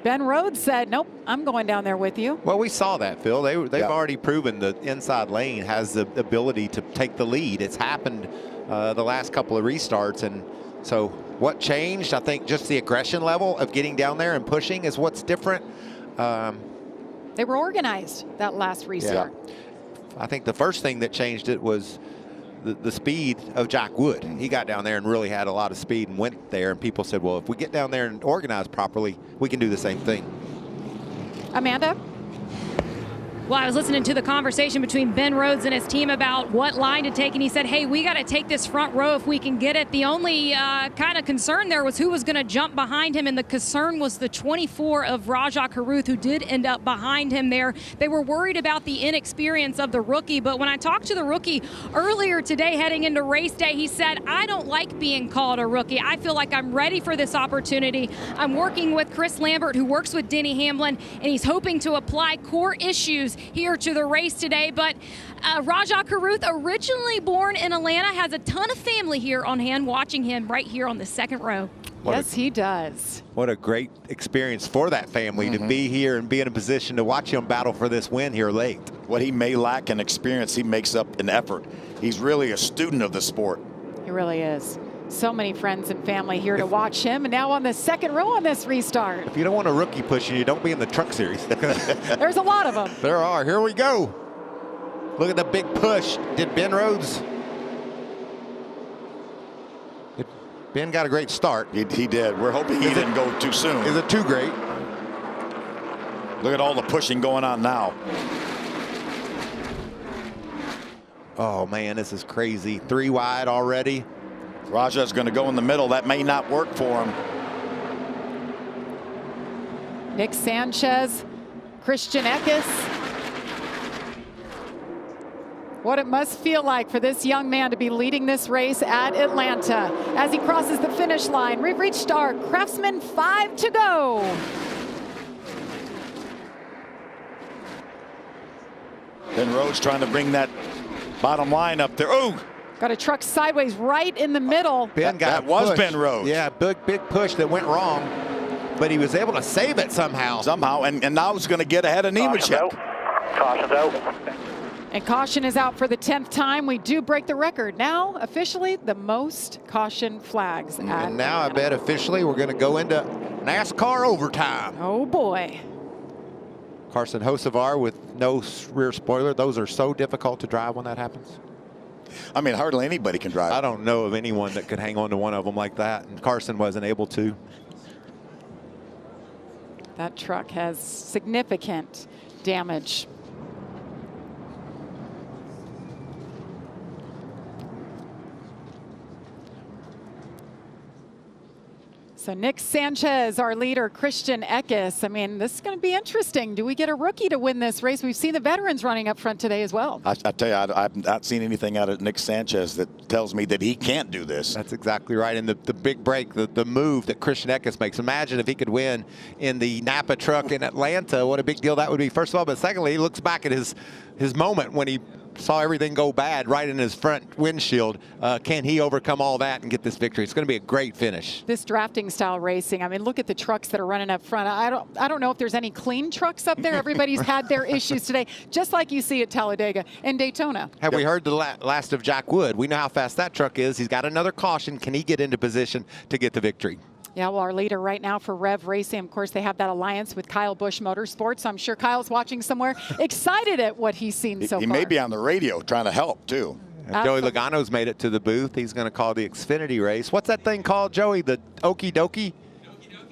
Ben Rhodes said, nope, I'm going down there with you. Well, we saw that, Phil. They've already proven the inside lane has the ability to take the lead. It's happened the last couple of restarts, and so what changed? I think just the aggression level of getting down there and pushing is what's different. They were organized that last restart. Yeah. I think the first thing that changed it was the speed of Jack Wood. He got down there and really had a lot of speed and went there, and people said, well, if we get down there and organize properly, we can do the same thing. Amanda? Well, I was listening to the conversation between Ben Rhodes and his team about what line to take, and he said, hey, we got to take this front row if we can get it. The only kind of concern there was who was going to jump behind him, and the concern was the 24 of Rajah Caruth, who did end up behind him there. They were worried about the inexperience of the rookie, but when I talked to the rookie earlier today heading into race day, he said, I don't like being called a rookie. I feel like I'm ready for this opportunity. I'm working with Chris Lambert, who works with Denny Hamlin, and he's hoping to apply core issues here to the race today. But Rajah Caruth, originally born in Atlanta, has a ton of family here on hand watching him right here on the 2nd row. Yes, he does. What a great experience for that family to be here and be in a position to watch him battle for this win here late. What he may lack in experience, he makes up in effort. He's really a student of the sport. He really is. So many friends and family here to watch him, and now on the second row on this restart. If you don't want a rookie pushing you, don't be in the truck series. There's a lot of them. There are. Here we go. Look at the big push. Did Ben Rhodes? Ben got a great start. He did. We're hoping he didn't go too soon. Is it too great? Look at all the pushing going on now. Oh, man, this is crazy. 3 wide already. Raja's going to go in the middle. That may not work for him. Nick Sanchez, Christian Eckes. What it must feel like for this young man to be leading this race at Atlanta. As he crosses the finish line, we've reached our Craftsman 5 to go. Ben Rhodes trying to bring that bottom line up there. Oh! Got a truck sideways right in the middle. Ben got that was pushed. Ben Rhodes. Yeah, big push that went wrong, but he was able to save it somehow. And now he's going to get ahead of Nemechek. Caution's out. And caution is out for the 10th time. We do break the record. Now, officially, the most caution flags. And now I bet officially we're going to go into NASCAR overtime. Oh, boy. Carson Hocevar with no rear spoiler. Those are so difficult to drive when that happens. I mean, hardly anybody can drive. I don't know of anyone that could hang on to one of them like that, and Carson wasn't able to. That truck has significant damage. So Nick Sanchez, our leader, Christian Eckes. I mean, this is going to be interesting. Do we get a rookie to win this race? We've seen the veterans running up front today as well. I tell you, I've not seen anything out of Nick Sanchez that tells me that he can't do this. That's exactly right. And the big break, the move that Christian Eckes makes. Imagine if he could win in the Napa truck in Atlanta. What a big deal that would be, first of all. But secondly, he looks back at his moment when he saw everything go bad right in his front windshield. Can he overcome all that and get this victory? It's going to be a great finish. This drafting style racing, I mean, look at the trucks that are running up front. I don't know if there's any clean trucks up there. Everybody's had their issues today, just like you see at Talladega and Daytona. Have we heard the last of Jack Wood? We know how fast that truck is. He's got another caution. Can he get into position to get the victory? Yeah, well, our leader right now for Rev Racing, of course, they have that alliance with Kyle Busch Motorsports. I'm sure Kyle's watching somewhere, excited at what he's seen so far. He may be on the radio trying to help, too. Joey Logano's made it to the booth. He's going to call the Xfinity race. What's that thing called, Joey? The Okie Dokie?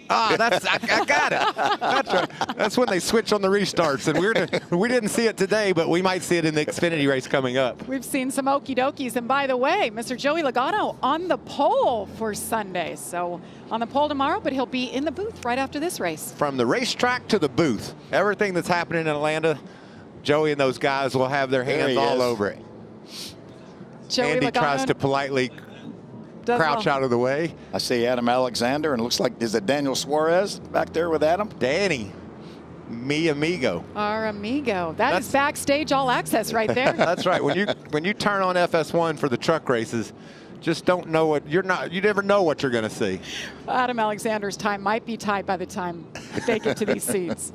Ah, I got it. That's right. That's when they switch on the restarts. And we didn't see it today, but we might see it in the Xfinity race coming up. We've seen some okie dokies. And by the way, Mr. Joey Logano on the pole for Sunday. So on the pole tomorrow, but he'll be in the booth right after this race. From the racetrack to the booth, everything that's happening in Atlanta, Joey and those guys will have their hands all over it. Joey Andy Logano tries to politely crouch out of the way. I see Adam Alexander, and it looks like, is it Daniel Suarez back there with Adam? Danny, mi amigo. Our amigo. That's backstage all access right there. That's right. When you turn on FS1 for the truck races, just don't know what you never know what you're going to see. Adam Alexander's time might be tied by the time they get to these seats.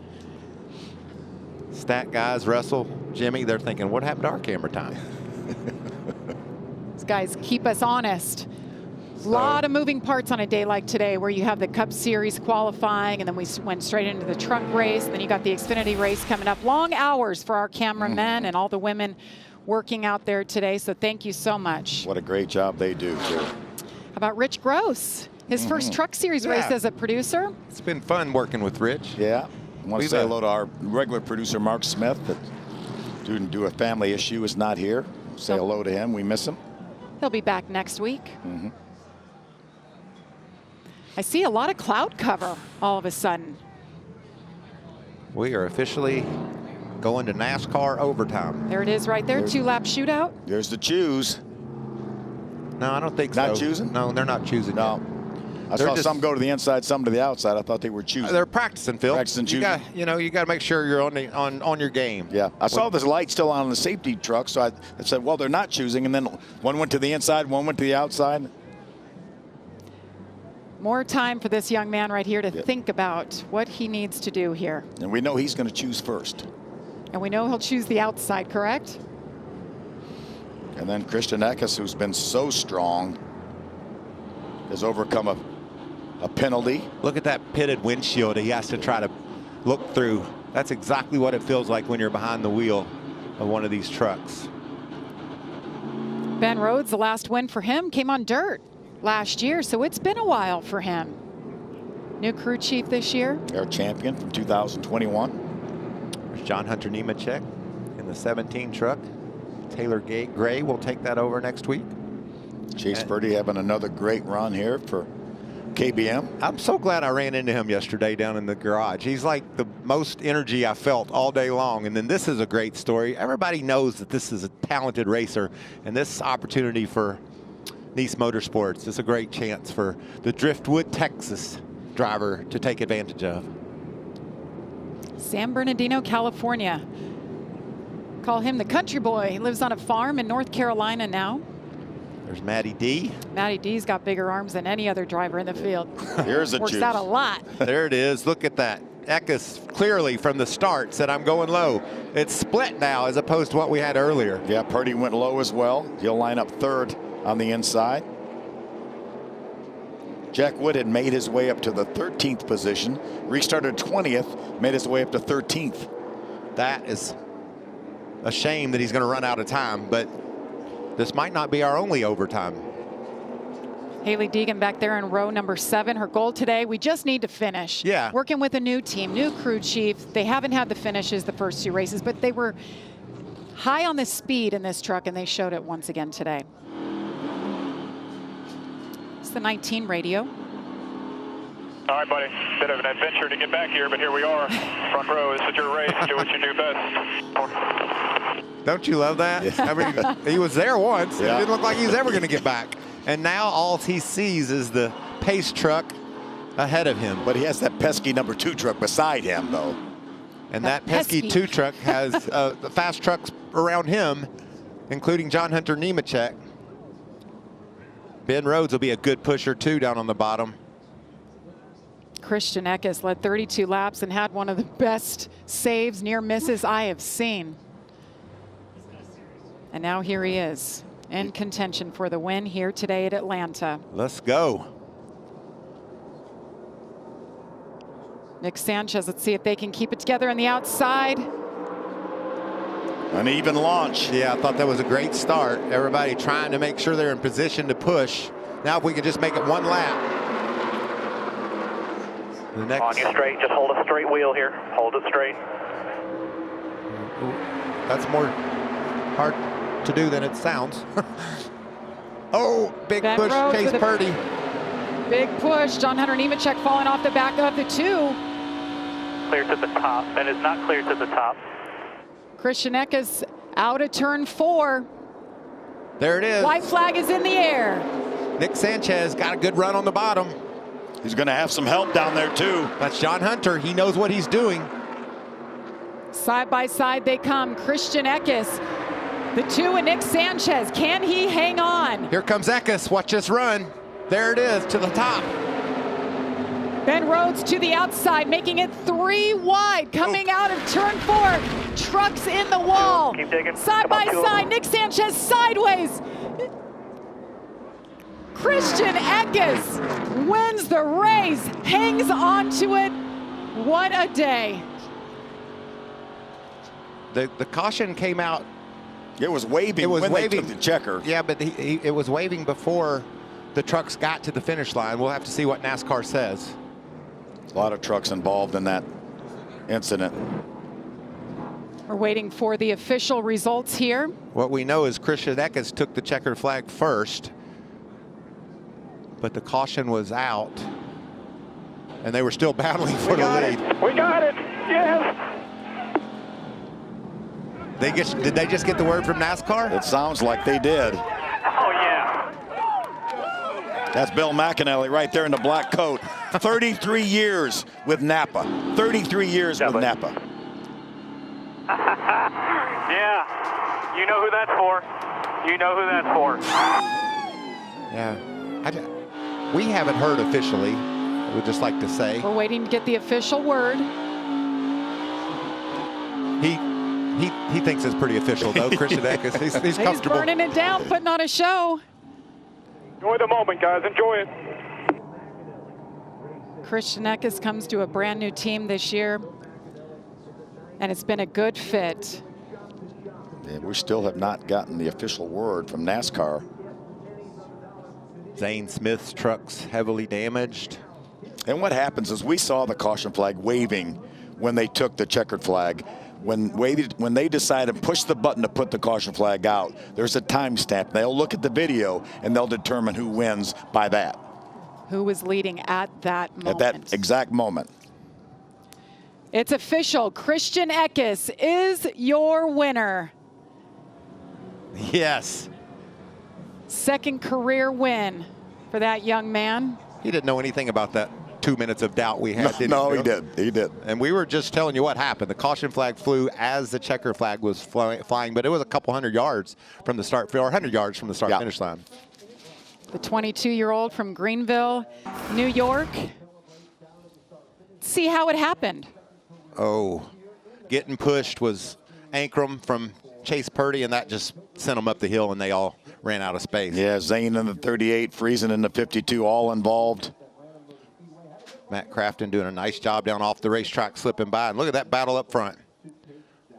Stat guys, Russell, Jimmy, they're thinking, what happened to our camera time? These guys keep us honest. A lot of moving parts on a day like today where you have the Cup Series qualifying, and then we went straight into the truck race, and then you got the Xfinity race coming up. Long hours for our cameramen and all the women working out there today, so thank you so much. What a great job they do, too. How about Rich Gross? His first Truck Series race as a producer. It's been fun working with Rich. Yeah. I want to say hello to our regular producer, Mark Smith, that due to a family issue is not here. Say hello to him. We miss him. He'll be back next week. I see a lot of cloud cover all of a sudden. We are officially going to NASCAR overtime. There it is right there, two-lap shootout. There's the choose. No, I don't think so. Not choosing? No, they're not choosing. No. I saw some go to the inside, some to the outside. I thought they were choosing. They're practicing, Phil. Practicing choosing. You got to make sure you're on your game. Yeah, I saw this light still on the safety truck, so I said, well, they're not choosing, and then one went to the inside, one went to the outside. More time for this young man right here to think about what he needs to do here. And we know he's going to choose first. And we know he'll choose the outside, correct? And then Christian Eckes, who's been so strong. has overcome a penalty. Look at that pitted windshield he has to try to look through. That's exactly what it feels like when you're behind the wheel of one of these trucks. Ben Rhodes, the last win for him came on dirt last year, so it's been a while for him. New crew chief this year. Our champion from 2021. There's John Hunter Nemechek in the 17 truck. Taylor Gray will take that over next week. Chase Purdy having another great run here for KBM. I'm so glad I ran into him yesterday down in the garage. He's like the most energy I felt all day long. And then this is a great story. Everybody knows that this is a talented racer, and this opportunity for Nice Motorsports is a great chance for the Driftwood, Texas driver to take advantage of. San Bernardino, California. Call him the country boy. He lives on a farm in North Carolina now. There's Matty D. Matty D's got bigger arms than any other driver in the field. Here's a Works juice. out a lot. There it is. Look at that. Eckes clearly from the start said, I'm going low. It's split now as opposed to what we had earlier. Yeah, Purdy went low as well. He'll line up third on the inside. Jack Wood had made his way up to the 13th position, restarted 20th, made his way up to 13th. That is a shame that he's going to run out of time, but this might not be our only overtime. Haley Deegan back there in row number 7. Her goal today, we just need to finish. Yeah. Working with a new team, new crew chief. They haven't had the finishes the first 2 races, but they were high on the speed in this truck, and they showed it once again today. It's the 19 radio. All right, buddy. Bit of an adventure to get back here, but here we are. Front row. This is your race. Do what you do best. Don't you love that? Yeah. I mean, he was there once. Yeah. It didn't look like he was ever going to get back. And now all he sees is the pace truck ahead of him. But he has that pesky number 2 truck beside him, though. And that pesky 2 truck has the fast trucks around him, including John Hunter Nemechek. Ben Rhodes will be a good pusher, too, down on the bottom. Christian Eckes led 32 laps and had one of the best saves, near misses I have seen. And now here he is in contention for the win here today at Atlanta. Let's go. Nick Sanchez, let's see if they can keep it together on the outside. An even launch. Yeah, I thought that was a great start. Everybody trying to make sure they're in position to push. Now if we could just make it 1 lap. The next. On you straight, just hold a straight wheel here. Hold it straight. That's more hard to do than it sounds. Oh, big Ben push, Rhodes Chase with a Purdy. Big push. John Hunter Nemechek falling off the back of the 2. Clear to the top, and it's not clear to the top. Christian Eckes out of turn 4. There it is. White flag is in the air. Nick Sanchez got a good run on the bottom. He's going to have some help down there, too. That's John Hunter. He knows what he's doing. Side by side they come. Christian Eckes, the 2, and Nick Sanchez. Can he hang on? Here comes Eckes. Watch this run. There it is to the top. Ben Rhodes to the outside, making it 3 wide, coming out of turn 4. Trucks in the wall. Keep digging. Side by side, Nick Sanchez sideways. Christian Eckes wins the race, hangs on to it. What a day. The caution came out. It was waving when they took the checker. Yeah, but it was waving before the trucks got to the finish line. We'll have to see what NASCAR says. A lot of trucks involved in that incident. We're waiting for the official results here. What we know is Christian Eckes took the checkered flag first, but the caution was out, and they were still battling for the lead. We got it. Yes. Did they just get the word from NASCAR? It sounds like they did. Oh, yeah. That's Bill McAnally right there in the black coat. 33 years with Napa. 33 years with Napa. Yeah. You know who that's for. You know who that's for. Yeah. We haven't heard officially. I would just like to say. We're waiting to get the official word. He thinks it's pretty official, though, Christian Eckes. He's comfortable. He's burning it down, putting on a show. Enjoy the moment, guys. Enjoy it. Christian Eckes comes to a brand new team this year, and it's been a good fit. Yeah, we still have not gotten the official word from NASCAR. Zane Smith's truck's heavily damaged. And what happens is we saw the caution flag waving when they took the checkered flag. When they decide to push the button to put the caution flag out, there's a timestamp. They'll look at the video and they'll determine who wins by that. Who was leading at that moment. At that exact moment. It's official. Christian Eckes is your winner. Yes. Second career win for that young man. He didn't know anything about that 2 minutes of doubt we had. No, he did. He did. And we were just telling you what happened. The caution flag flew as the checker flag was flying, but it was a couple hundred yards from the start, or 100 yards from the start finish line. The 22-year-old from Greenville, New York. See how it happened. Oh, getting pushed was Ankrum from Chase Purdy, and that just sent them up the hill, and they all ran out of space. Yeah, Zane in the 38, Friesen in the 52, all involved. Matt Crafton doing a nice job down off the racetrack, slipping by. And look at that battle up front.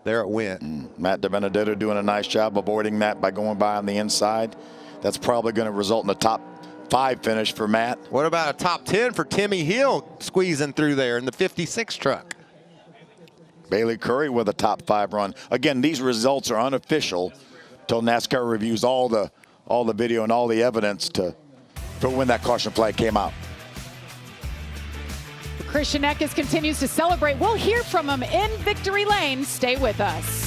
There it went. Matt DiBenedetto doing a nice job avoiding that by going by on the inside. That's probably going to result in a top 5 finish for Matt. What about a top 10 for Timmy Hill squeezing through there in the 56 truck? Bailey Curry with a top 5 run. Again, these results are unofficial until NASCAR reviews all the video and all the evidence for when that caution flag came out. Christian Eckes continues to celebrate. We'll hear from him in Victory Lane. Stay with us.